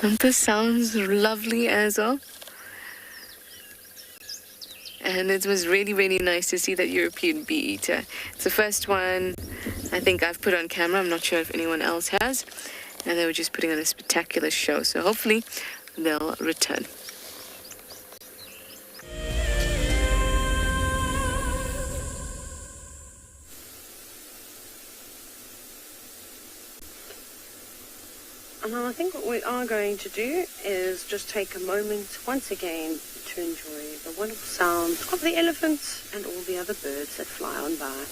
Speaker 4: And this sounds lovely as well. And it was really, really nice to see that European bee eater. It's the first one I think I've put on camera. I'm not sure if anyone else has. And they were just putting on a spectacular show. So hopefully they'll return.
Speaker 5: And I think what we are going to do is just take a moment once again to enjoy the wonderful sounds of the elephants and all the other birds that fly on by.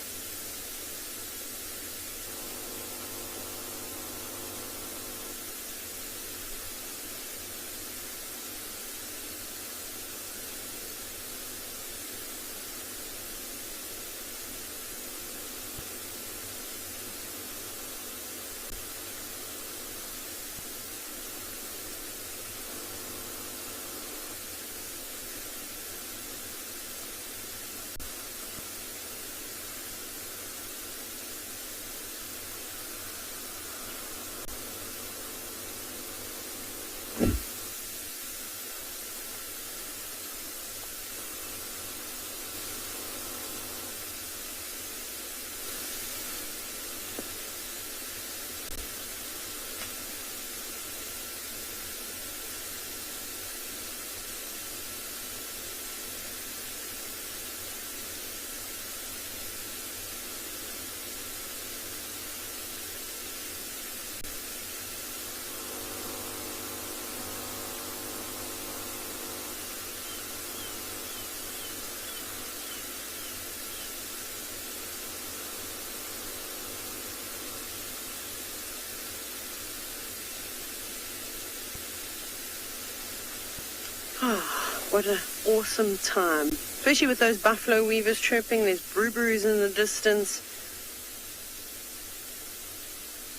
Speaker 5: What an awesome time. Especially with those buffalo weavers chirping, there's blueberries in the distance.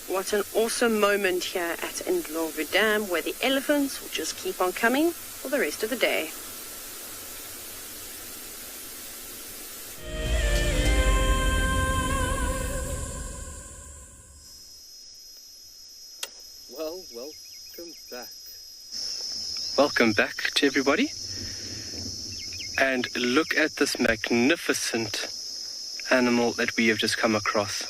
Speaker 5: What an awesome moment here at Tswalu Dam, where the elephants will just keep on coming for the rest of the day.
Speaker 3: Well, welcome back. Welcome back to everybody. And look at this magnificent animal that we have just come across.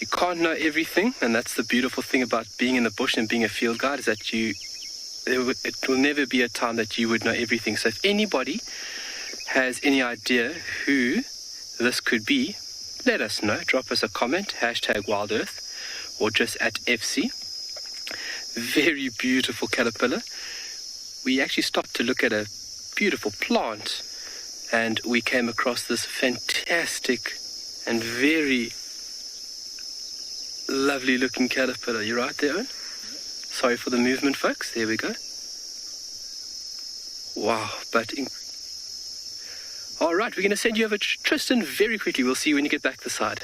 Speaker 3: You can't know everything, and that's the beautiful thing about being in the bush and being a field guide, is that it will never be a time that you would know everything. So if anybody has any idea who this could be, let us know. Drop us a comment, #WildEarth, or just at FC. Very beautiful caterpillar. We actually stopped to look at a beautiful plant, and we came across this fantastic and very lovely looking caterpillar. You right there, Owen? Sorry for the movement, folks. There we go. Wow, all right, we're going to send you over to Tristan very quickly. We'll see you when you get back this side.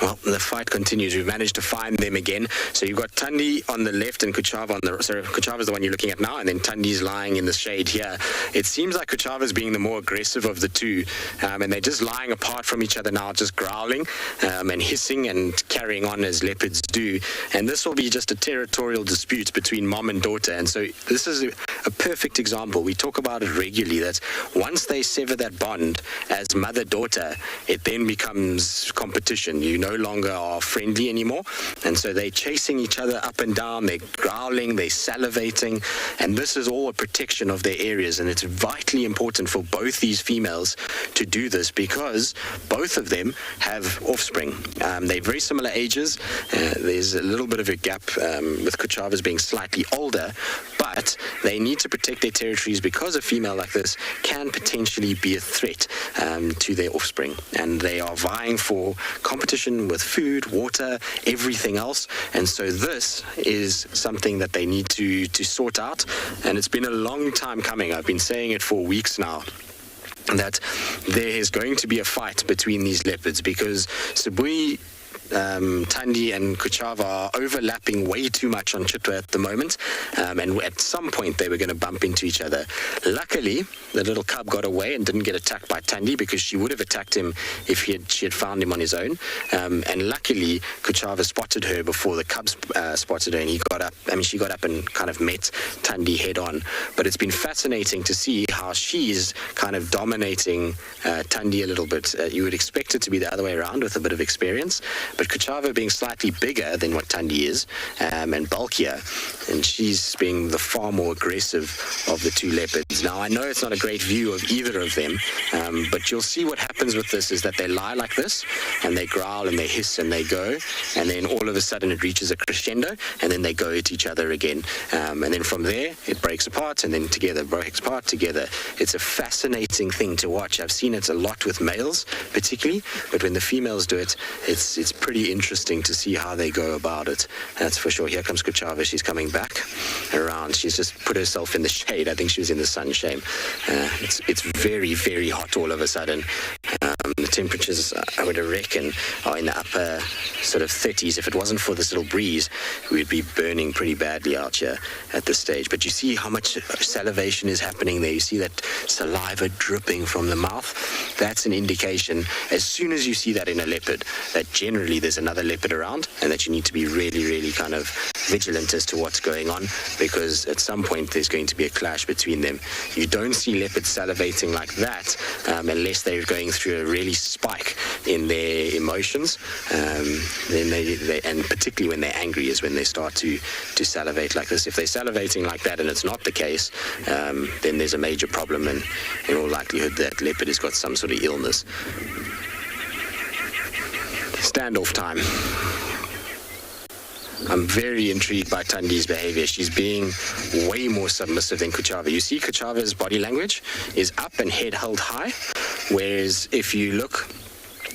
Speaker 13: Well, the fight continues. We've managed to find them again. So you've got Tundi on the left and Kuchava on the... So Kuchava's the one you're looking at now, and then Tundi's lying in the shade here. It seems like Kuchava's being the more aggressive of the two, and they're just lying apart from each other now, just growling and hissing and carrying on as leopards do. And this will be just a territorial dispute between mom and daughter. And so this is a perfect example. We talk about it regularly, that once they sever that bond as mother-daughter, it then becomes competition. You no longer are friendly anymore, and so they're chasing each other up and down, they're growling, they're salivating, and this is all a protection of their areas. And it's vitally important for both these females to do this, because both of them have offspring. They're very similar ages. There's a little bit of a gap with Kuchava's being slightly older, but they need to protect their territories because a female like this can potentially be a threat to their offspring, and they are vying for competition with food, water, everything else. And so this is something that they need to sort out, and it's been a long time coming. I've been saying it for weeks now, that there is going to be a fight between these leopards, because Sabui, Tundi and Kuchava are overlapping way too much on Chitwa at the moment, and at some point they were going to bump into each other. Luckily, the little cub got away and didn't get attacked by Tundi, because she would have attacked him if she had found him on his own. And luckily, Kuchava spotted her before the cub spotted her, and she got up and kind of met Tundi head on. But it's been fascinating to see how she's kind of dominating Tundi a little bit. You would expect it to be the other way around with a bit of experience, but Kuchava being slightly bigger than what Tundi is, and bulkier, and she's being the far more aggressive of the two leopards. Now, I know it's not a great view of either of them, but you'll see what happens with this is that they lie like this, and they growl and they hiss and they go, and then all of a sudden it reaches a crescendo, and then they go at each other again. And then from there, it breaks apart, and then together, breaks apart together. It's a fascinating thing to watch. I've seen it a lot with males, particularly, but when the females do it, it's pretty interesting to see how they go about it. That's for sure. Here comes Kuchava. She's coming back around. She's just put herself in the shade. I think she was in the sun, shame. It's very, very hot all of a sudden. The temperatures, I would reckon, are in the upper sort of 30s. If it wasn't for this little breeze, we'd be burning pretty badly out here at this stage. But you see how much salivation is happening there. You see that saliva dripping from the mouth. That's an indication, as soon as you see that in a leopard, that generally there's another leopard around, and that you need to be really, really kind of vigilant as to what's going on, because at some point there's going to be a clash between them. You don't see leopards salivating like that unless they're going through a really spike in their emotions. Then they and particularly when they're angry is when they start to salivate like this. If they're salivating like that and it's not the case, then there's a major problem, and in all likelihood that leopard has got some sort of illness. Standoff time. I'm very intrigued by Tundi's behavior. She's being way more submissive than Kuchava. You see Kuchava's body language is up and head held high, whereas if you look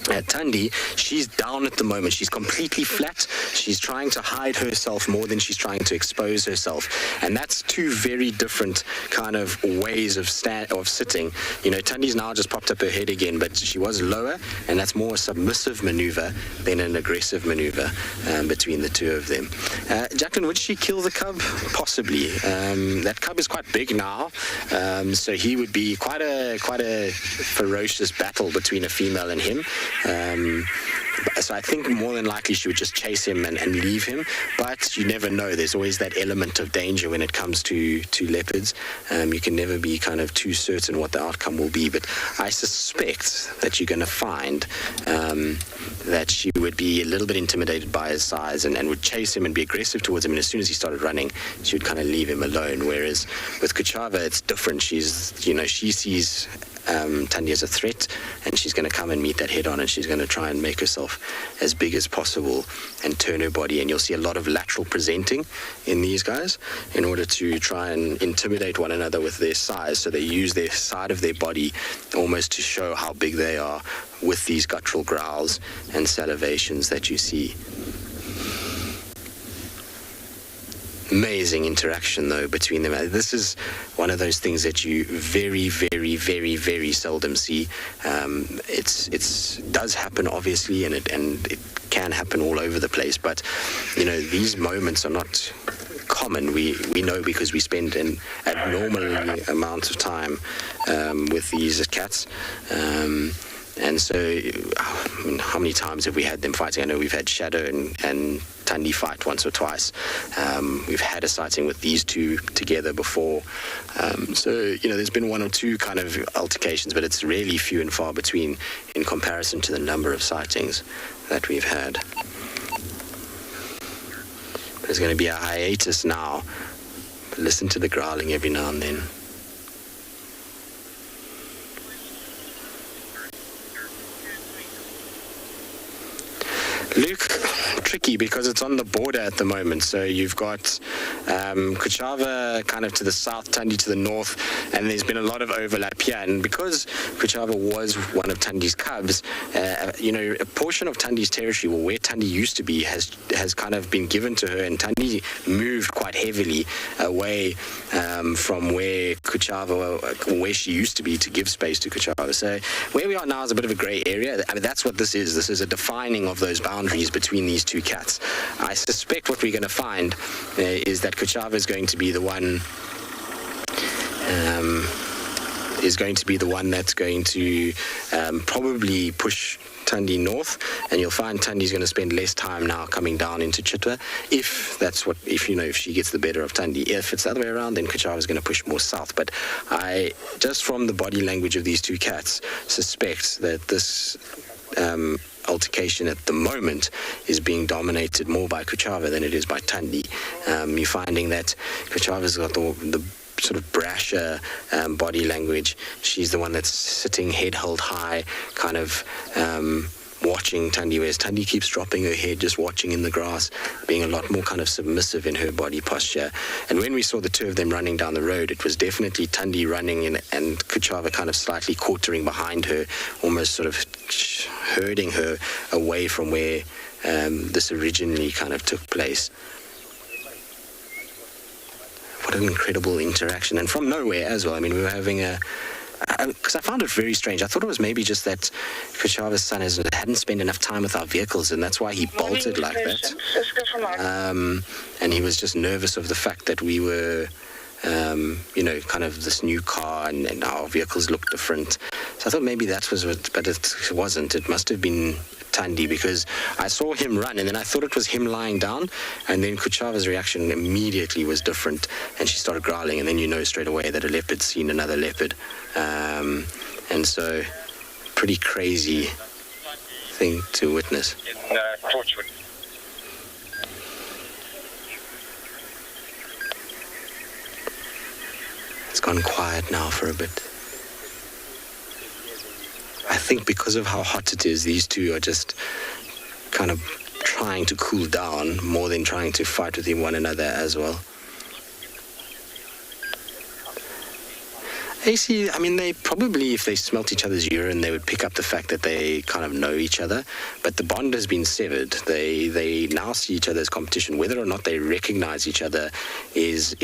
Speaker 13: at Tundi, she's down at the moment. She's completely flat. She's trying to hide herself more than she's trying to expose herself. And that's two very different kind of ways of sitting. You know, Tundi's now just popped up her head again, but she was lower, and that's more a submissive maneuver than an aggressive maneuver between the two of them. Jacqueline, would she kill the cub? Possibly. That cub is quite big now, so he would be quite a ferocious battle between a female and him. So I think more than likely she would just chase him and leave him, but you never know. There's always that element of danger when it comes to leopards. You can never be kind of too certain what the outcome will be, but I suspect that you're going to find that she would be a little bit intimidated by his size and would chase him and be aggressive towards him, and as soon as he started running, she would kind of leave him alone. Whereas with Kuchava, it's different. She sees Tundi as a threat, and she's going to come and meet that head on, and she's going to try and make herself as big as possible and turn her body. And you'll see a lot of lateral presenting in these guys in order to try and intimidate one another with their size. So they use their side of their body almost to show how big they are with these guttural growls and salivations that you see. Amazing interaction, though, between them. This is one of those things that you very, very, very, very seldom see. It does happen, obviously, and it can happen all over the place. But these moments are not common. We know because we spend an abnormal amount of time with these cats. And so, how many times have we had them fighting? I know we've had Shadow and Tundi fight once or twice. We've had a sighting with these two together before. So, there's been one or two kind of altercations, but it's really few and far between in comparison to the number of sightings that we've had. There's going to be a hiatus now. But listen to the growling every now and then. Luke, tricky because it's on the border at the moment. So you've got Kuchava kind of to the south, Tundi to the north, and there's been a lot of overlap here. And because Kuchava was one of Tundi's cubs, a portion of Tundi's territory, or where Tundi used to be, has kind of been given to her, and Tundi moved quite heavily away from where Kuchava, where she used to be, to give space to Kuchava. So where we are now is a bit of a grey area. I mean, that's what this is. This is a defining of those boundaries between these two cats. I suspect what we're going to find is that Kuchava is going to be the one that's going to probably push Tundi north, and you'll find Tundi's going to spend less time now coming down into Chitwa, if she gets the better of Tundi. If it's the other way around, then Kuchava's going to push more south. But I, just from the body language of these two cats, suspect that this altercation at the moment is being dominated more by Kuchava than it is by Thandi. You're finding that Kuchava's got the sort of brasher body language. She's the one that's sitting head held high, kind of watching Thandi, whereas Thandi keeps dropping her head, just watching in the grass, being a lot more kind of submissive in her body posture. And when we saw the two of them running down the road, it was definitely Thandi running and Kuchava kind of slightly quartering behind her, almost sort of herding her away from where this originally kind of took place. What an incredible interaction, and from nowhere as well. I mean, we were having because I found it very strange. I thought it was maybe just that Kuchava's son hadn't spent enough time with our vehicles, and that's why he bolted like that. And he was just nervous of the fact that we were, kind of this new car, and our vehicles looked different. So I thought maybe that was what, but it wasn't. It must have been Thandi, because I saw him run and then I thought it was him lying down, and then Kuchava's reaction immediately was different and she started growling, and then you know straight away that a leopard's seen another leopard. And so pretty crazy thing to witness. It's gone quiet now for a bit. I think because of how hot it is, these two are just kind of trying to cool down more than trying to fight with one another as well. AC, I mean, they probably, if they smelt each other's urine, they would pick up the fact that they kind of know each other, but the bond has been severed. They now see each other as competition. Whether or not they recognize each other is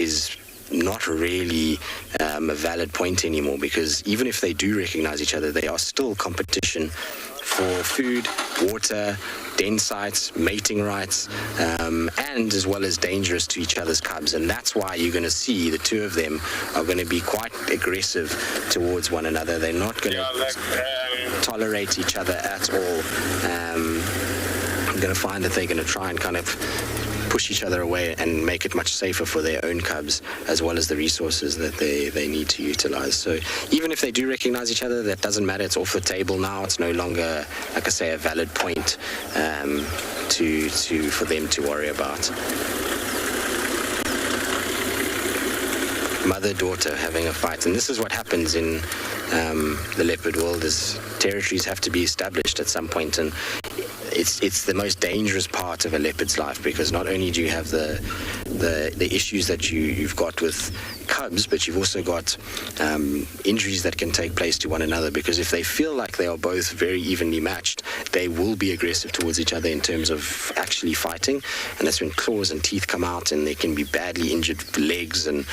Speaker 13: not really a valid point anymore, because even if they do recognize each other, they are still competition for food, water, den sites, mating rights, and as well as dangerous to each other's cubs. And that's why you're going to see the two of them are going to be quite aggressive towards one another. They're not going to tolerate each other at all. I'm going to find that they're going to try and kind of push each other away and make it much safer for their own cubs, as well as the resources that they need to utilize. So even if they do recognize each other, that doesn't matter. It's off the table now. It's no longer, like I say, a valid point for them to worry about. Mother-daughter having a fight, and this is what happens in the leopard world, is territories have to be established at some point, and it's the most dangerous part of a leopard's life, because not only do you have the issues that you've got with cubs, but you've also got injuries that can take place to one another, because if they feel like they are both very evenly matched, they will be aggressive towards each other in terms of actually fighting, and that's when claws and teeth come out, and there can be badly injured legs, and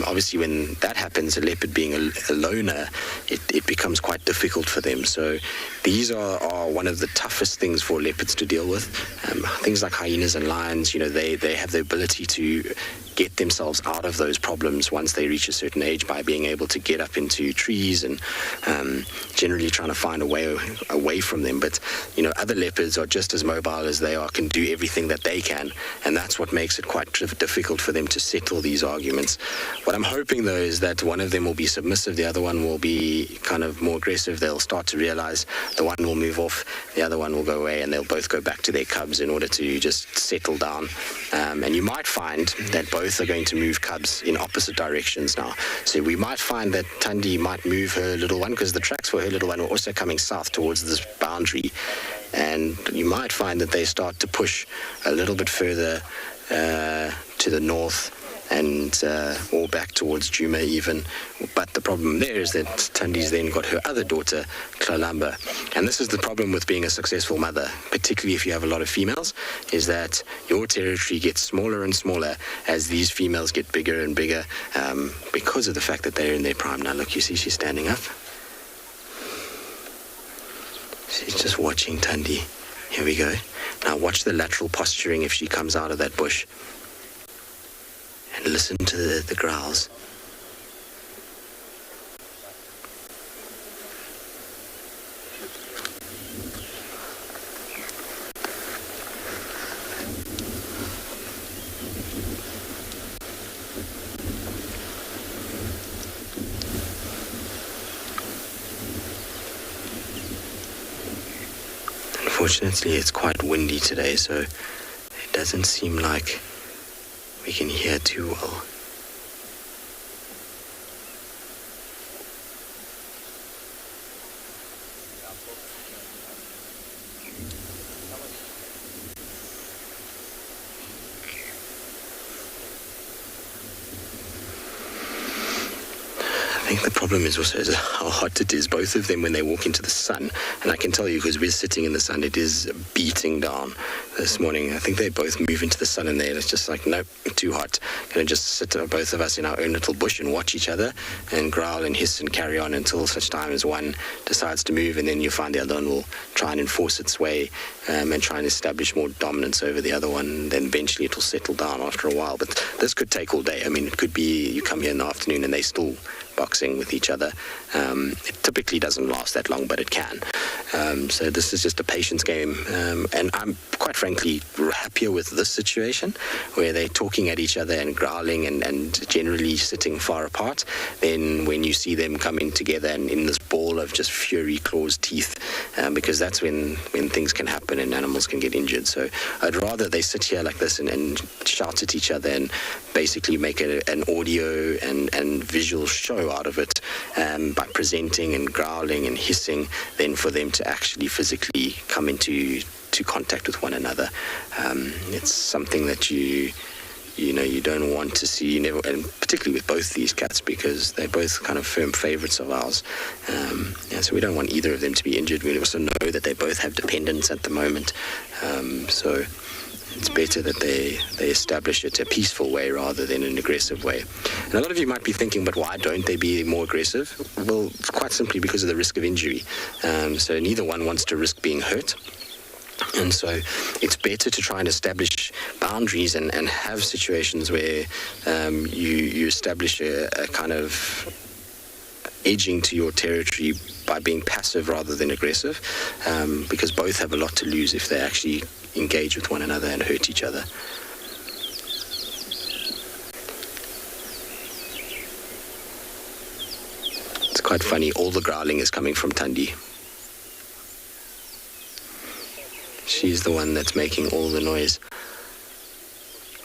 Speaker 13: obviously when that happens, a leopard being a loner, it becomes quite difficult for them. So these are one of the toughest things for leopards to deal with. Things like hyenas and lions, they have the ability to get themselves out of those problems once they reach a certain age by being able to get up into trees and generally trying to find a way away from them. But other leopards are just as mobile as they are, can do everything that they can, and that's what makes it quite difficult for them to settle these arguments. What I'm hoping though is that one of them will be submissive, the other one will be kind of more aggressive. They'll start to realize the one will move off, the other one will go away, and they'll both go back to their cubs in order to just settle down. And you might find that both are going to move cubs in opposite directions now. So we might find that Thandi might move her little one, because the tracks for her little one were also coming south towards this boundary, and you might find that they start to push a little bit further to the north and or back towards Djuma even. But the problem there is that Thandi's then got her other daughter, Klalamba. And this is the problem with being a successful mother, particularly if you have a lot of females, is that your territory gets smaller and smaller as these females get bigger and bigger, because of the fact that they're in their prime. Now look, you see she's standing up. She's just watching Thandi. Here we go. Now watch the lateral posturing if she comes out of that bush. And listen to the growls. Unfortunately, it's quite windy today, so it doesn't seem like we can hear too well. I think the problem is also how hot it is. Both of them, when they walk into the sun, and I can tell you because we're sitting in the sun, it is beating down this morning. I think they both move into the sun and it's just like, nope, too hot. Going to just sit both of us in our own little bush and watch each other and growl and hiss and carry on until such time as one decides to move, and then you find the other one will try and enforce its way and try and establish more dominance over the other one. Then eventually it will settle down after a while. But this could take all day. I mean, it could be you come here in the afternoon and they still boxing with each other. It typically doesn't last that long, but it can. So this is just a patience game, and I'm quite frankly happier with this situation where they're talking at each other and growling and generally sitting far apart than when you see them coming together and in this ball of just fury, claws, teeth, because that's when things can happen and animals can get injured. So I'd rather they sit here like this and shout at each other and basically make an audio and visual show out of it by presenting and growling and hissing than for them to actually physically come into contact with one another. It's something that you don't want to see, and particularly with both these cats, because they're both kind of firm favorites of ours. So we don't want either of them to be injured. We also know that they both have dependents at the moment. So it's better that they establish it a peaceful way rather than an aggressive way. And a lot of you might be thinking, but why don't they be more aggressive? Well, it's quite simply because of the risk of injury. So neither one wants to risk being hurt. And so it's better to try and establish boundaries and have situations where you establish a kind of edging to your territory by being passive rather than aggressive, because both have a lot to lose if they actually engage with one another and hurt each other. It's quite funny, all the growling is coming from Thandi. She's the one that's making all the noise.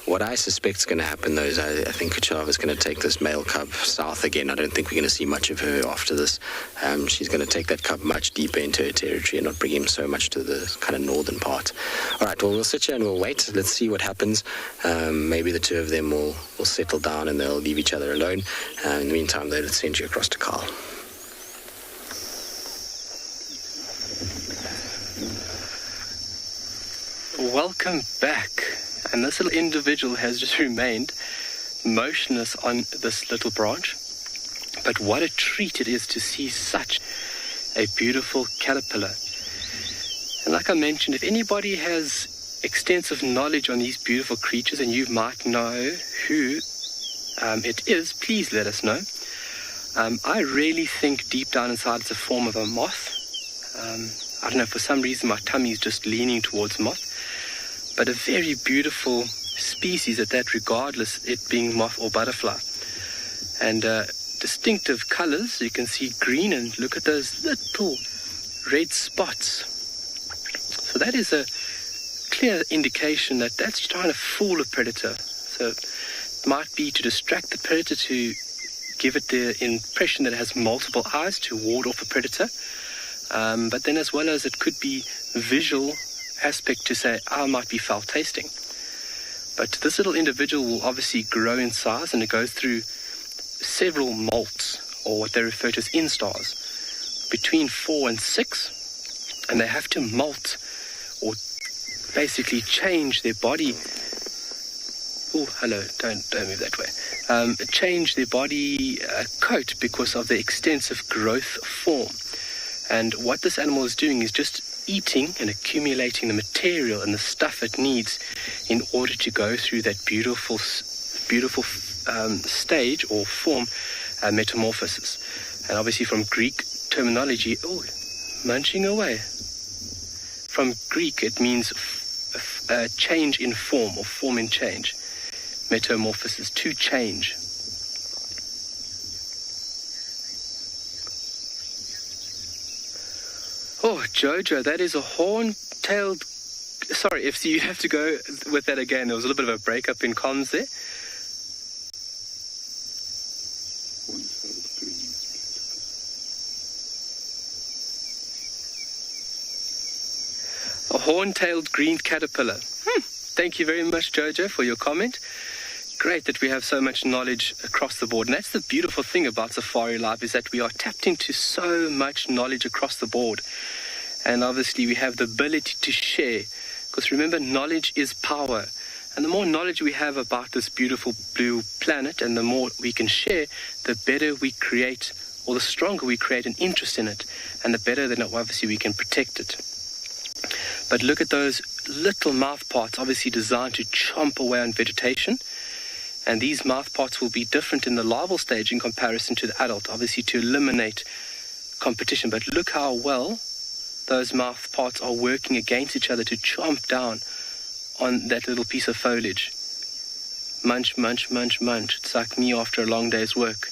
Speaker 13: What I suspect is going to happen, though, is I think Kuchava is going to take this male cub south again. I don't think we're going to see much of her after this. She's going to take that cub much deeper into her territory and not bring him so much to the kind of northern part. All right, well, we'll sit here and we'll wait. Let's see what happens. Maybe the two of them will settle down and they'll leave each other alone. In the meantime, though, let's send you across to Carl.
Speaker 3: Welcome back. And this little individual has just remained motionless on this little branch. But what a treat it is to see such a beautiful caterpillar. And like I mentioned, if anybody has extensive knowledge on these beautiful creatures and you might know who it is, please let us know. I really think deep down inside it's a form of a moth. I don't know, for some reason my tummy is just leaning towards moth. But a very beautiful species at that, regardless it being moth or butterfly. And distinctive colors, you can see green, and look at those little red spots. So that is a clear indication that that's trying to fool a predator. So it might be to distract the predator, to give it the impression that it has multiple eyes to ward off a predator. But then as well as it could be visual aspect to say, I might be foul tasting. But this little individual will obviously grow in size, and it goes through several molts, or what they refer to as instars, between 4 and 6, and they have to molt or basically change their body. Oh, hello, don't move that way. Change their body coat because of the extensive growth form. And what this animal is doing is just eating and accumulating the material and the stuff it needs in order to go through that beautiful stage or form, metamorphosis. And obviously from Greek terminology, munching away. From Greek it means change in form or form in change. Metamorphosis, to change. Oh, Jojo, that is a horn-tailed... Sorry, FC, you have to go with that again. There was a little bit of a break-up in comms there. A horn-tailed green caterpillar. Thank you very much, Jojo, for your comment. Great that we have so much knowledge across the board. And that's the beautiful thing about safari life, is that we are tapped into so much knowledge across the board. And obviously we have the ability to share. Because remember, knowledge is power. And the more knowledge we have about this beautiful blue planet and the more we can share, the better we create, or the stronger we create an interest in it. And the better then obviously we can protect it. But look at those little mouth parts, obviously designed to chomp away on vegetation. And these mouth parts will be different in the larval stage in comparison to the adult, obviously to eliminate competition. But look how well those mouth parts are working against each other to chomp down on that little piece of foliage. Munch, munch, munch, munch. It's like me after a long day's work.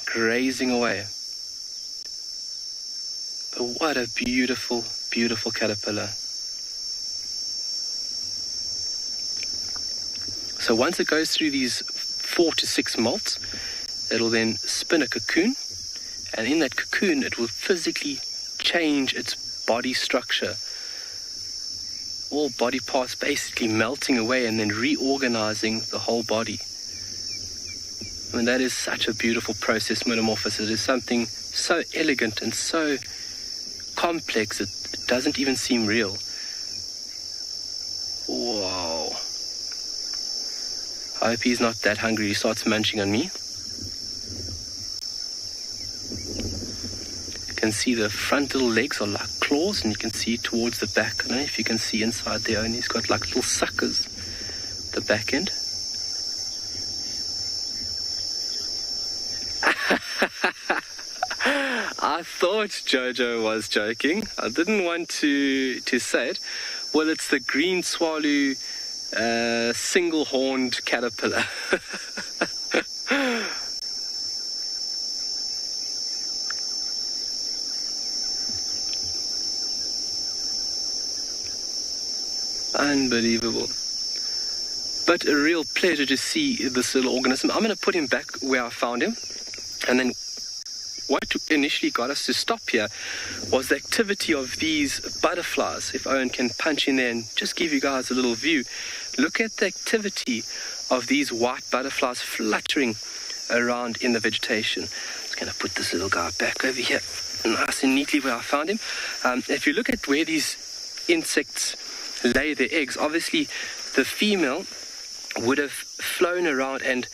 Speaker 3: Grazing away. But what a beautiful, beautiful caterpillar. So once it goes through these 4 to 6 molts, it'll then spin a cocoon, and in that cocoon it will physically change its body structure. All body parts basically melting away and then reorganizing the whole body. I mean, that is such a beautiful process, metamorphosis. It is something so elegant and so complex, it doesn't even seem real. Wow. I hope he's not that hungry he starts munching on me. You can see the front little legs are like claws, and you can see towards the back. I don't know if you can see inside there, and he's got like little suckers at the back end. I thought Jojo was joking. I didn't want to say it. Well, it's the green Tswalu single-horned caterpillar. Unbelievable. But a real pleasure to see this little organism. I'm going to put him back where I found him. And then what initially got us to stop here was the activity of these butterflies. If Owen can punch in there and just give you guys a little view. Look at the activity of these white butterflies fluttering around in the vegetation. I'm just going to put this little guy back over here nice and neatly where I found him. If you look at where these insects lay their eggs, obviously the female would have flown around, and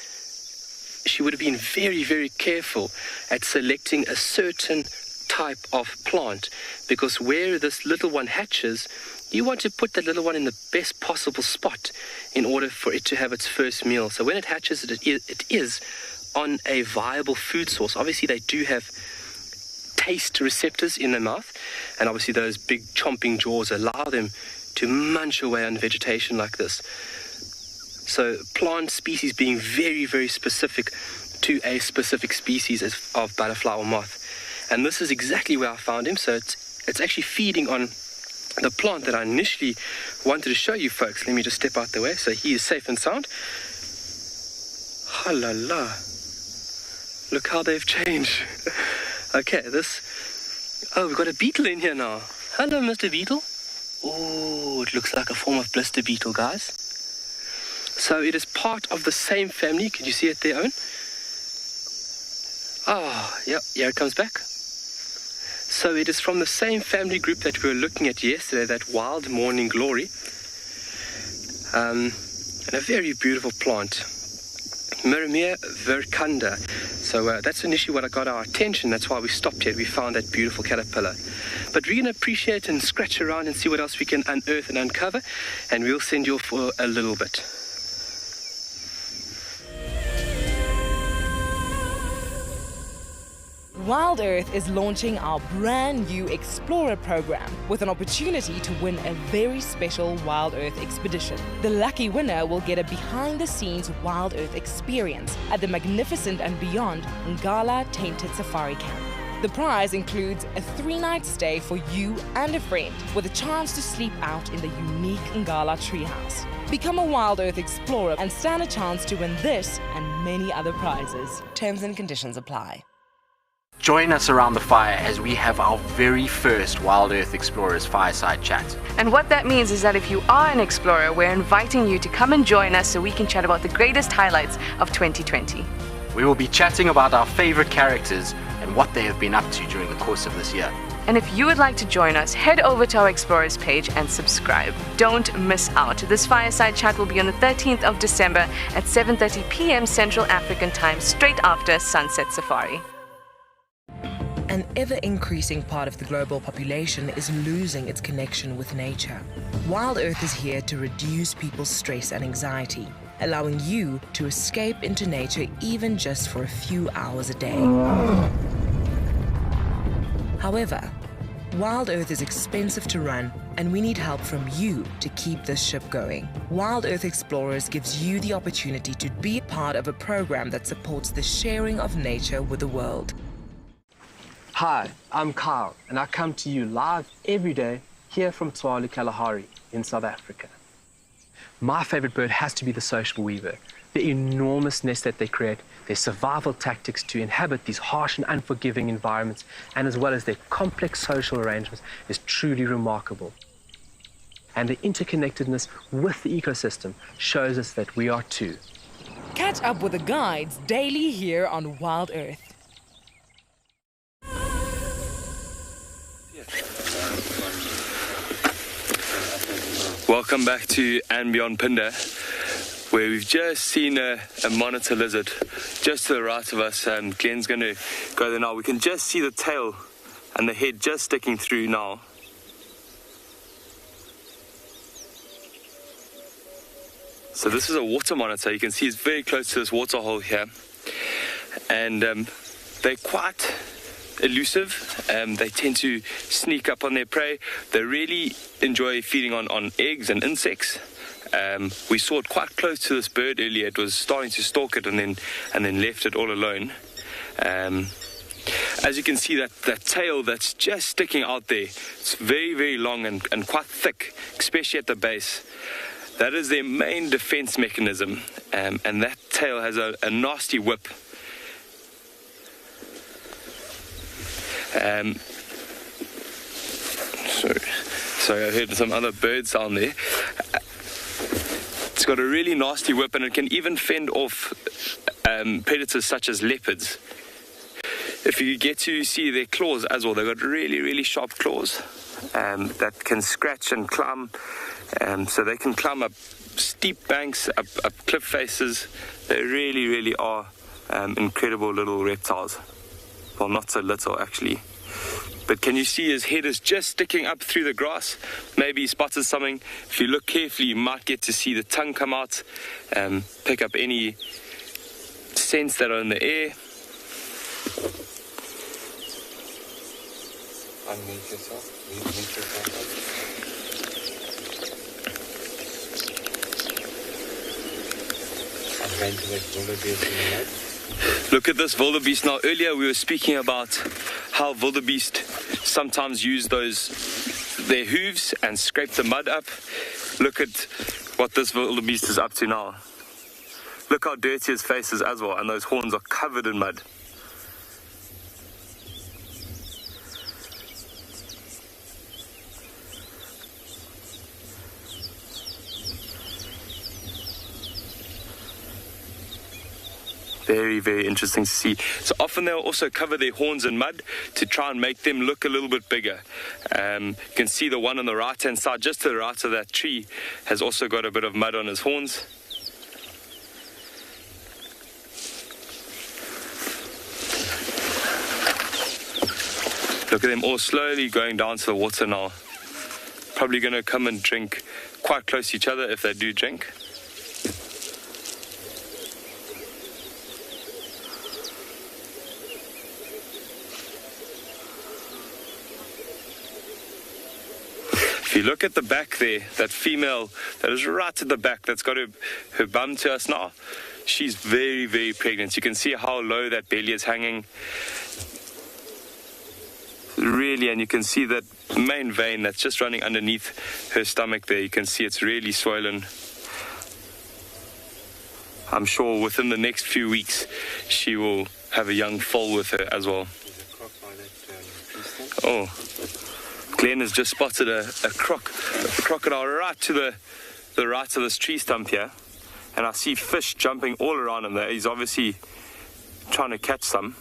Speaker 3: she would have been very, very careful at selecting a certain type of plant, because where this little one hatches, you want to put that little one in the best possible spot in order for it to have its first meal. So when it hatches, it is on a viable food source. Obviously, they do have taste receptors in their mouth, and obviously those big chomping jaws allow them to munch away on vegetation like this. So plant species being very, very specific to a specific species of butterfly or moth. And this is exactly where I found him. So it's actually feeding on the plant that I initially wanted to show you folks. Let me just step out the way so he is safe and sound. Ha la la. Look how they've changed. Okay, oh, we've got a beetle in here now. Hello, Mr. Beetle. Oh, it looks like a form of blister beetle, guys. So it is part of the same family. Can you see it there, Owen? Oh, yeah, here it comes back. So it is from the same family group that we were looking at yesterday, that wild morning glory. And a very beautiful plant. Miramia vercunda. So that's initially what got our attention. That's why we stopped here. We found that beautiful caterpillar. But we're going to appreciate and scratch around and see what else we can unearth and uncover. And we'll send you off for a little bit.
Speaker 8: WildEarth is launching our brand new Explorer program with an opportunity to win a very special WildEarth expedition. The lucky winner will get a behind-the-scenes WildEarth experience at the magnificent and beyond Ngala Tainted Safari Camp. The prize includes a 3-night stay for you and a friend with a chance to sleep out in the unique Ngala treehouse. Become a WildEarth explorer and stand a chance to win this and many other prizes. Terms and conditions apply.
Speaker 2: Join us around the fire as we have our very first WildEarth Explorers Fireside Chat.
Speaker 4: And what that means is that if you are an explorer, we're inviting you to come and join us so we can chat about the greatest highlights of 2020.
Speaker 2: We will be chatting about our favorite characters and what they have been up to during the course of this year.
Speaker 4: And if you would like to join us, head over to our Explorers page and subscribe. Don't miss out. This Fireside Chat will be on the 13th of December at 7:30 p.m. Central African Time, straight after Sunset Safari.
Speaker 8: An ever-increasing part of the global population is losing its connection with nature. WildEarth is here to reduce people's stress and anxiety, allowing you to escape into nature even just for a few hours a day. However, WildEarth is expensive to run, and we need help from you to keep this ship going. WildEarth Explorers gives you the opportunity to be a part of a program that supports the sharing of nature with the world.
Speaker 14: Hi, I'm Kyle, and I come to you live every day here from Tswalu Kalahari in South Africa. My favorite bird has to be the social weaver. The enormous nest that they create, their survival tactics to inhabit these harsh and unforgiving environments, and as well as their complex social arrangements is truly remarkable. And the interconnectedness with the ecosystem shows us that we are too.
Speaker 8: Catch up with the guides daily here on WildEarth.
Speaker 7: Welcome back to andBeyond Phinda, where we've just seen a monitor lizard just to the right of us. Glenn's going to go there now. We can just see the tail and the head just sticking through now. So this is a water monitor. You can see it's very close to this waterhole here, and they're quite elusive. They tend to sneak up on their prey. They really enjoy feeding on eggs and insects. We saw it quite close to this bird earlier. It was starting to stalk it and then left it all alone. As you can see, that tail that's just sticking out there, it's very, very long and quite thick, especially at the base. That is their main defense mechanism, and that tail has a nasty whip. Sorry, I heard some other birds down there. It's got a really nasty whip, and it can even fend off predators such as leopards. If you get to see their claws as well, they've got really, really sharp claws that can scratch and climb. So they can climb up steep banks, up cliff faces. They really, really are incredible little reptiles. Well, not so little actually. But can you see his head is just sticking up through the grass? Maybe he spotted something. If you look carefully, you might get to see the tongue come out, pick up any scents that are in the air.
Speaker 2: Unmute yourself. Mute yourself. I'm going to let wildebeest in the light.
Speaker 7: Look at this wildebeest now. Earlier we were speaking about how wildebeest sometimes use their hooves and scrape the mud up. Look at what this wildebeest is up to now. Look how dirty his face is as well, and those horns are covered in mud. Very, very interesting to see. So often they'll also cover their horns in mud to try and make them look a little bit bigger. You can see the one on the right-hand side, just to the right of that tree, has also got a bit of mud on his horns. Look at them all slowly going down to the water now. Probably going to come and drink quite close to each other if they do drink. If you look at the back there, that female that is right at the back, that's got her bum to us now, she's very, very pregnant. You can see how low that belly is hanging. really, and you can see that main vein that's just running underneath her stomach there. You can see it's really swollen. I'm sure within the next few weeks she will have a young foal with her as well. Oh, Glenn has just spotted a crocodile right to the right of this tree stump here, and I see fish jumping all around him there. He's obviously trying to catch some.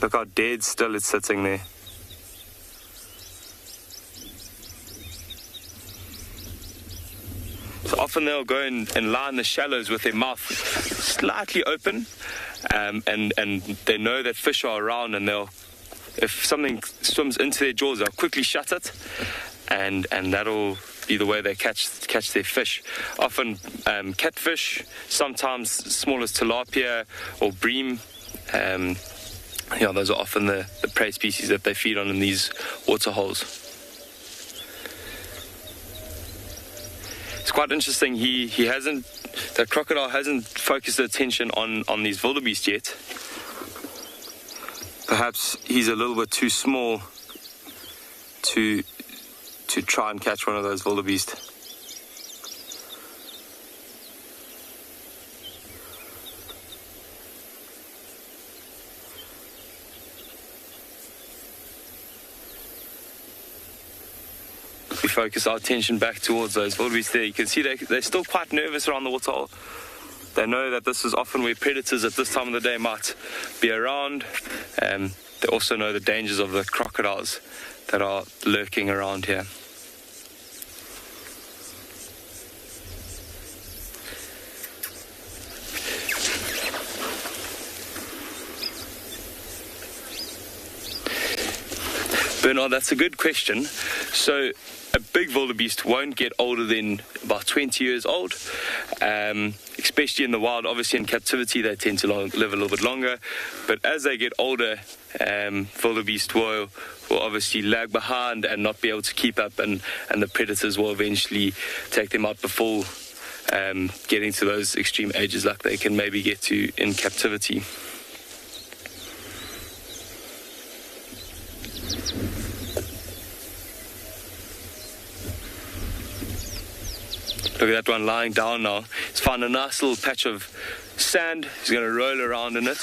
Speaker 7: Look how dead still it's sitting there. So often they'll go and lie in the shallows with their mouth slightly open, and they know that fish are around, and if something swims into their jaws, they'll quickly shut it, and that'll be the way they catch their fish. Often catfish, sometimes small as tilapia or bream. Those are often the prey species that they feed on in these water holes. It's quite interesting. The crocodile hasn't focused attention on these wildebeest yet. Perhaps he's a little bit too small to try and catch one of those wildebeest. We focus our attention back towards those wildebeest there. You can see they're still quite nervous around the waterhole. They know that this is often where predators at this time of the day might be around. They also know the dangers of the crocodiles that are lurking around here. Bernard, that's a good question. So a big wildebeest won't get older than about 20 years old, especially in the wild. Obviously in captivity they tend to live a little bit longer, but as they get older, wildebeest will obviously lag behind and not be able to keep up, and the predators will eventually take them out before getting to those extreme ages like they can maybe get to in captivity. Look at that one lying down now. He's found a nice little patch of sand. He's going to roll around in it.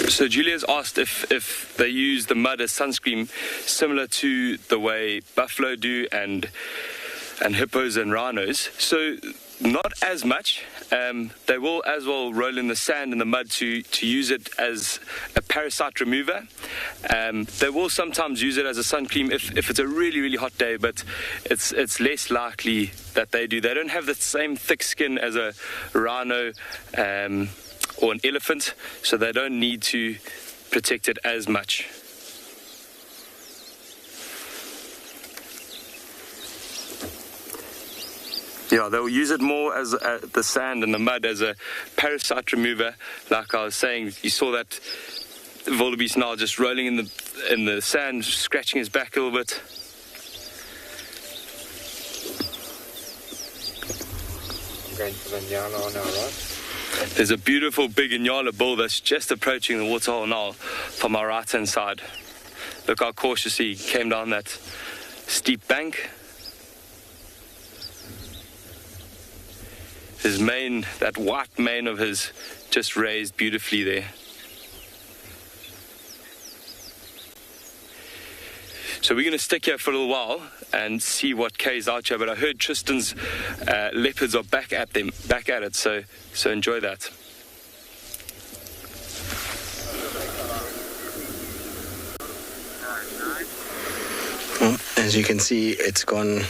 Speaker 7: So Julia's asked if they use the mud as sunscreen, similar to the way buffalo do and hippos and rhinos. So not as much. They will as well roll in the sand and the mud to use it as a parasite remover. They will sometimes use it as a sun cream if it's a really, really hot day, but it's less likely that they do. They don't have the same thick skin as a rhino or an elephant, so they don't need to protect it as much. Yeah, they'll use it more as the sand and the mud as a parasite remover. Like I was saying, you saw that wildebeest now just rolling in the sand, scratching his back a little bit.
Speaker 6: I'm going for the Ngala now, right?
Speaker 7: There's a beautiful big Ngala bull that's just approaching the waterhole now from our right-hand side. Look how cautiously he came down that steep bank. His mane, that white mane of his, just raised beautifully there. So we're going to stick here for a little while and see what Kay's out here. But I heard Tristan's leopards are back at it. So enjoy that.
Speaker 13: Well, as you can see, it's gone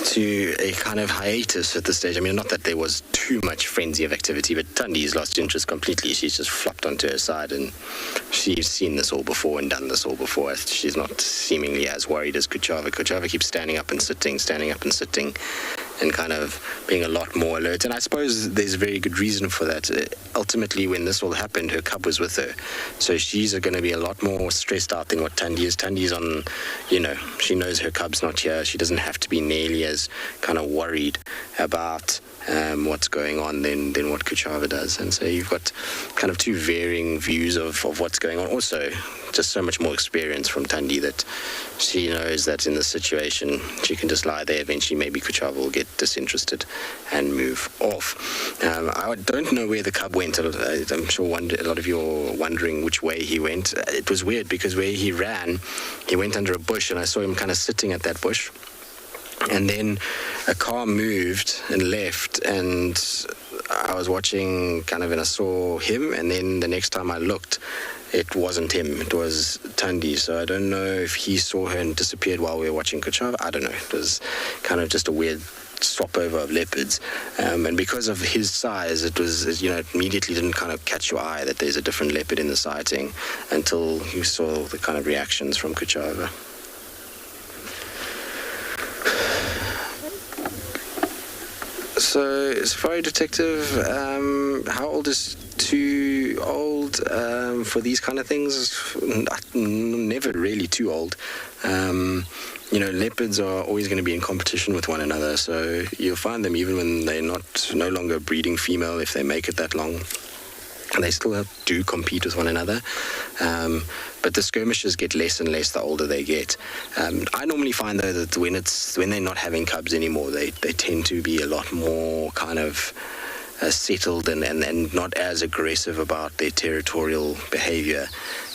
Speaker 13: to a kind of hiatus at this stage. I mean, not that there was too much frenzy of activity, but Tundi's lost interest completely. She's just flopped onto her side, and she's seen this all before and done this all before. She's not seemingly as worried as Kuchava. Kuchava keeps standing up and sitting, and kind of being a lot more alert. And I suppose there's a very good reason for that. Ultimately, when this all happened, her cub was with her. So she's going to be a lot more stressed out than what Thandi is. Thandi's on, she knows her cub's not here. She doesn't have to be nearly as kind of worried about what's going on than what Kuchava does. And so you've got kind of two varying views of what's going on. Also, just so much more experience from Thandi that she knows that in this situation she can just lie there. Eventually maybe Kuchava will get disinterested and move off. I don't know where the cub went. I'm sure a lot of you are wondering which way he went. It was weird because where he ran, he went under a bush, and I saw him kind of sitting at that bush. And then a car moved and left, and I was watching kind of, and I saw him, and then the next time I looked, it wasn't him, it was Thandi. So I don't know if he saw her and disappeared while we were watching Kuchava. I don't know. It was kind of just a weird swap over of leopards. And because of his size, it was, it immediately didn't kind of catch your eye that there's a different leopard in the sighting until you saw the kind of reactions from Kuchava. So, Safari Detective, how old is too old for these kind of things? Never really too old. Leopards are always going to be in competition with one another, so you'll find them even when they're no longer breeding female, if they make it that long. They still do compete with one another, but the skirmishes get less and less the older they get. I normally find, though, that when they're not having cubs anymore, they tend to be a lot more kind of settled and not as aggressive about their territorial behavior.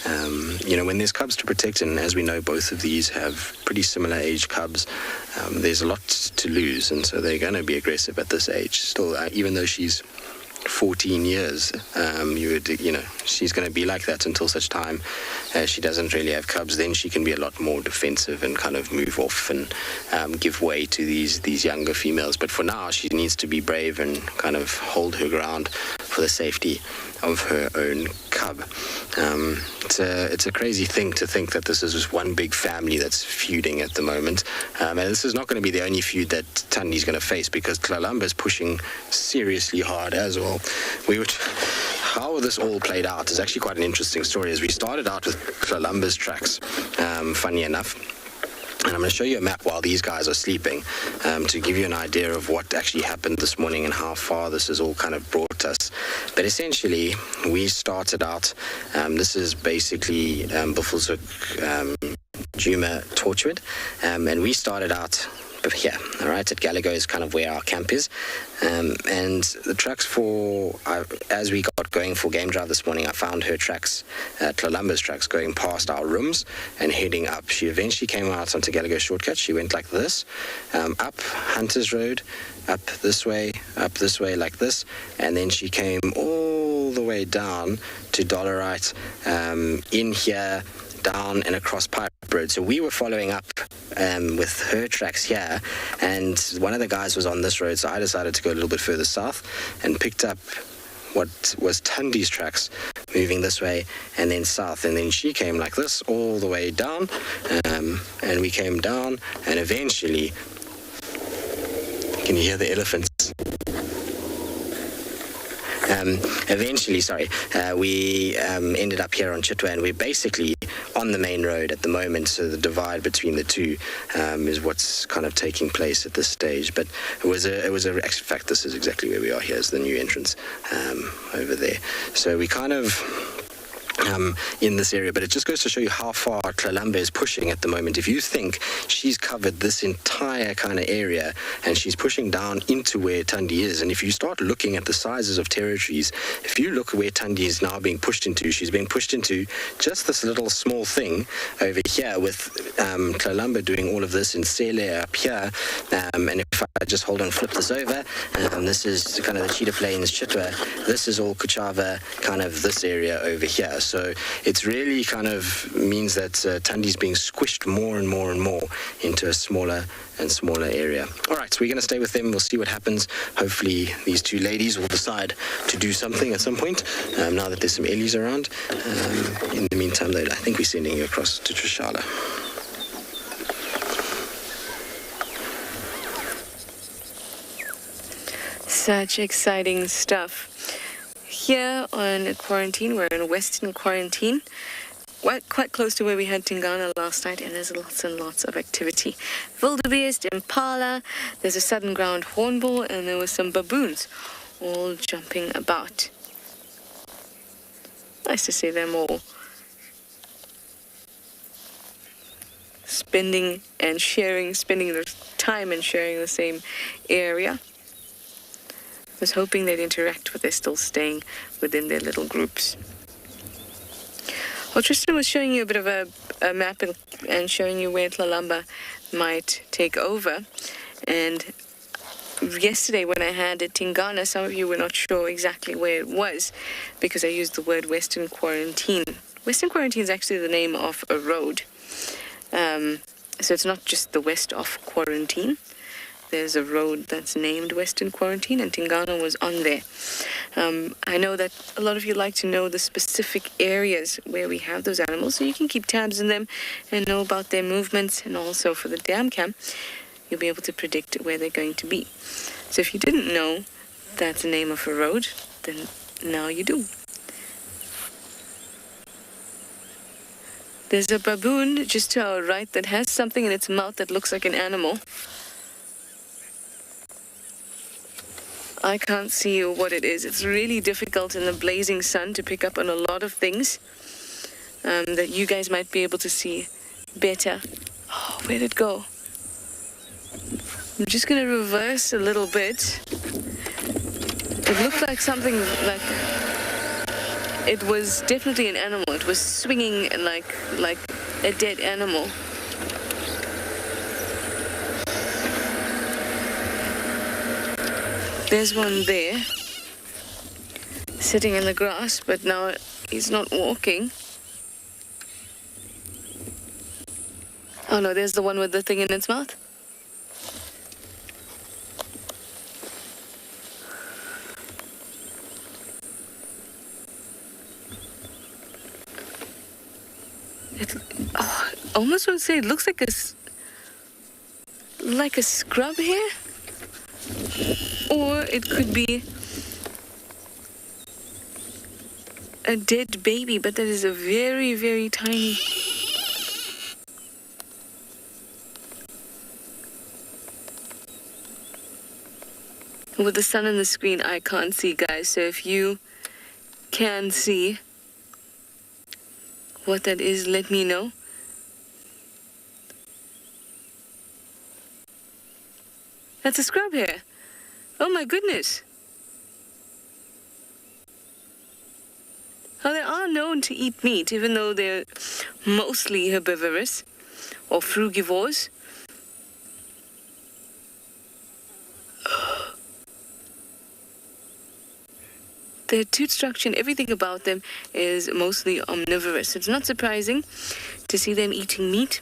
Speaker 13: When there's cubs to protect, and as we know, both of these have pretty similar age cubs, there's a lot to lose, and so they're going to be aggressive at this age. Still, even though she's 14 years, she's going to be like that until such time as she doesn't really have cubs. Then she can be a lot more defensive and kind of move off and give way to these younger females. But for now, she needs to be brave and kind of hold her ground for the safety of her own cub. It's a crazy thing to think that this is just one big family that's feuding at the moment. And this is not going to be the only feud that Thandi's going to face, because Tlalamba is pushing seriously hard as well. How this all played out is actually quite an interesting story. As we started out with Tlalamba's tracks, funny enough. And I'm going to show you a map while these guys are sleeping to give you an idea of what actually happened this morning and how far this has all kind of brought us. But essentially, we started out, this is basically Buffelshoek, Djuma, Torchwood, and we started out here, all right, at Gallagher is kind of where our camp is. And the tracks as we got going for game drive this morning, I found her tracks, Tlalamba's tracks, going past our rooms and heading up. She eventually came out onto Gallagher Shortcut. She went like this, up Hunters Road, up this way like this, and then she came all the way down to Dollarite, in here, down and across Pipe Road. So we were following up with her tracks here, and one of the guys was on this road, so I decided to go a little bit further south and picked up what was Thandi's tracks moving this way and then south, and then she came like this all the way down, and we came down, and eventually, can you hear the elephants? We ended up here on Chitwa, and we're basically on the main road at the moment, so the divide between the two is what's kind of taking place at this stage. But in fact, this is exactly where we are. Here's the new entrance over there. So we kind of in this area, but it just goes to show you how far Tlalamba is pushing at the moment. If you think she's covered this entire kind of area and she's pushing down into where Thandi is, and if you start looking at the sizes of territories, if you look where Thandi is now being pushed into, she's being pushed into just this little small thing over here, with Tlalamba doing all of this in Sele up here, and if I just hold on, flip this over, this is kind of the Cheetah Plains, Chitwa, this is all Kuchava, kind of this area over here. So it's really kind of means that Thandi's being squished more and more and more into a smaller and smaller area. All right, so we're going to stay with them. We'll see what happens. Hopefully these two ladies will decide to do something at some point, now that there's some Ellies around. In the meantime, though, I think we're sending you across to Trishala.
Speaker 4: Such exciting stuff. Here on quarantine, we're in Western quarantine, quite close to where we had Tingana last night, and there's lots and lots of activity. Wildebeest, Impala, there's a sudden ground hornbill, and there were some baboons all jumping about. Nice to see them all spending their time and sharing the same area. I was hoping they'd interact, but they're still staying within their little groups. Well, Tristan was showing you a bit of a map and showing you where Tlalamba might take over. And yesterday when I had Tingana, some of you were not sure exactly where it was because I used the word Western Quarantine. Western Quarantine is actually the name of a road. So it's not just the west of Quarantine. There's a road that's named Western Quarantine, and Tingana was on there. I know that a lot of you like to know the specific areas where we have those animals, so you can keep tabs on them and know about their movements. And also for the dam cam, you'll be able to predict where they're going to be. So if you didn't know that's the name of a road, then now you do. There's a baboon just to our right that has something in its mouth that looks like an animal. I can't see what it is. It's really difficult in the blazing sun to pick up on a lot of things that you guys might be able to see better. Oh, where'd it go? I'm just going to reverse a little bit. It looked like something like... It was definitely an animal. It was swinging like a dead animal. There's one there, sitting in the grass, but now he's not walking. Oh no, there's the one with the thing in its mouth. I almost want to say it looks like a scrub hare. Or it could be a dead baby, but that is a very, very tiny. With the sun on the screen, I can't see, guys. So if you can see what that is, let me know. That's a scrub hare. Oh my goodness. Now, they are known to eat meat, even though they're mostly herbivorous or frugivores. Their tooth structure and everything about them is mostly omnivorous. It's not surprising to see them eating meat.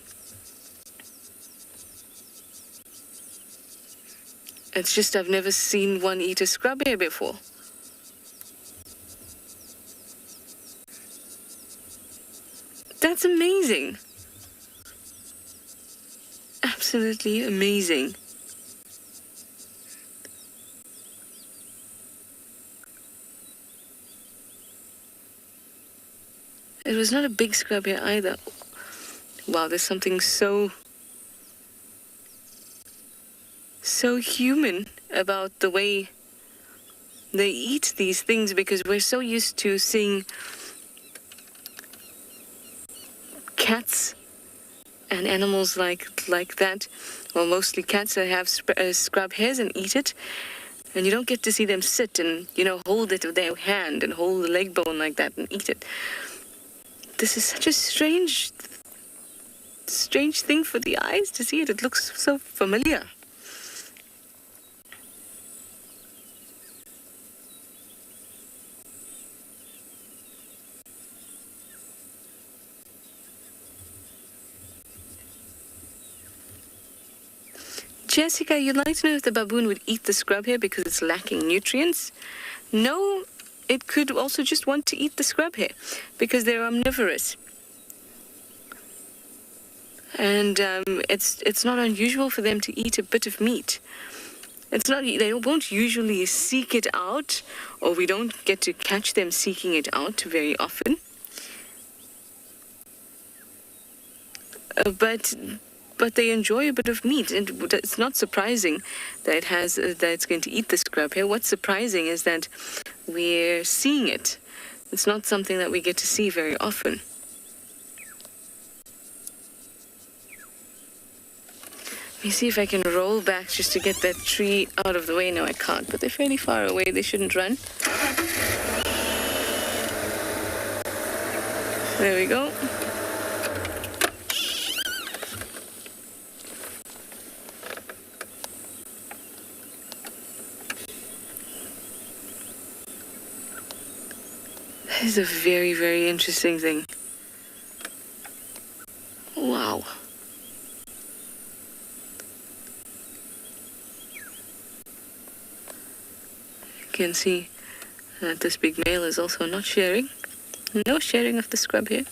Speaker 4: It's just I've never seen one eat a scrub hare before. That's amazing. Absolutely amazing. It was not a big scrub hare either. Wow, there's something so human about the way they eat these things, because we're so used to seeing cats and animals like that, well, mostly cats that have scrub hairs and eat it, and you don't get to see them sit and, hold it with their hand and hold the leg bone like that and eat it. This is such a strange thing for the eyes to see it. It looks so familiar. Jessica, you'd like to know if the baboon would eat the scrub hare because it's lacking nutrients? No, it could also just want to eat the scrub hare because they're omnivorous. And it's not unusual for them to eat a bit of meat. it's not, they won't usually seek it out, or we don't get to catch them seeking it out very often. But they enjoy a bit of meat, and it's not surprising that it's going to eat the scrub here. What's surprising is that we're seeing it. It's not something that we get to see very often. Let me see if I can roll back just to get that tree out of the way. No, I can't, but they're fairly far away. They shouldn't run. There we go. That is a very, very interesting thing. Wow. You can see that this big male is also not sharing. No sharing of the scrub here.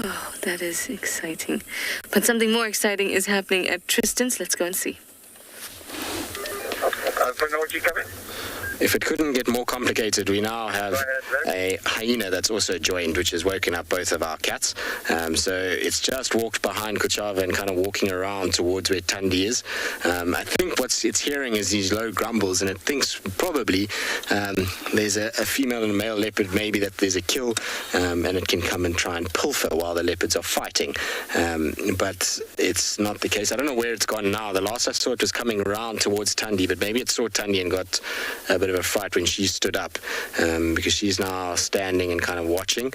Speaker 4: Oh, that is exciting. But something more exciting is happening at Tristan's. Let's go and see.
Speaker 13: If it couldn't get more complicated, we now have a hyena that's also joined, which has woken up both of our cats. So it's just walked behind Kuchava and kind of walking around towards where Tundi is. I think what it's hearing is these low grumbles, and it thinks probably there's a female and a male leopard, maybe that there's a kill, and it can come and try and pilfer while the leopards are fighting. But it's not the case. I don't know where it's gone now. The last I saw it was coming around towards Tundi, but maybe it saw Tundi and got a bit of a fright when she stood up, because she's now standing and kind of watching.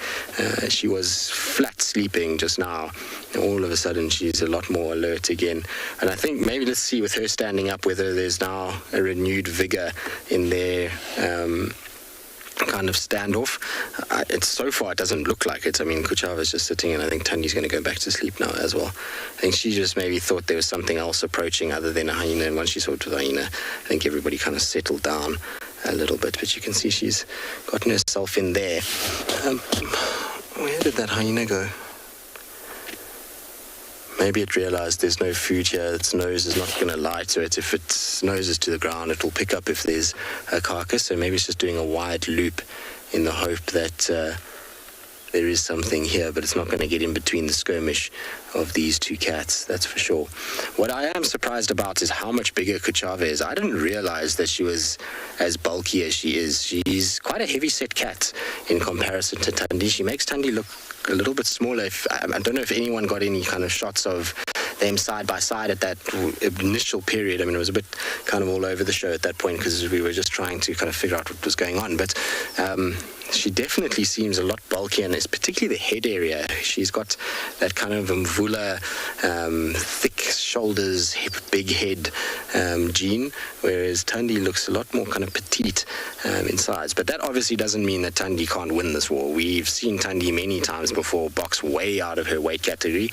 Speaker 13: She was flat sleeping just now. All of a sudden she's a lot more alert again, and I think maybe let's see with her standing up whether there's now a renewed vigor in their kind of standoff. It's so far it doesn't look like it. I mean, Kuchava's just sitting, and I think Tundi's going to go back to sleep now as well. I think she just maybe thought there was something else approaching other than a hyena, and once she saw it was a hyena, I think everybody kind of settled down a little bit. But you can see she's gotten herself in there. Where did that hyena go? Maybe it realized there's no food here. Its nose is not going to lie to it. If its nose is to the ground, it will pick up if there's a carcass. So maybe it's just doing a wide loop in the hope that there is something here, but it's not going to get in between the skirmish of these two cats, that's for sure. What I am surprised about is how much bigger Kuchava is. I didn't realize that she was as bulky as she is. She's quite a heavy-set cat in comparison to Tundi. She makes Tundi look a little bit smaller. I don't know if anyone got any kind of shots of them side by side at that initial period. I mean, it was a bit kind of all over the show at that point because we were just trying to kind of figure out what was going on. But she definitely seems a lot bulkier, and it's particularly the head area. She's got that kind of Mvula, thick shoulders, big head gene, whereas Tundi looks a lot more kind of petite in size. But that obviously doesn't mean that Tundi can't win this war. We've seen Tundi many times before box way out of her weight category.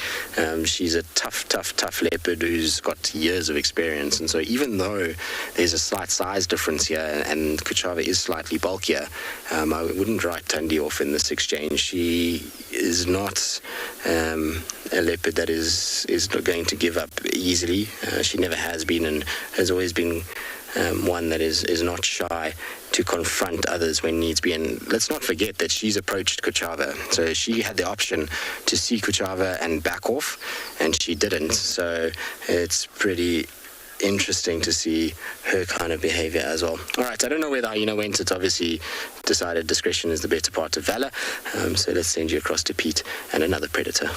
Speaker 13: She's a tough leopard who's got years of experience, and so even though there's a slight size difference here and Kuchava is slightly bulkier, I wouldn't write Tundi off in this exchange. She is not a leopard that is not going to give up easily. She never has been, and has always been one that is not shy to confront others when needs be. And let's not forget that she's approached Kuchava, so she had the option to see Kuchava and back off, and she didn't. So it's pretty interesting to see her kind of behavior as well. All right, I don't know where the hyena went. It's obviously decided discretion is the better part of valor. So let's send you across to Pete and another predator.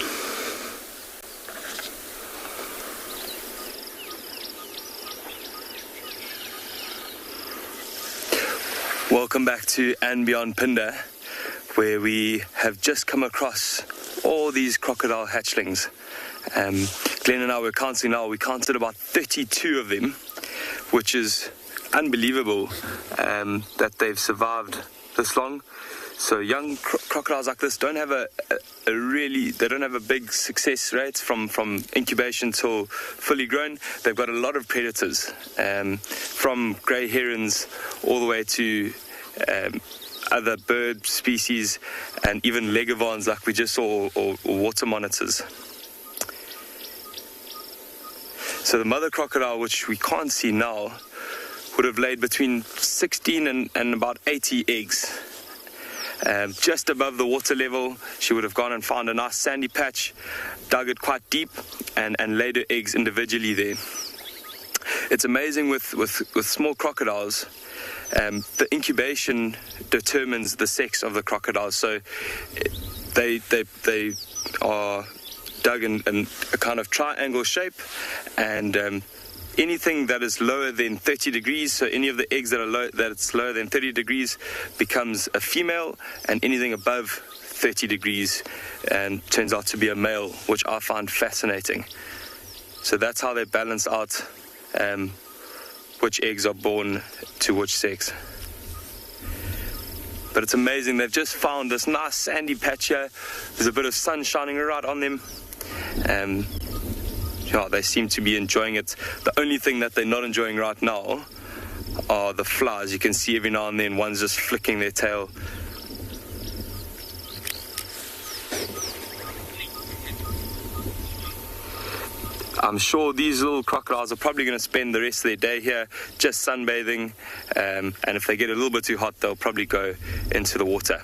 Speaker 7: Welcome back to andBeyond Phinda, where we have just come across all these crocodile hatchlings. Glenn and I were counting now. We counted about 32 of them, which is unbelievable that they've survived this long. So young crocodiles like this don't have they don't have a big success rate from incubation till fully grown. They've got a lot of predators, from grey herons all the way to other bird species, and even legavans like we just saw, or water monitors. So the mother crocodile, which we can't see now, would have laid between 16 and about 80 eggs. Just above the water level, she would have gone and found a nice sandy patch, dug it quite deep, and laid her eggs individually there. It's amazing with small crocodiles. The incubation determines the sex of the crocodiles. So they are dug in a kind of triangle shape, and anything that is lower than 30 degrees, so any of the eggs that's lower than 30 degrees becomes a female, and anything above 30 degrees turns out to be a male, which I find fascinating. So that's how they balance out which eggs are born to which sex. But it's amazing, they've just found this nice sandy patch here. There's a bit of sun shining right on them. They seem to be enjoying it. The only thing that they're not enjoying right now are the flies. You can see every now and then one's just flicking their tail. I'm sure these little crocodiles are probably going to spend the rest of their day here just sunbathing, and if they get a little bit too hot, they'll probably go into the water.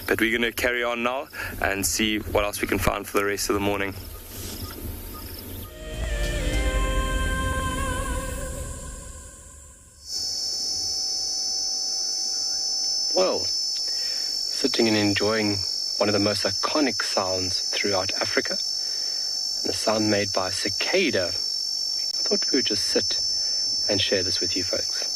Speaker 7: But we're going to carry on now and see what else we can find for the rest of the morning.
Speaker 15: Well, sitting and enjoying one of the most iconic sounds throughout Africa, and the sound made by a cicada, I thought we would just sit and share this with you folks.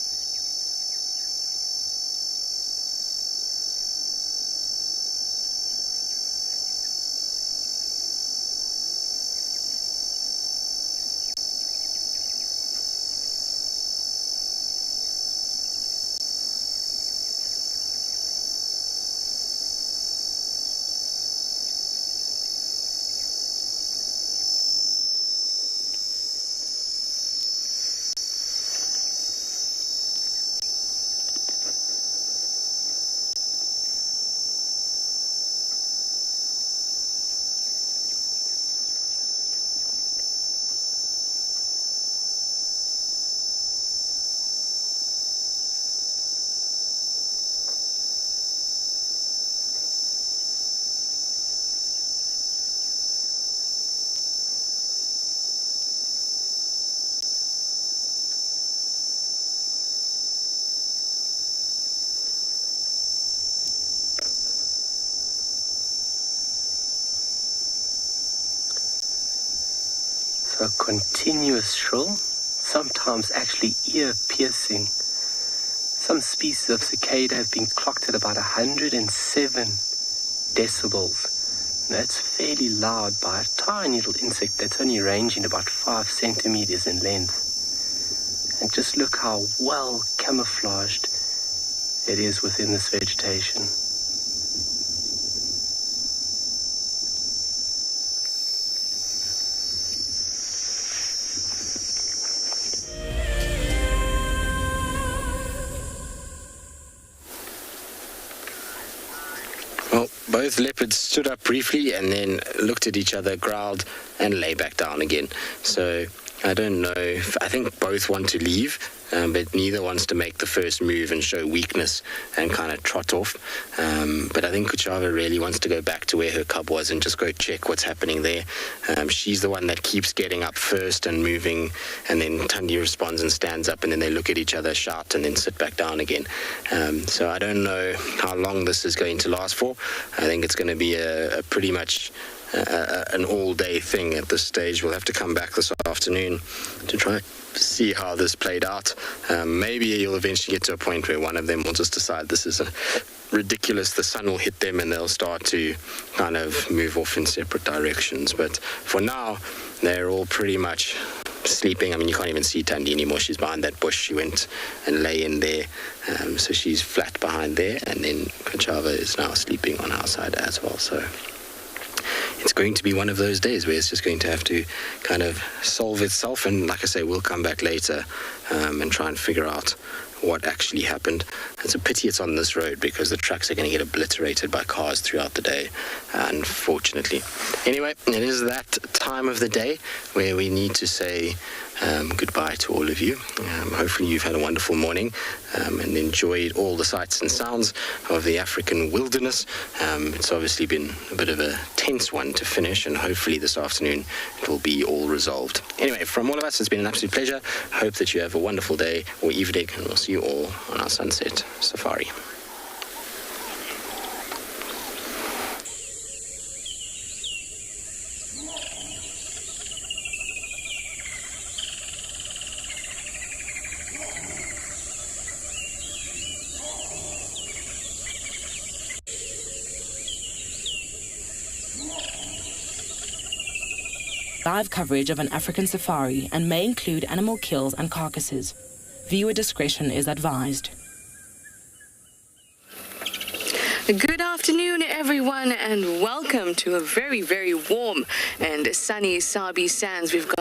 Speaker 15: So continuous shrill, sometimes actually ear-piercing. Some species of cicada have been clocked at about 107 decibels. And that's fairly loud by a tiny little insect that's only ranging about 5 centimeters in length. And just look how well camouflaged it is within this vegetation.
Speaker 13: Both leopards stood up briefly and then looked at each other, growled, and lay back down again. So I don't know. I think both want to leave, but neither wants to make the first move and show weakness and kind of trot off. But I think Kuchava really wants to go back to where her cub was and just go check what's happening there. She's the one that keeps getting up first and moving, and then Tundi responds and stands up, and then they look at each other, shout, and then sit back down again. So I don't know how long this is going to last for. I think it's going to be a pretty much an all-day thing at this stage. We'll have to come back this afternoon to try see how this played out. Maybe you'll eventually get to a point where one of them will just decide this is ridiculous, the sun will hit them, and they'll start to kind of move off in separate directions. But for now, they're all pretty much sleeping. I mean, you can't even see Tundi anymore. She's behind that bush. She went and lay in there. So she's flat behind there, and then Kuchava is now sleeping on our side as well. So it's going to be one of those days where it's just going to have to kind of solve itself. And like I say, we'll come back later and try and figure out what actually happened. It's a pity it's on this road because the trucks are going to get obliterated by cars throughout the day, unfortunately. Anyway, it is that time of the day where we need to say goodbye to all of you. Hopefully you've had a wonderful morning and enjoyed all the sights and sounds of the African wilderness. It's obviously been a bit of a tense one to finish, and hopefully this afternoon it will be all resolved. Anyway, from all of us, it's been an absolute pleasure. Hope that you have a wonderful day or evening, and we'll see you all on our sunset safari.
Speaker 1: Live coverage of an African safari and may include animal kills and carcasses. Viewer discretion is advised.
Speaker 4: Good afternoon, everyone, and welcome to a very, very warm and sunny Sabi Sands. We've got